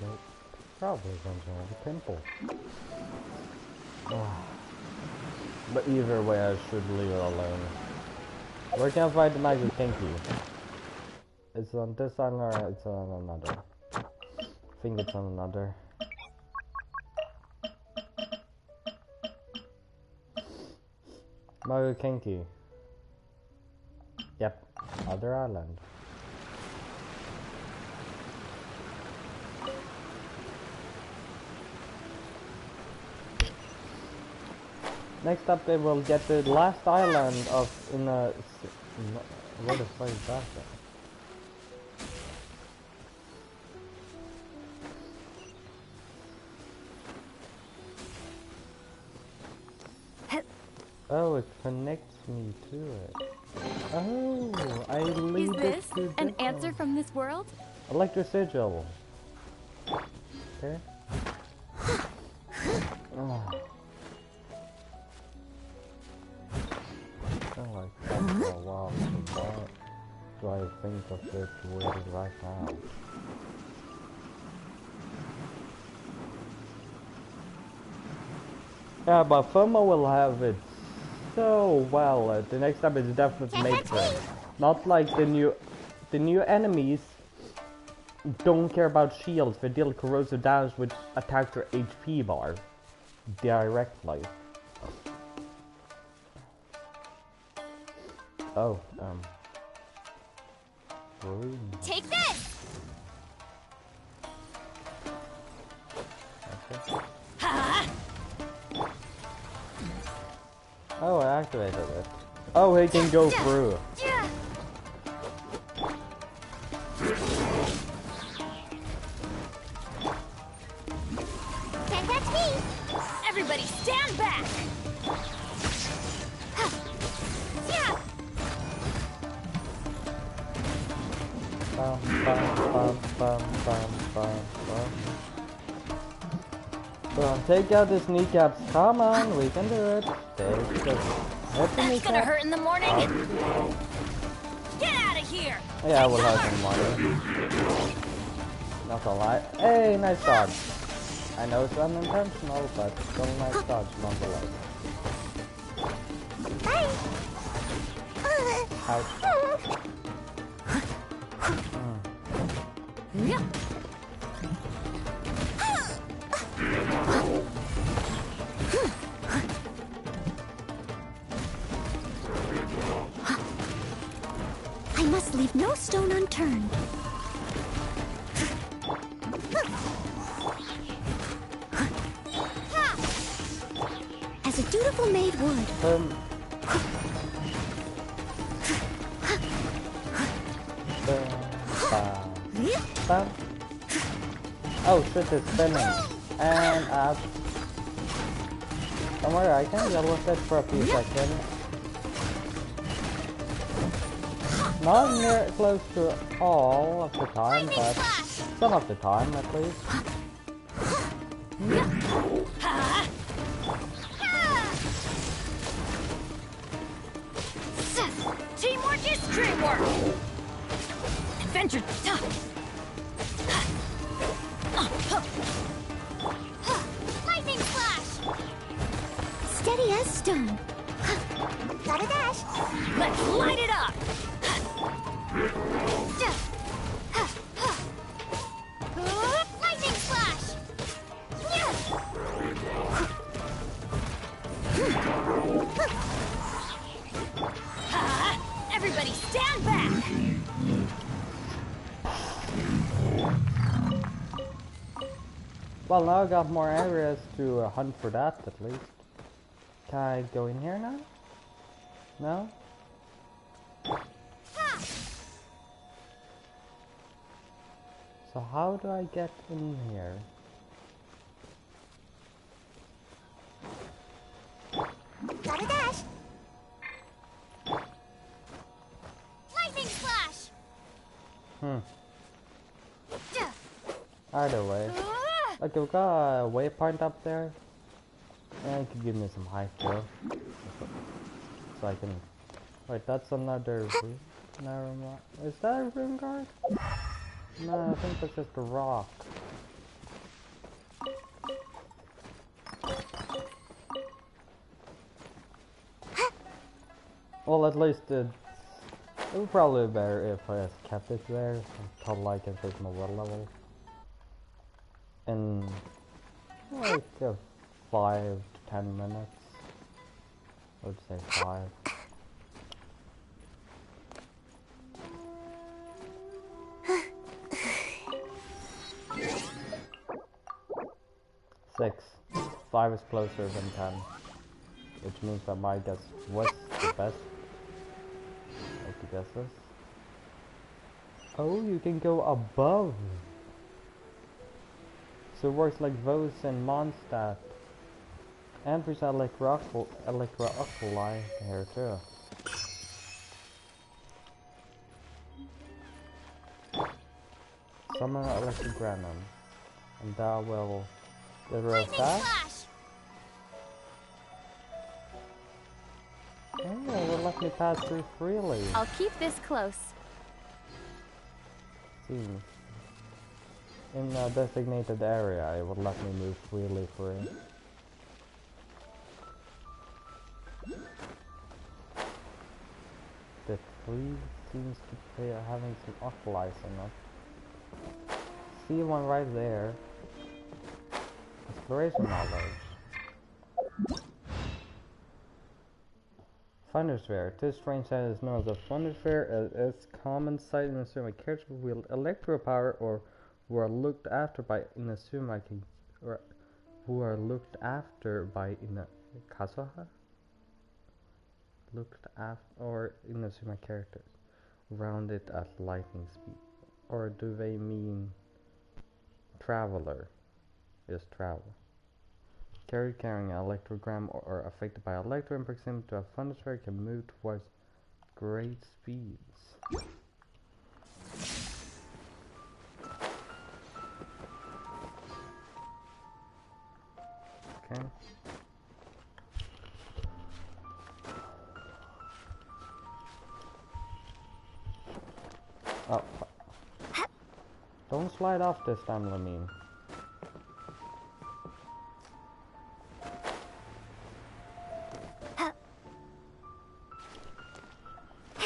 Nope. Probably going to have a pimple. But either way, I should leave it alone. Where can I find the magic pinky? It's on this side or it's on another? I think it's on another. Magic pinky. Yep, other island. Next up, they will get the last island of where the fuck is that? Oh, it connects me to it. Oh, I lead Is this it to an this answer one. from this world? I like the sigil. Okay. Oh. I like that for a while, so what do I think of it weird right now? Yeah, but FOMO will have it so well. The next time is definitely made for it. Not like the new enemies don't care about shields. They deal corrosive damage which attacks your HP bar directly. Oh, Take this! Okay. Oh, I activated it. Oh, he can go through. Can't catch me! Everybody stand back! Yeah! Bum, bum, bum, bum, bum, bum, bum. Well, take out his kneecaps. Come on, we can do it. Take the That's gonna hurt in the morning. Get out of here! Yeah, I will hurt in the morning. Not gonna lie. Hey, nice dodge. I know it's unintentional, but still a nice dodge nonetheless. Ouch. Yeah. I must leave no stone unturned. As a dutiful maid would. Oh shit, it's spinning. And up. Don't worry, I can deal with it for a few seconds. Not near close to all of the time, but some of the time at least. Teamwork is dreamwork! Adventure tough! Lightning flash! Steady as stone. Gotta dash! Let's light it up! Lightning flash! Everybody stand back! Well, now I got more areas to hunt for that at least. Can I go in here now? No? So how do I get in here? Gotta dash! Lightning flash! Either way. Okay, we got a waypoint up there. And it could give me some height too. So I can... Wait, that's another room? Never mind. Is that a room guard? No, I think that's just a rock. Well, at least it would probably be better if I just kept it there until I can take my water level. In like 5 to 10 minutes. I would say 5. Six. 5 is closer than 10. Which means that my guess was the best. Like the guesses. Oh, you can go above. So it works like those in Mondstadt. And there's electro-oculi here too. Summon electrogranum. And that will get real fast. Oh, it will let me pass through freely. I'll keep this close. Seems. In a designated area, it would let me move freely through. The tree seems to be having some oculi in it. See one right there. Exploration knowledge. Thundersphere. This strange sight is known as a thundersphere. It's common sight in Asuma. Characters who wield electro power or who are looked after by Inazuma who are looked after by Kazuha? Looked after or Inazuma characters round it at lightning speed. Or do they mean traveler? Is travel. Character carrying an electrogram or affected by electro in proximity to a thundersphere can move towards great speeds. Okay. Oh. Don't slide off this time, Lamine.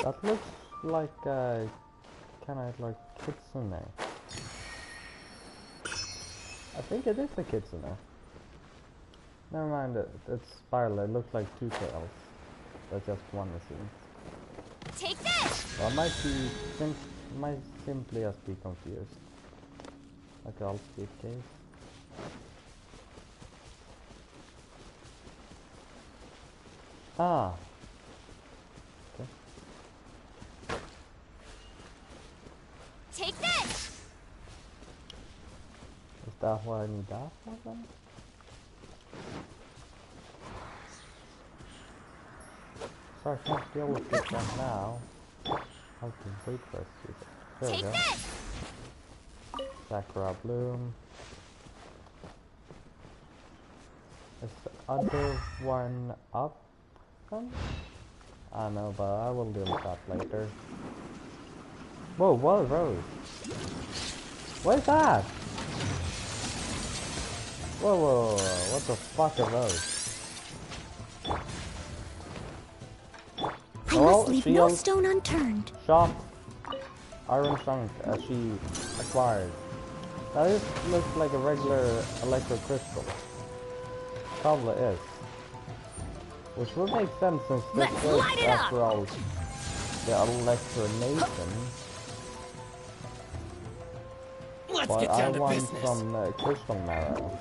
That looks like kinda like kitsune. I think it is a kitsune. Never mind, it's spiral. It looks like two tails. That's just one machine. Take this! Well, I might simply just be confused. Like all suitcase. Ah. Okay. Take this! Is that what I need that for then? So I can't deal with this right now. I have to wait for us to do it. There we go. Sakura Bloom. Is the other one up then? I know, but I will deal with that later. Whoa, what rose? What is that? Whoa, whoa, whoa, what the fuck are those? I must leave no stone unturned. Shock. Iron Trunk as she acquired. That just looks like a regular electro crystal. Probably is. Which would make sense since this is, after all, the Electro Nation. Let's get down to business. But I want some crystal marrow.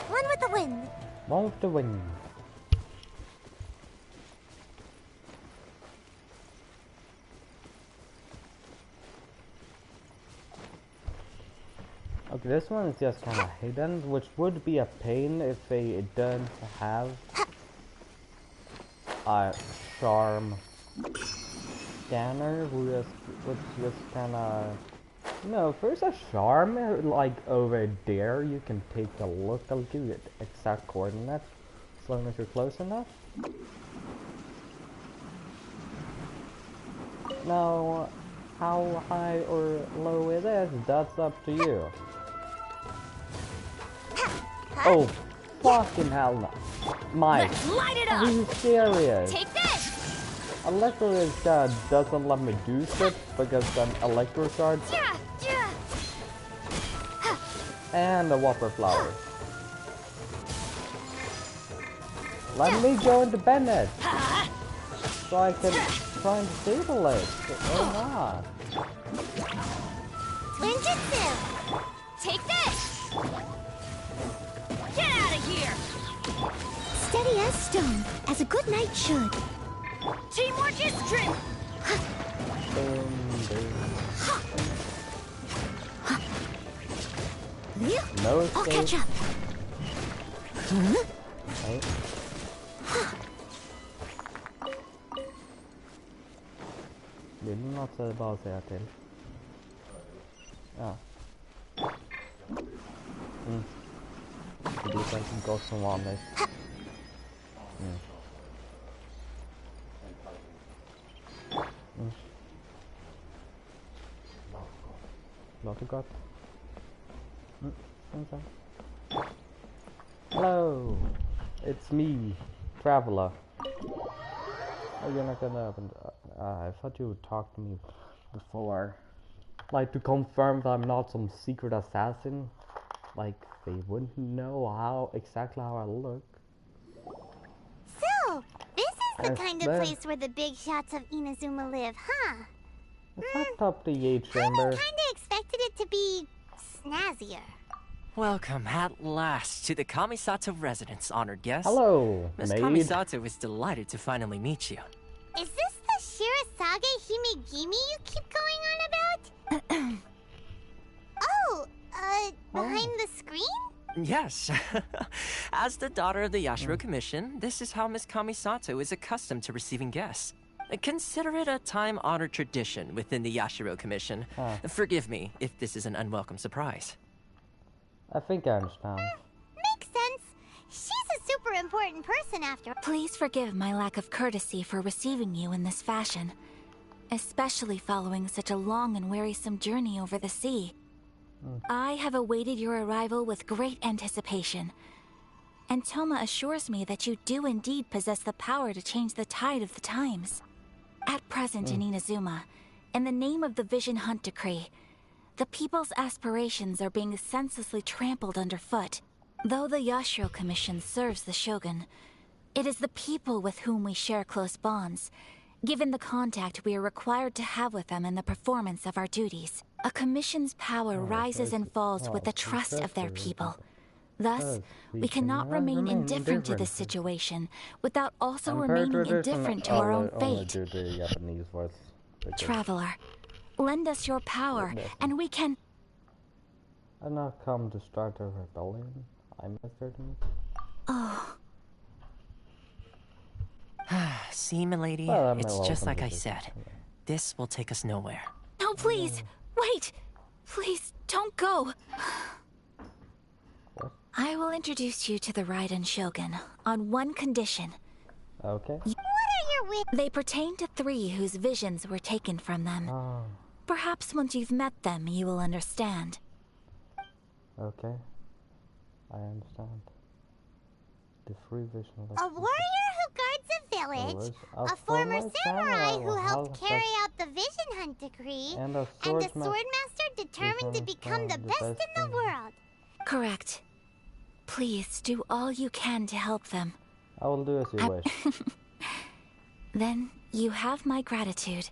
One with the wind. One with the wind. Okay, this one is just kind of hidden, which would be a pain if they didn't have a charm scanner, which just kind of, no, if there's a charm like over there, you can take a look. I'll give you the exact coordinates as long as you're close enough. Now, how high or low it is, that's up to you. Oh, fucking hell no. Mike, Light it up. are you serious? Take this! Electro is doesn't let me do shit because I'm electro charge. And a whopper flower. Let me go into Bennett so I can try and disable it. Or not. Ninjutsu! Take this! Get out of here! Steady as stone, as a good knight should. Teamwork is strength! No I'll escape. catch up. Okay. Det är något så bara att säga till. Ja. Det blir kanske gott som vanligt. Låter gott. Hello, it's me, Traveler. Oh, you're not gonna open. I thought you would talk to me before, like to confirm that I'm not some secret assassin. Like they wouldn't know exactly how I look. So, this is the kind of place where the big shots of Inazuma live, huh? It's not up the Yates chamber. Kinda expected it to be snazzier. Welcome at last to the Kamisato residence, honored guest. Hello, Miss maid. Kamisato is delighted to finally meet you. Is this the Shirasage Himegimi you keep going on about? Oh, behind the screen? Yes. As the daughter of the Yashiro Commission, this is how Miss Kamisato is accustomed to receiving guests. Consider it a time-honored tradition within the Yashiro Commission. Forgive me if this is an unwelcome surprise. I think I understand. Makes sense. She's a super important person after all. Please forgive my lack of courtesy for receiving you in this fashion, especially following such a long and wearisome journey over the sea. I have awaited your arrival with great anticipation, and Toma assures me that you do indeed possess the power to change the tide of the times. At present in Inazuma, in the name of the Vision Hunt Decree, the people's aspirations are being senselessly trampled underfoot. Though the Yashiro Commission serves the Shogun, it is the people with whom we share close bonds, given the contact we are required to have with them in the performance of our duties. A commission's power rises and falls with the trust of their people. Thus, we cannot remain indifferent to this situation without also remaining indifferent to our own fate. Traveler, lend us your power, and we can... I've not come to start a rebellion. I must certainly. Oh. See, milady, Well, it's just like I said. This will take us nowhere. No, please! Wait! Please, don't go! I will introduce you to the Raiden Shogun on one condition. Okay. What are your They pertain to 3 whose visions were taken from them. Perhaps once you've met them, you will understand. Okay. I understand. The 3 vision of A warrior who guards a village, a former samurai who helped carry out the Vision Hunt Decree, and a swordmaster determined to become the best in the world. Correct. Please do all you can to help them. I will do as you wish. Then you have my gratitude.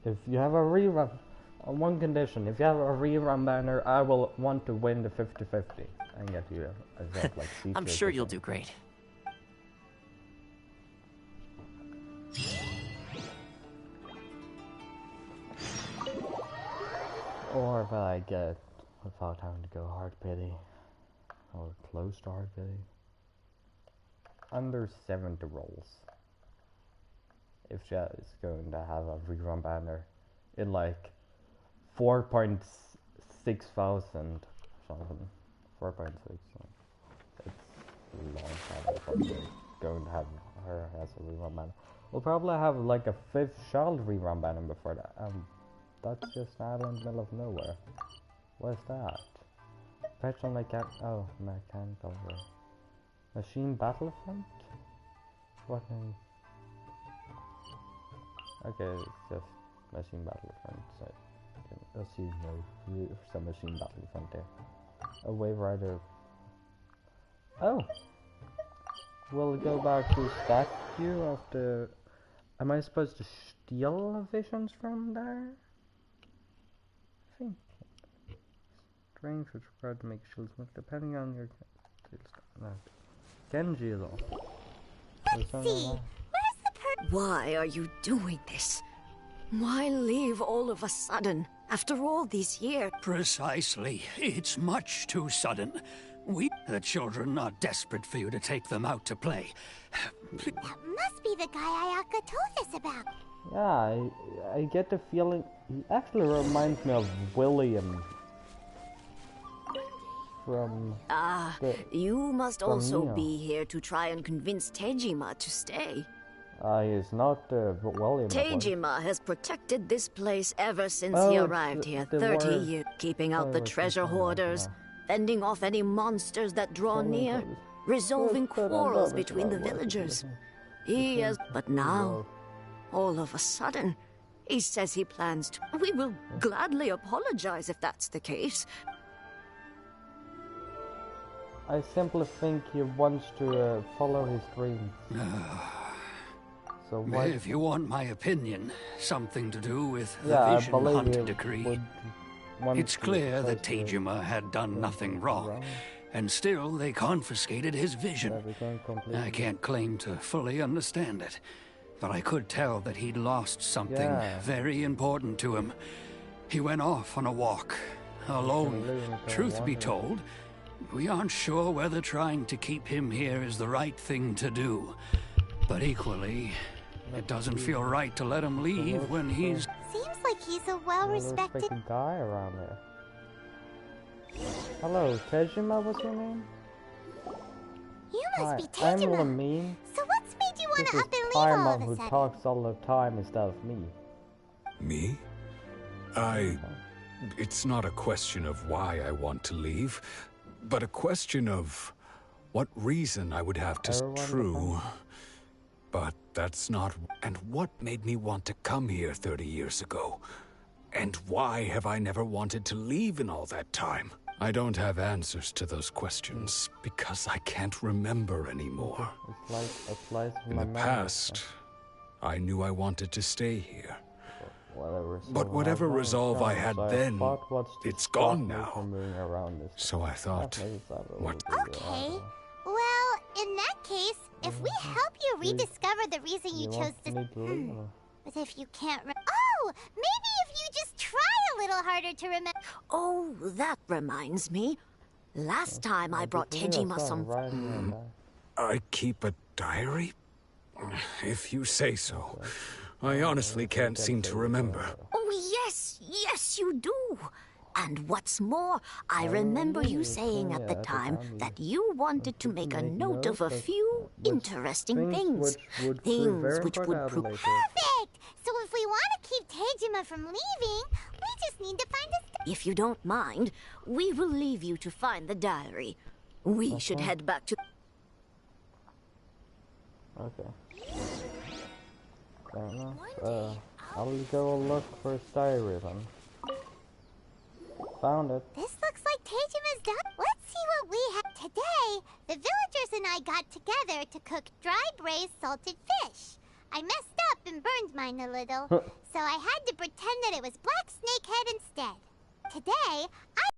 If you have a rerun, on one condition, if you have a rerun banner, I will want to win the 50-50 and get you a like I'm sure you'll do great. Or if I get without having to go hard pity or close to hard pity, under 70 rolls. If she is going to have a rerun banner in like 4.6 thousand something, 4.6. It's a long time before going to have her as a rerun banner. We'll probably have like a 5th child rerun banner before that. That's just an island in the middle of nowhere. Where's that? Petrol mechanical machine battlefront? What name? Okay, it's just machine battlefront. So I'll see some machine battlefront there. A wave rider. Oh! We'll go back to statue of the... Am I supposed to steal visions from there? I think. Strength is required to make shields move depending on your... No. Genji though. Let's see. Why are you doing this? Why leave all of a sudden, after all these years? Precisely. It's much too sudden. The children are desperate for you to take them out to play. That must be the guy Ayaka told us about. Yeah, I get the feeling he actually reminds me of William from you must also be here to try and convince Tejima to stay. He's not William. Tejima has protected this place ever since he arrived here 30 years, keeping out the treasure hoarders, fending off any monsters that draw near, resolving quarrels between the villagers. He has... But now, all of a sudden, he says he plans to... We will gladly apologize if that's the case. I simply think he wants to follow his dreams. So why... If you want my opinion, something to do with the Vision Hunt decree. It's clear that Tejima had done nothing wrong, and still they confiscated his vision. I can't claim to fully understand it, but I could tell that he'd lost something very important to him. He went off on a walk, alone. Truth be told, we aren't sure whether trying to keep him here is the right thing to do. But equally, it doesn't feel right to let him leave when he's... Seems like he's a well-respected guy around there. Hello, Tejima, what's your name? You must be I'm Tejima. Lamine. So what's made you want to up and leave Paimon all of a who sudden? talks all the time instead of me. Me? It's not a question of why I want to leave, but a question of what reason I would have to... True. But that's not... And what made me want to come here 30 years ago? And why have I never wanted to leave in all that time? I don't have answers to those questions, because I can't remember anymore. In the past, I knew I wanted to stay here. But whatever resolve I had then, it's gone now. So I thought, what... Okay, well, in that case, if we help you rediscover the reason you chose to... But if you can't oh, maybe if you just try a little harder to remember... Oh, that reminds me. Last time I brought Tejima some... I keep a diary? If you say so. I honestly can't seem to remember. Oh, yes, you do. And what's more, I remember you saying at the time that you wanted to make a note of a few interesting things. Things which would prove... Perfect! So if we want to keep Tejima from leaving, we just need to find a... If you don't mind, we will leave you to find the diary. We should head back to... Okay. Fair enough. I'll go look for his diary then. Found it. This looks like Tejima's done. Let's see what we have. Today, the villagers and I got together to cook dry braised salted fish. I messed up and burned mine a little, so I had to pretend that it was black snakehead instead. Today, I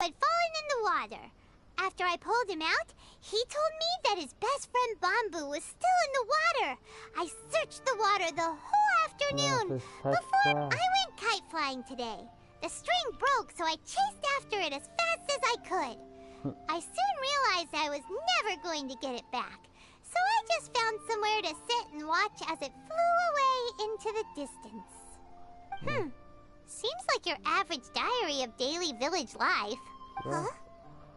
had fallen in the water. After I pulled him out, he told me that his best friend Bamboo was still in the water. I searched the water the whole afternoon before I went kite flying today. The string broke, so I chased after it as fast as I could. I soon realized I was never going to get it back, so I just found somewhere to sit and watch as it flew away into the distance. Seems like your average diary of daily village life. Huh?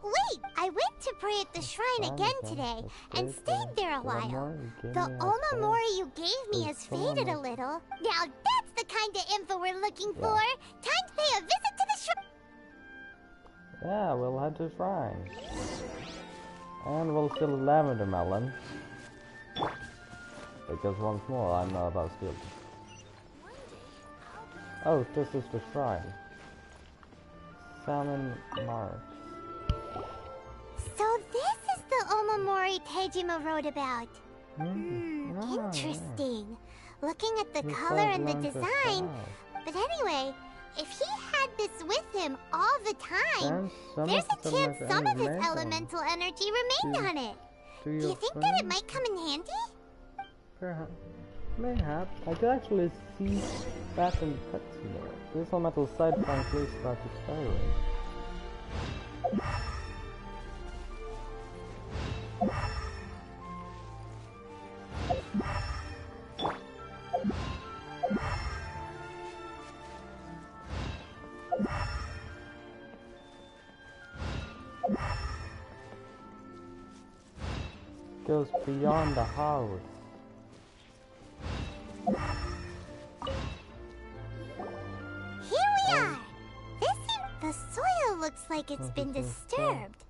Wait, I went to pray at the shrine again today and stayed there a while. The Omamori you gave me has faded a little. Now that's the kind of info we're looking for. Time to pay a visit to the shrine. Yeah, we'll head to the shrine. And we'll steal lavender melon. Because once more, I'm not about stealing. Oh, this is the shrine. Salmon marks. So this is the Omamori Tejima wrote about. Interesting. Looking at the color and the design. But anyway, if he had this with him all the time, there's a chance some of his elemental energy remained on it. Do you think that it might come in handy? Mayhap. I could actually see that in the cutscene there. Crystal metal side flank, please start experiment. Goes beyond the house. Here we are! The soil looks like it's been disturbed.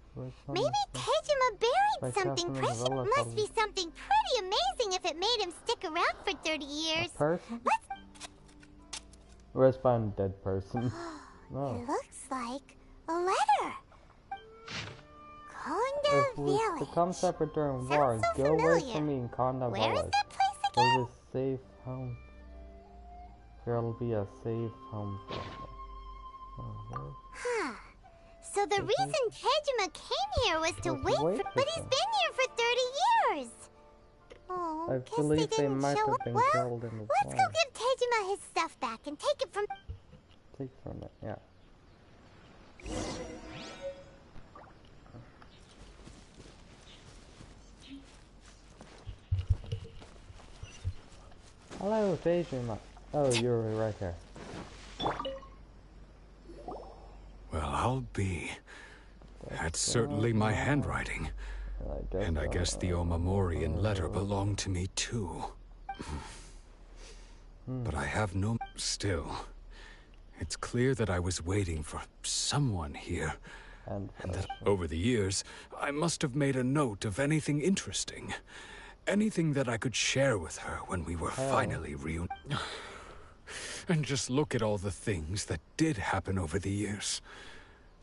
Maybe Tejima buried something precious. Must be something pretty amazing if it made him stick around for 30 years. A person? Where's found dead person? Oh. It looks like a letter. Konda Village. To come separate during war, so go familiar. away from me in Konda Where Village. is that place again? It'll be a safe home. There'll be a safe home for me. Huh. So the reason Tejima came here was to wait for... But he's been here for 30 years! Oh, I guess believe they they didn't might show have up. been Well, killed in the let's go give Tejima his stuff back and take it from... Take from it, yeah. Hello, Tejima. Oh, you're right there. Well, I'll be. That's certainly my handwriting. And I guess the Omamorian letter belonged to me too. But I have no... Still, it's clear that I was waiting for someone here. And that over the years, I must have made a note of anything interesting. Anything that I could share with her when we were finally reunited. And just look at all the things that did happen over the years.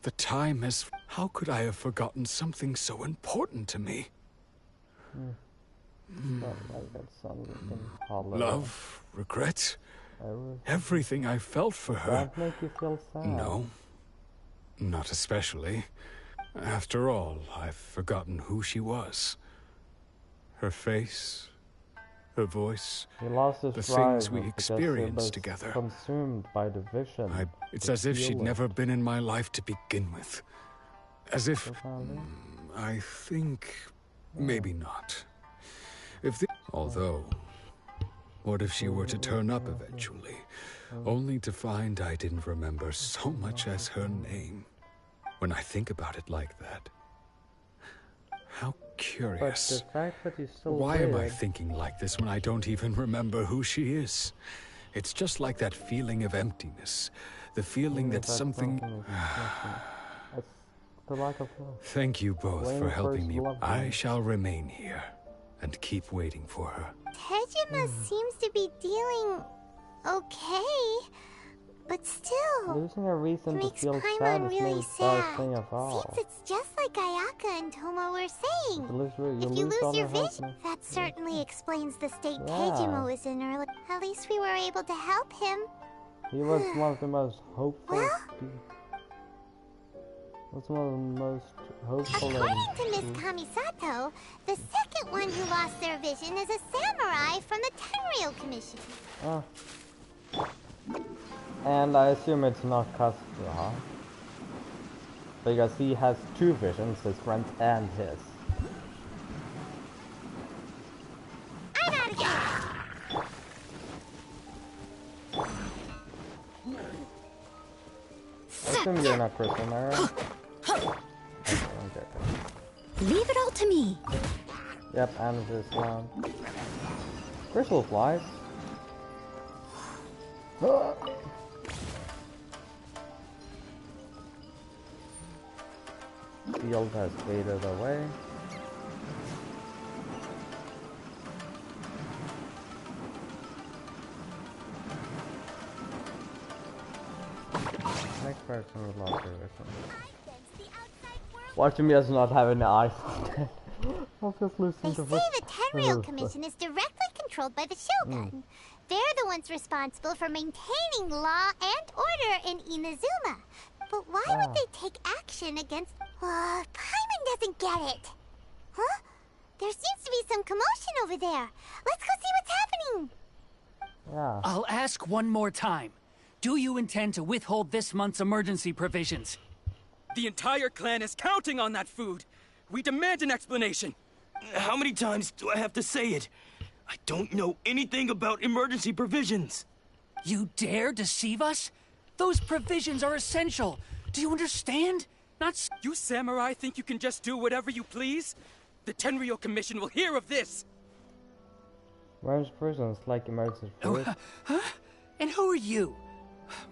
The time has... How could I have forgotten something so important to me? Love, regret, everything I felt for her. That make you feel sad? No, not especially. After all, I've forgotten who she was. Her face, her voice, he lost his the things we experienced together. Consumed by the vision. It's as if she'd never been in my life to begin with. As if... I think... maybe not. Although... what if she were to turn up eventually, only to find I didn't remember so much as her name? When I think about it like that... How curious. But the fact that you still Why am I thinking like this when I don't even remember who she is? It's just like that feeling of emptiness. The feeling that something... The lack of love. Thank you both for helping me. I shall remain here and keep waiting for her. Tejima seems to be dealing okay, but still, losing a reason to makes feel Paimon sad is really the sad. best thing of all. Seems it's just like Ayaka and Toma were saying. If you lose your vision, that certainly explains the state Tejima was in earlier. At least we were able to help him. He was one of the most hopeful. According to Miss Kamisato, the second one who lost their vision is a samurai from the Tenryou Commission. Oh. And I assume it's not Kazuha. Because he has two visions, his friend's and his. I'm out of here! I assume you're not Crystal Mara. Leave it all to me. Yep, and this one. Crystal flies. Field has faded away. Next person will love their vision. Watching me as not having the eyes. I'm just losing They say the Tenryou Commission is directly controlled by the Shogun. They're the ones responsible for maintaining law and order in Inazuma. But why would they take action against... Paimon doesn't get it. Huh? There seems to be some commotion over there. Let's go see what's happening. Yeah. I'll ask one more time. Do you intend to withhold this month's emergency provisions? The entire clan is counting on that food. We demand an explanation. How many times do I have to say it? I don't know anything about emergency provisions. You dare deceive us? Those provisions are essential. Do you understand? You samurai think you can just do whatever you please? The Tenryou Commission will hear of this! Emergency provisions like emergency food. Huh? And who are you?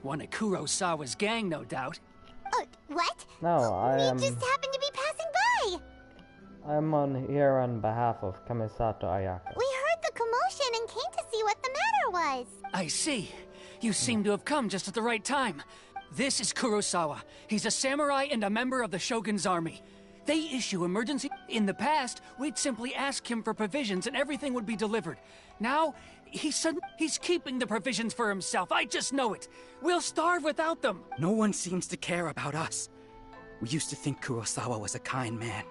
One of Kurosawa's gang, no doubt. What? No, I am... We just happened to be passing by! I'm on here on behalf of Kamisato Ayaka. We heard the commotion and came to see what the matter was. I see. You seem to have come just at the right time. This is Kurosawa. He's a samurai and a member of the Shogun's army. They issue emergency... In the past, we'd simply ask him for provisions and everything would be delivered. Now, he's keeping the provisions for himself. I just know it. We'll starve without them. No one seems to care about us. We used to think Kurosawa was a kind man.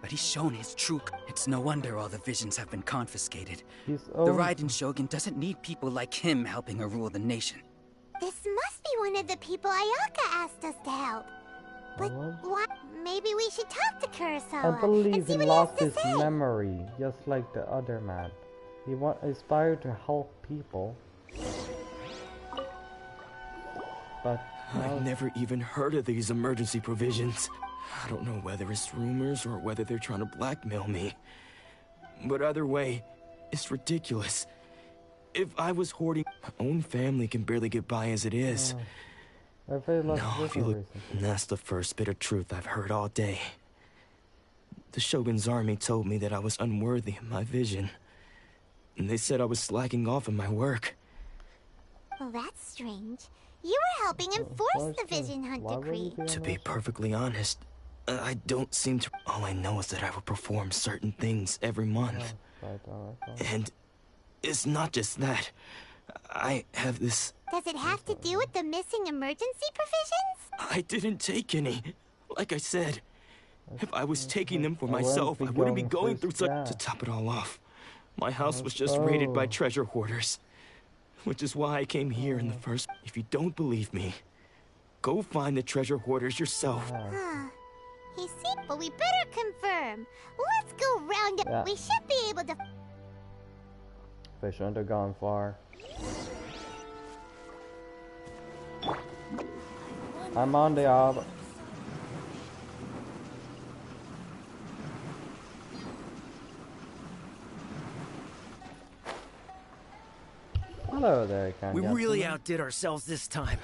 But he's shown his true... It's no wonder all the visions have been confiscated. The Raiden Shogun doesn't need people like him helping her rule the nation. This must be one of the people Ayaka asked us to help. But what? Maybe we should talk to Kurosawa. I believe he lost his memory, just like the other man. He aspired to help people. But I've never even heard of these emergency provisions. I don't know whether it's rumors or whether they're trying to blackmail me. But either way, it's ridiculous. If I was hoarding, my own family can barely get by as it is. No, if you look, that's the first bit of truth I've heard all day. The Shogun's army told me that I was unworthy of my vision. And they said I was slacking off in my work. Well, that's strange. You were helping enforce the Vision Hunt decree. To be perfectly honest, I don't seem to... All I know is that I will perform certain things every month. And it's not just that. I have this... Does it have to do with the missing emergency provisions? I didn't take any. Like I said, if I was taking them for myself, I wouldn't be going through such... To top it all off, my house was just raided by treasure hoarders. Which is why I came here in the first... If you don't believe me, go find the treasure hoarders yourself. He seemed... But we better confirm. Let's go round up. We should be able to... They shouldn't have gone far. I'm on the job. Hello there, We really outdid ourselves this time.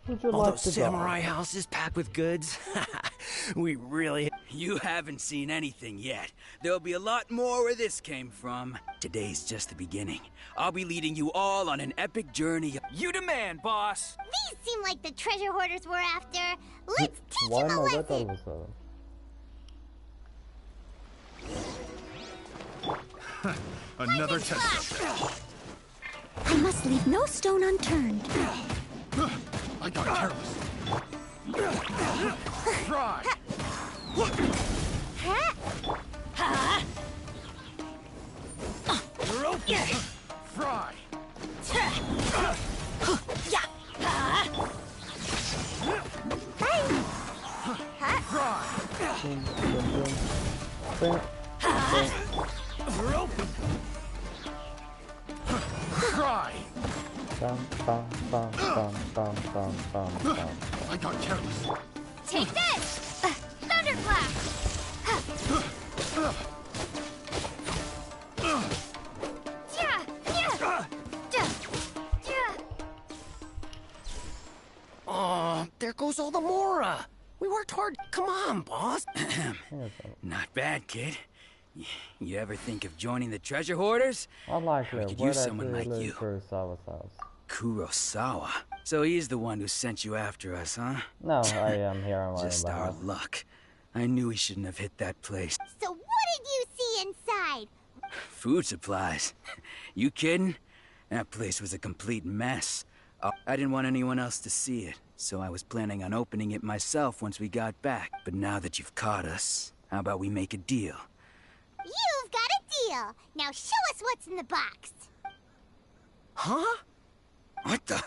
Would you All like those to samurai houses packed with goods. We really... You haven't seen anything yet. There'll be a lot more where this came from. Today's just the beginning. I'll be leading you all on an epic journey. You demand, boss! These seem like the treasure hoarders we're after. Let's teach them a lesson! Another test. I must leave no stone unturned. I got careless. Try. Fry. Try. I got careless. Take this! Thunderclap! Oh, there goes all the Mora. We worked hard. Come on, boss. Not bad, kid. You ever think of joining the treasure hoarders? Unlikely. We could use someone like you. Kurosawa. So he's the one who sent you after us, huh? No, I am here on my Just our luck. I knew he shouldn't have hit that place. So what did you see inside? Food supplies. You kidding? That place was a complete mess. I didn't want anyone else to see it, so I was planning on opening it myself once we got back. But now that you've caught us, how about we make a deal? You've got a deal. Now show us what's in the box. Huh? What the?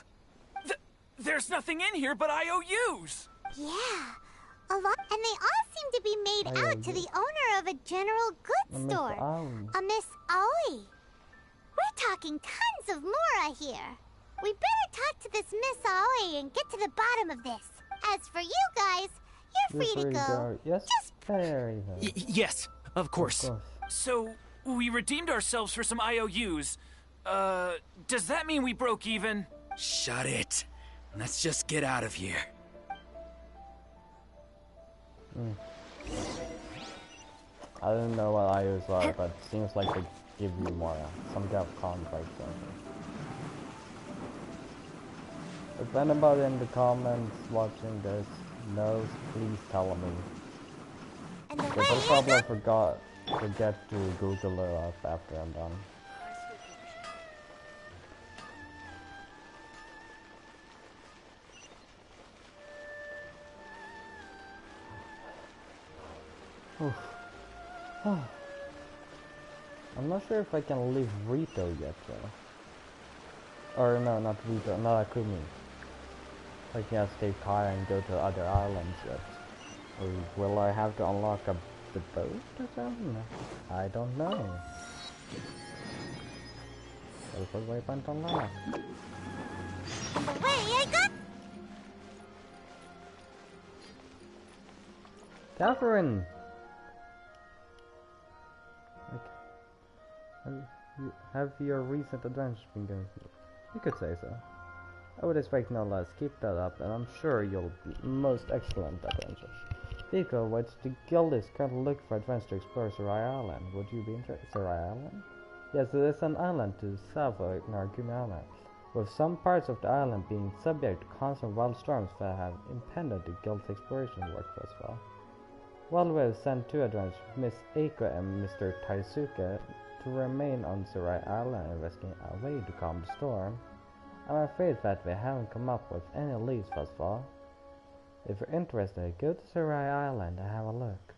There's nothing in here but IOUs! Yeah, a lot. And they all seem to be made out to the owner of a general goods store. A Miss Aoi. We're talking tons of Mora here. We better talk to this Miss Aoi and get to the bottom of this. As for you guys, you're free to go. Yes, just yes, of course. So, we redeemed ourselves for some IOUs. Does that mean we broke even? Shut it. Let's just get out of here. I don't know what IOs are, but it seems like they give you more. Some kind of contract or something. If anybody in the comments watching this knows, please tell me. Because I'll probably forget to Google it up after I'm done. I'm not sure if I can leave Rito yet, though. Or no, not Rito, not Akumi. I can't escape Kaya and go to other islands yet. Or will I have to unlock the boat or something? I don't know. There's a waypoint to unlock. Away I go! Catherine! Have your recent adventures been going through? You could say so. I would expect no less. Keep that up, and I'm sure you'll be most excellent adventure. Pico, what's the guild is currently looking for adventures to explore Sarai Island. Would you be interested? Sarai Island? Yes, it is an island to south of Narukumi Island, with some parts of the island being subject to constant wild storms that have impeded the guild's exploration work thus far. While we have sent two adventurers, Miss Eiko and Mr. Taisuke, to remain on Sarai Island investigating a way to calm the storm, I'm afraid that we haven't come up with any leads thus far. If you're interested, go to Sarai Island and have a look.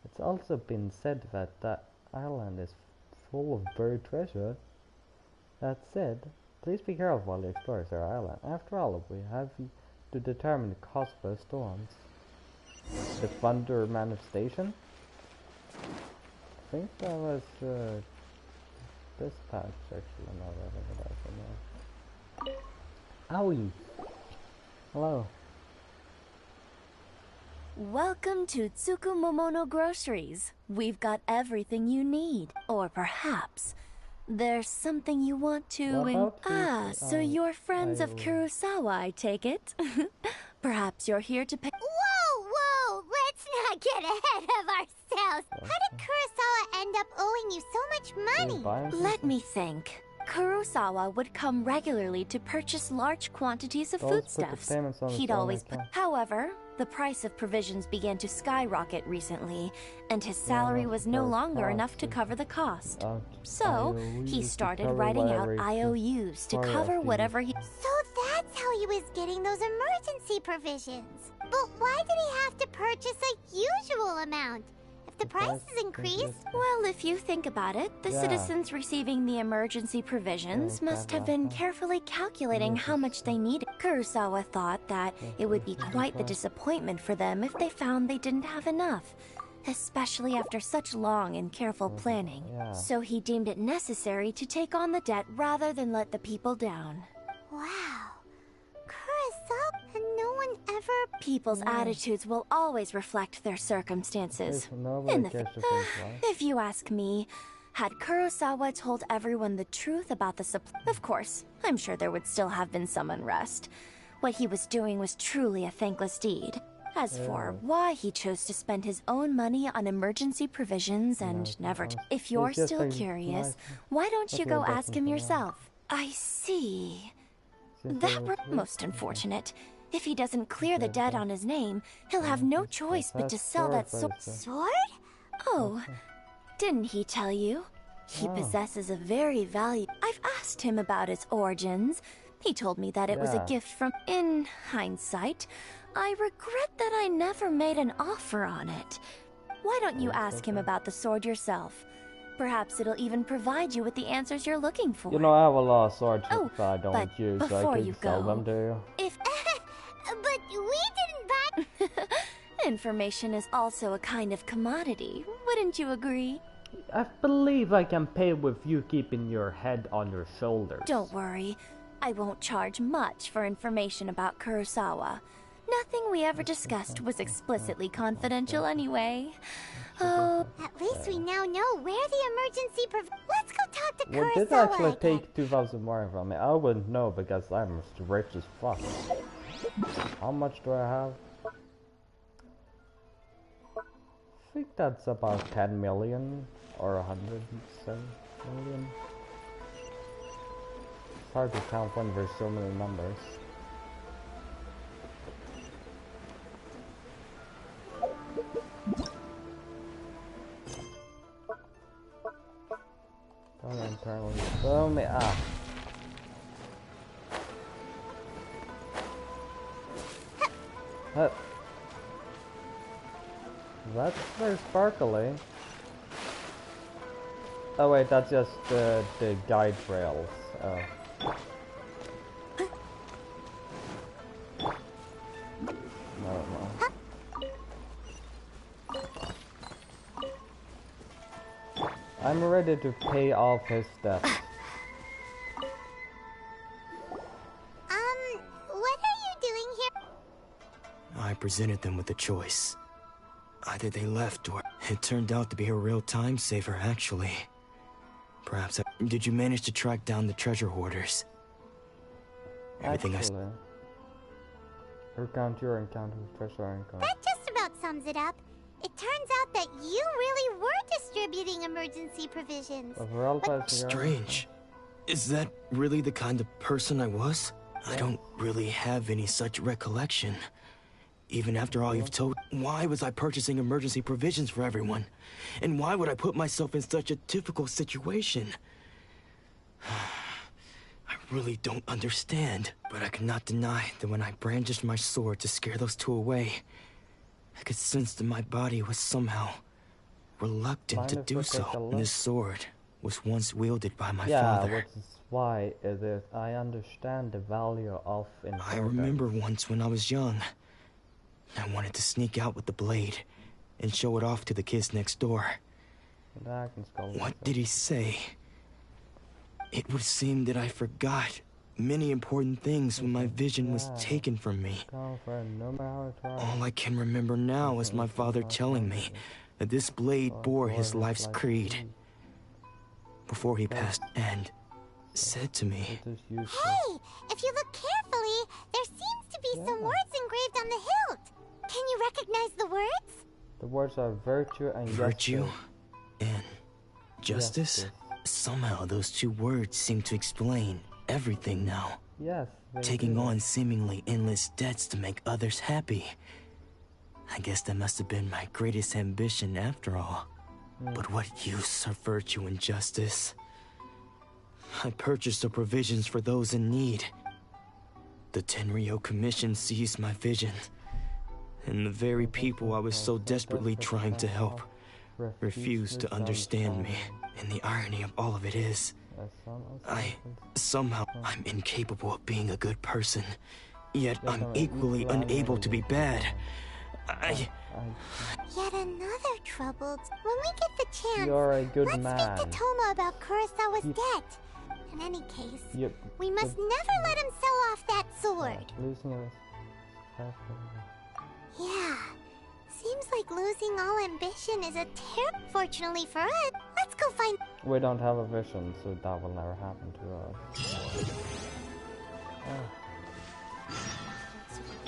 It's also been said that the island is full of buried treasure. That said, please be careful while you explore Sarai Island. After all, we have to determine the cause of those storms. The thunder manifestation? I think that was this patch actually, now that I think Owie! Hello. Welcome to Tsukumomono Groceries. We've got everything you need. Or perhaps there's something you want to so you're friends of Kurosawa, I take it? Perhaps you're here to pay— Whoa! Let's not get ahead of ourselves! How did Kurosawa end up owing you so much money? Let me think. Kurosawa would come regularly to purchase large quantities of foodstuffs. He'd always put— However, the price of provisions began to skyrocket recently, and his salary was no longer enough to cover the cost. So, he started writing out IOUs to cover whatever he— So that's how he was getting those emergency provisions. But why did he have to purchase a usual amount? If the prices increase— Well, if you think about it, the citizens receiving the emergency provisions must have been carefully calculating how much they needed. Kurosawa thought that it would be quite the disappointment for them if they found they didn't have enough, especially after such long and careful planning. So he deemed it necessary to take on the debt rather than let the people down. Wow. Kurosawa, and no one ever— People's attitudes will always reflect their circumstances. If you ask me, had Kurosawa told everyone the truth about the supply— Of course, I'm sure there would still have been some unrest. What he was doing was truly a thankless deed. As for why he chose to spend his own money on emergency provisions and never— If you're still curious, why don't you go ask him yourself? I see. Most unfortunate. If he doesn't clear the debt on his name, he'll have no choice but to sell that sword? Oh, didn't he tell you? He possesses a very valuable— I've asked him about its origins. He told me that it was a gift from— In hindsight, I regret that I never made an offer on it. Why don't you ask him about the sword yourself? Perhaps it'll even provide you with the answers you're looking for. You know, I have a lot of swords Oh, that I don't but use, so before I you could sell go, them to you. If But we didn't buy... information is also a kind of commodity, wouldn't you agree? I believe I can pay with you keeping your head on your shoulders. Don't worry. I won't charge much for information about Kurosawa. Nothing we ever discussed was explicitly confidential anyway. Oh, At least we now know where the emergency Let's go talk to Would this Kurosawa actually again. take 2,000 more from me? I wouldn't know because I'm rich as fuck. How much do I have? I think that's about 10 million or 107 million. It's hard to count when there's so many numbers. Don't internally throw me up. That's very sparkly. Oh wait, that's just the guide rails. Oh. No. I'm ready to pay off his debt. What are you doing here? I presented them with a choice. Either they left or it turned out to be a real time saver, actually. Perhaps did you manage to track down the treasure hoarders? Everything Actually, recount your encounter with treasure encounter. That just about sums it up. It turns out that you really were distributing emergency provisions. Strange. Is that really the kind of person I was? I don't really have any such recollection. Even after all you've told, why was I purchasing emergency provisions for everyone? And why would I put myself in such a difficult situation? I really don't understand. But I cannot deny that when I brandished my sword to scare those two away, I could sense that my body was somehow reluctant to do so. And this sword was once wielded by my father. Yeah, which is why it is. I understand the value of inheritance. I remember once when I was young, I wanted to sneak out with the blade and show it off to the kids next door. What did he say? It would seem that I forgot many important things when my vision was taken from me. All I can remember now is my father telling me that this blade bore his life's creed before he passed, and said to me, Hey, if you look carefully, there seems to be some words engraved on the hilt. Can you recognize the words? The words are virtue and virtue and justice? Somehow those two words seem to explain everything now. Yes. Taking on seemingly endless debts to make others happy. I guess that must have been my greatest ambition after all. But what use of virtue and justice? I purchased the provisions for those in need. The Tenryou Commission seized my vision. And the very people I was so desperately trying to help refused to understand me. And the irony of all of it is, I'm incapable of being a good person. Yet I'm equally unable to be bad. Yet another troubled. When we get the chance, You're a good let's man. speak to Toma about Kurosawa's debt. In any case, we must never let him sell off that sword. Yeah, seems like losing all ambition is a fortunately for us. Let's go find. We don't have a vision, so that will never happen to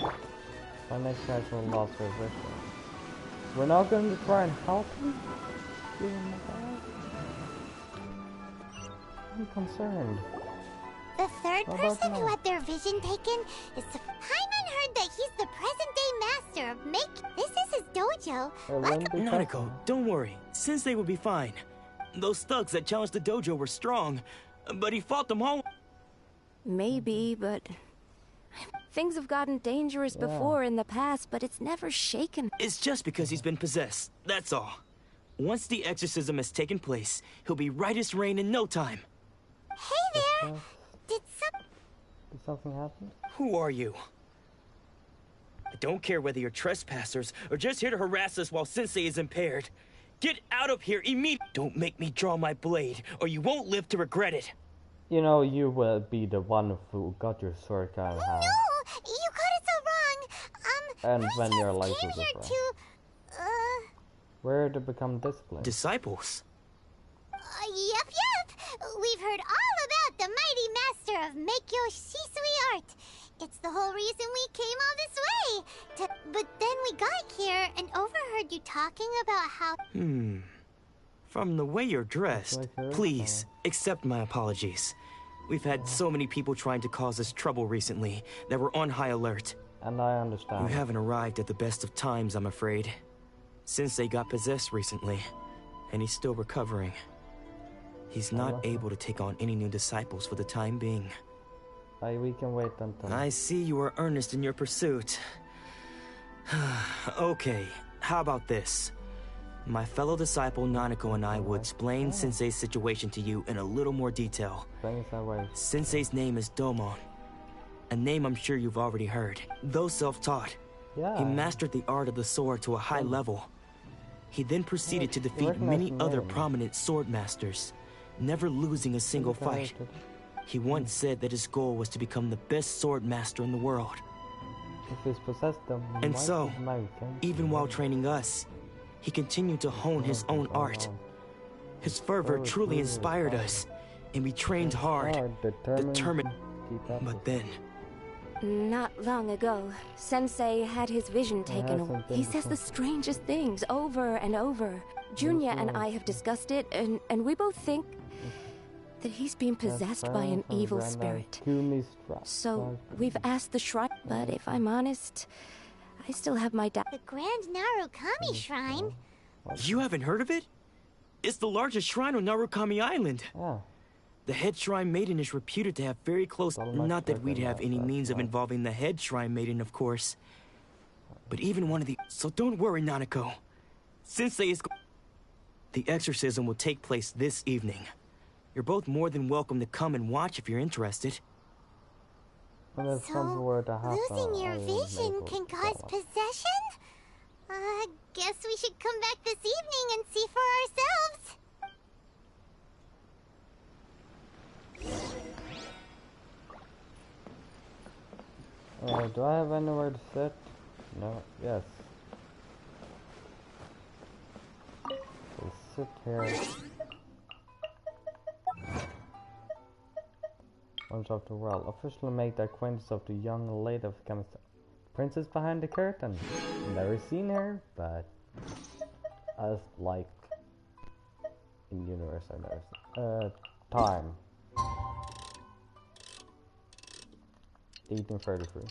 us. Our next natural loss for vision. We're not going to try and help him? I'm concerned. The third person who had their vision taken is the... Paimon heard that he's the present-day master of This is his dojo. Nanako, don't worry. Sensei will be fine. Those thugs that challenged the dojo were strong, but he fought them all. Maybe, but... Things have gotten dangerous before in the past, but it's never shaken. It's just because he's been possessed, that's all. Once the exorcism has taken place, he'll be right as rain in no time. Hey there! Did something happen? Who are you? I don't care whether you're trespassers or just here to harass us while Sensei is impaired. Get out of here immediately! Don't make me draw my blade, or you won't live to regret it. You know, you will be the one who got your sword cut in half. No, you got it so wrong. And when your life is over. Where to become disciplined? Disciples? Yep. We've heard all about the mighty master of Meikyo Shisui art. It's the whole reason we came all this way. But then we got here and overheard you talking about how... From the way you're dressed, please accept my apologies. We've had so many people trying to cause us trouble recently that we're on high alert. And I understand. You haven't arrived at the best of times, I'm afraid. Sensei got possessed recently, and he's still recovering. He's not able to take on any new disciples for the time being. We can wait until... I see you are earnest in your pursuit. Okay, how about this? My fellow disciple Nanako and I will explain Sensei's situation to you in a little more detail. Sensei's name is Domon, a name I'm sure you've already heard. Though self-taught, he mastered the art of the sword to a high level. He then proceeded to defeat many other prominent sword masters, never losing a single fight. He once said that his goal was to become the best sword master in the world. And so, even while training us, he continued to hone his own art. His fervor truly inspired us, and we trained hard, determined. But then... Not long ago, Sensei had his vision taken away. He says the strangest things over and over. Junya and I have discussed it, and we both think that he's being possessed by an evil spirit. So we've asked the shrine, but if I'm honest, I still have my doubt. The Grand Narukami Shrine? You haven't heard of it? It's the largest shrine on Narukami Island. The head shrine maiden is reputed to have very close... Not that we'd have any means of involving the head shrine maiden, of course. But even one of the... So don't worry, Nanako. Sensei is... The exorcism will take place this evening. You're both more than welcome to come and watch if you're interested. So, losing your vision can cause possession? Guess we should come back this evening and see for ourselves. Do I have anywhere to sit? No. Yes. We'll sit here. Once of the world. Officially make the acquaintance of the young lady of chemist. Princess behind the curtain. Never seen her, but as like in universe I never seen. Time. 1833.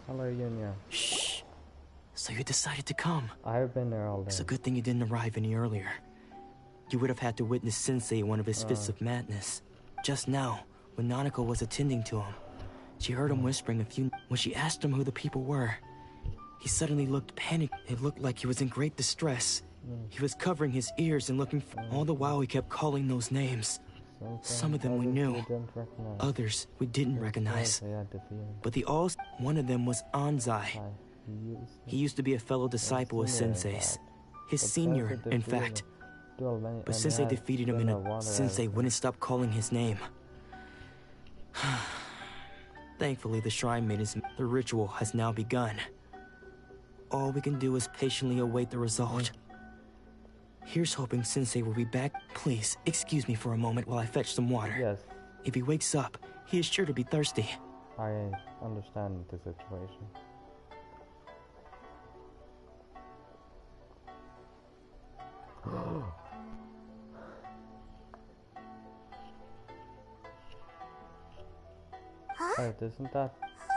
Hello, Yunya. Shh. So you decided to come. I've been there all day. It's a good thing you didn't arrive any earlier. You would have had to witness Sensei in one of his fits of madness. Just now, when Nanako was attending to him, she heard him whispering a few... When she asked him who the people were, he suddenly looked panicked. It looked like he was in great distress. He was covering his ears and looking for... All the while he kept calling those names. Some of them we knew. Others we didn't recognize. But one of them was Anzai. He used to be a fellow disciple of Sensei's. His senior, in fact. But Sensei defeated him Sensei wouldn't stop calling his name. Thankfully, the shrine the ritual has now begun. All we can do is patiently await the result. Here's hoping Sensei will be back. Please, excuse me for a moment while I fetch some water. Yes. If he wakes up, he is sure to be thirsty. I understand the situation. Huh? Isn't that...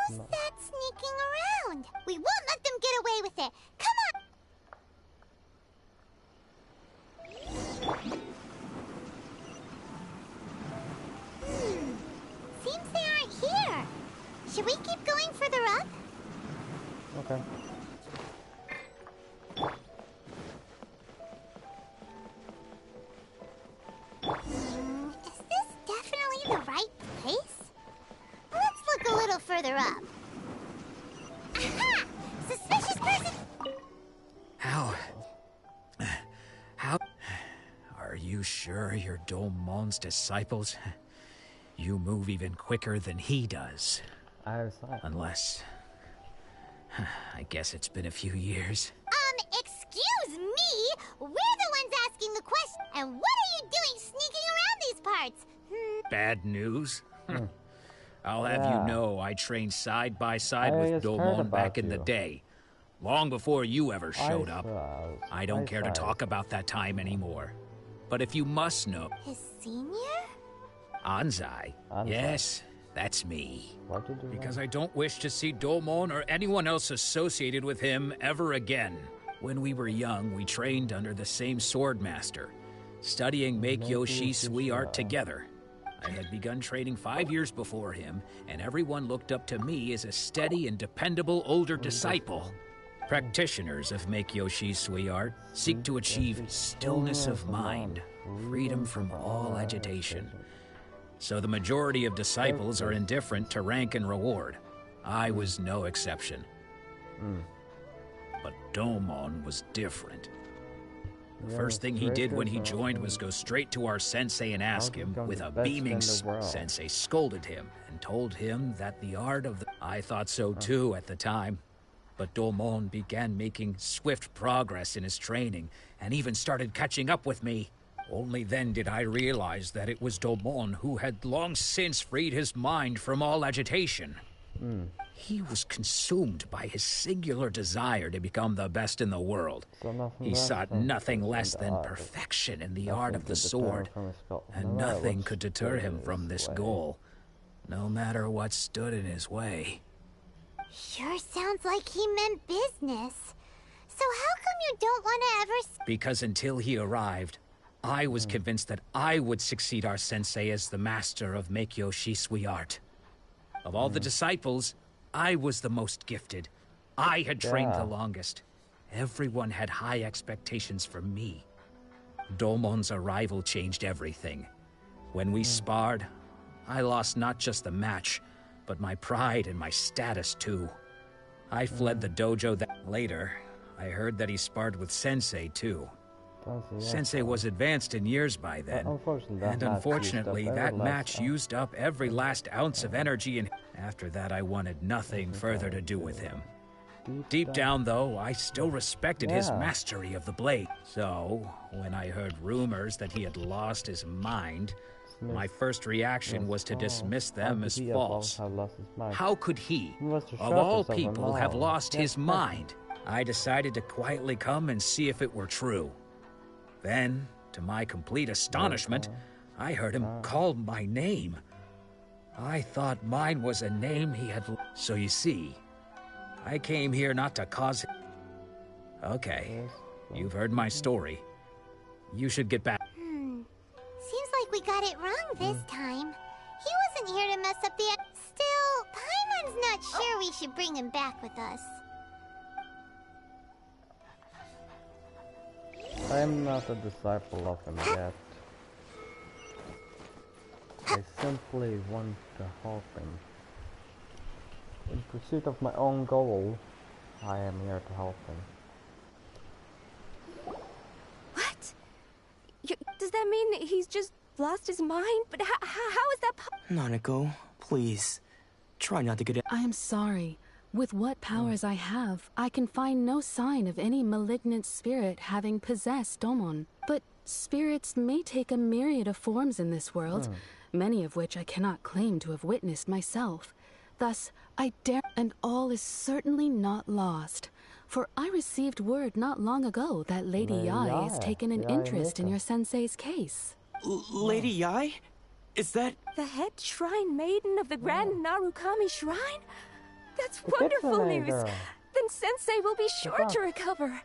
Who's that sneaking around? We won't let them get away with it. Come on! you sure you're Domon's disciples? You move even quicker than he does. Unless... I guess it's been a few years. Excuse me? We're the ones asking the question. And what are you doing sneaking around these parts? Bad news? I'll have you know I trained side by side with Domon back in the day. Long before you ever showed up. I don't care to talk about that time anymore. But if you must know... His senior? Anzai. Yes, that's me. Because I don't wish to see Domon or anyone else associated with him ever again. When we were young, we trained under the same swordmaster, studying Make-Yoshi Sui art together. I had begun training 5 years before him, and everyone looked up to me as a steady and dependable older disciple. Practitioners of Make-Yoshi Sui art seek to achieve stillness of mind, freedom from all agitation. So the majority of disciples are indifferent to rank and reward. I was no exception. But Domon was different. The first thing he did when he joined was go straight to our sensei and ask him, with a beaming sensei scolded him and told him that the art of the... I thought so too at the time. But Domon began making swift progress in his training and even started catching up with me. Only then did I realize that it was Domon who had long since freed his mind from all agitation. He was consumed by his singular desire to become the best in the world. He sought nothing less than perfection in the art of the sword, and nothing could deter him from this goal, no matter what stood in his way. Sure sounds like he meant business. So how come you don't want to ever... Because until he arrived, I was convinced that I would succeed our sensei as the master of Make-Yoshi Sui art. Of all the disciples, I was the most gifted. I had trained the longest. Everyone had high expectations from me. Domon's arrival changed everything. When we sparred, I lost not just the match, but my pride and my status too. I fled the dojo that... Later, I heard that he sparred with Sensei too. Sensei was advanced in years by then, and unfortunately that match used up every last ounce of energy, and after that I wanted nothing further to do with him. Deep down though, I still respected his mastery of the blade. So, when I heard rumors that he had lost his mind, my first reaction was to dismiss them as false. How could he, of all people, have lost his mind? I decided to quietly come and see if it were true. Then, to my complete astonishment, I heard him call my name. I thought mine was a name he had... So you see, I came here not to cause... Okay, you've heard my story. You should get back. Seems like we got it wrong this time. He wasn't here to mess up the... Still, Paimon's not sure we should bring him back with us. I am not a disciple of him yet. I simply want to help him. In pursuit of my own goal, I am here to help him. What? Does that mean he's just lost his mind? But how is that Nanako, please. Try not to get it. I am sorry. With what powers I have, I can find no sign of any malignant spirit having possessed Domon. But spirits may take a myriad of forms in this world, many of which I cannot claim to have witnessed myself. Thus, I dare, and all is certainly not lost. For I received word not long ago that Lady Yae has taken an interest in your sensei's case. Lady Yae? Is that... The head shrine maiden of the Grand Narukami Shrine? That's wonderful news! Then Sensei will be sure to recover.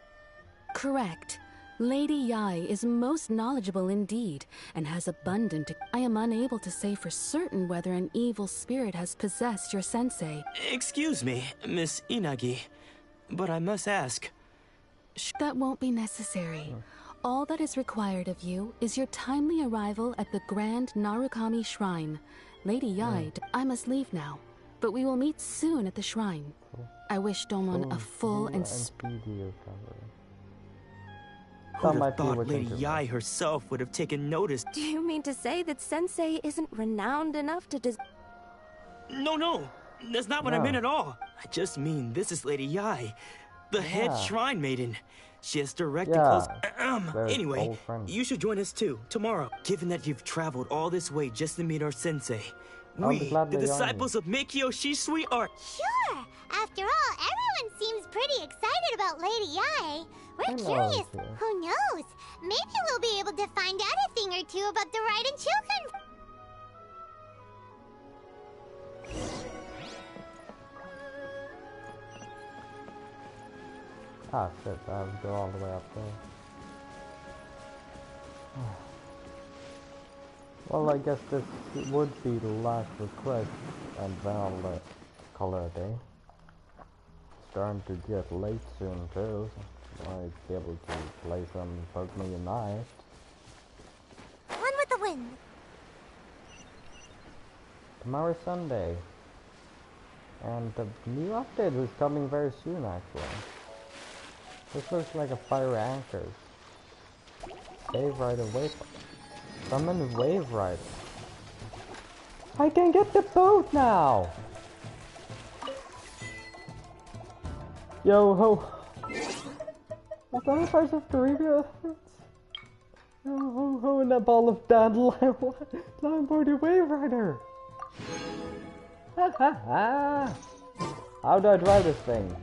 Correct. Lady Yae is most knowledgeable indeed, and has abundant... I am unable to say for certain whether an evil spirit has possessed your sensei. Excuse me, Miss Inagi, but I must ask... That won't be necessary. All that is required of you is your timely arrival at the Grand Narukami Shrine. Lady Yae, I must leave now. But we will meet soon at the shrine. I wish Domon a full and speedy recovery. Who'd have thought Lady Yai herself would have taken notice? Do you mean to say that Sensei isn't renowned enough to No, that's not what I meant at all. I just mean this is Lady Yai, the head shrine maiden. She has direct and close... Anyway, you should join us too, tomorrow. Given that you've traveled all this way just to meet our sensei. We, the disciples of Meikyo Shisui, are... Sure! After all, everyone seems pretty excited about Lady Yai. We're curious. Who knows? Maybe we'll be able to find out a thing or two about the Raiden children. Ah shit, I have to go all the way up there. Well, I guess this would be the last request, and then I'll call it a day. It's starting to get late soon too, so I might be able to play some Pokemon Unite. One with the wind. Tomorrow's Sunday, and the new update is coming very soon actually. This looks like a fire anchor. Wave Rider waypoint. Summon Wave Rider. I can get the boat now! Yo ho! Is that a part of Caribbean? Yo ho ho in that ball of dandelion. I'm for the Wave Rider! Ha ha ha! How do I drive this thing?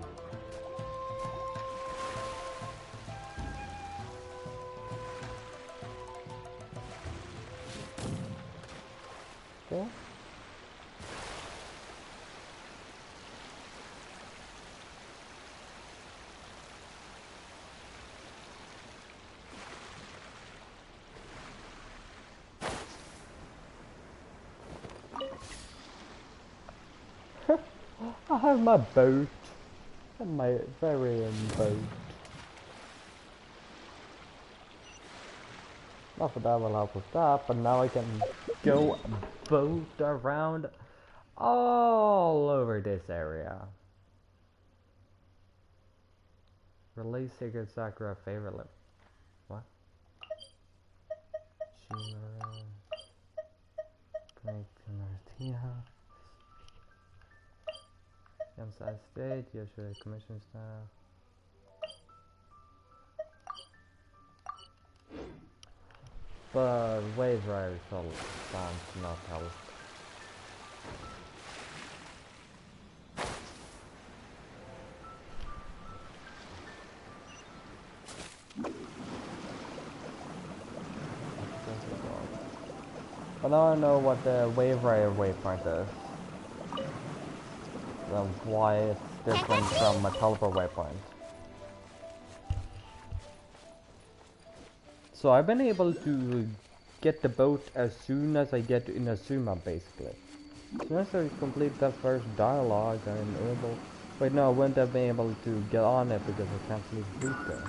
Okay. I have my boat and my very own boat. Not that will help with that, but now I can go boat around all over this area. Release Sacred Sakura favorite lip. What? Break the Martina. Inside state, usually commission style. But Wave Rider sounds not help. But now I know what the Wave Rider waypoint is. And why it's different from a teleport waypoint. So I've been able to get the boat as soon as I get to Inazuma, basically. As soon as I complete that first dialogue, I'm able... Wait, no, I wouldn't have been able to get on it because I can't leave boot there.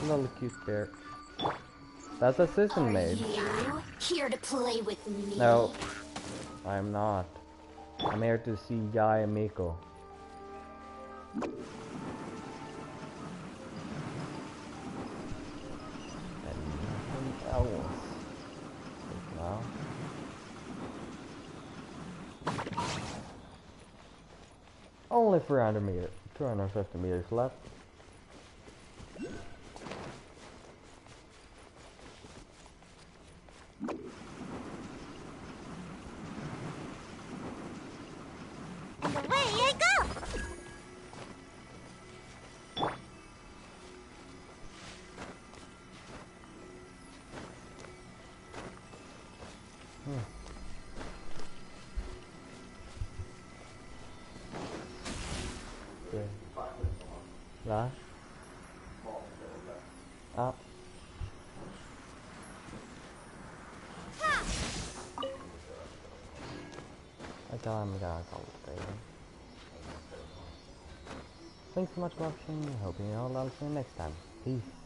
Little cute bear. That's a Assistant Maid. You here to play with me? No, I'm not. I'm here to see Yai and Miko. Now. Only 300 meters, 250 meters left. And away I go! Đó. Up. I got call it day. Thanks so much for watching. Hope you all see you next time. Peace.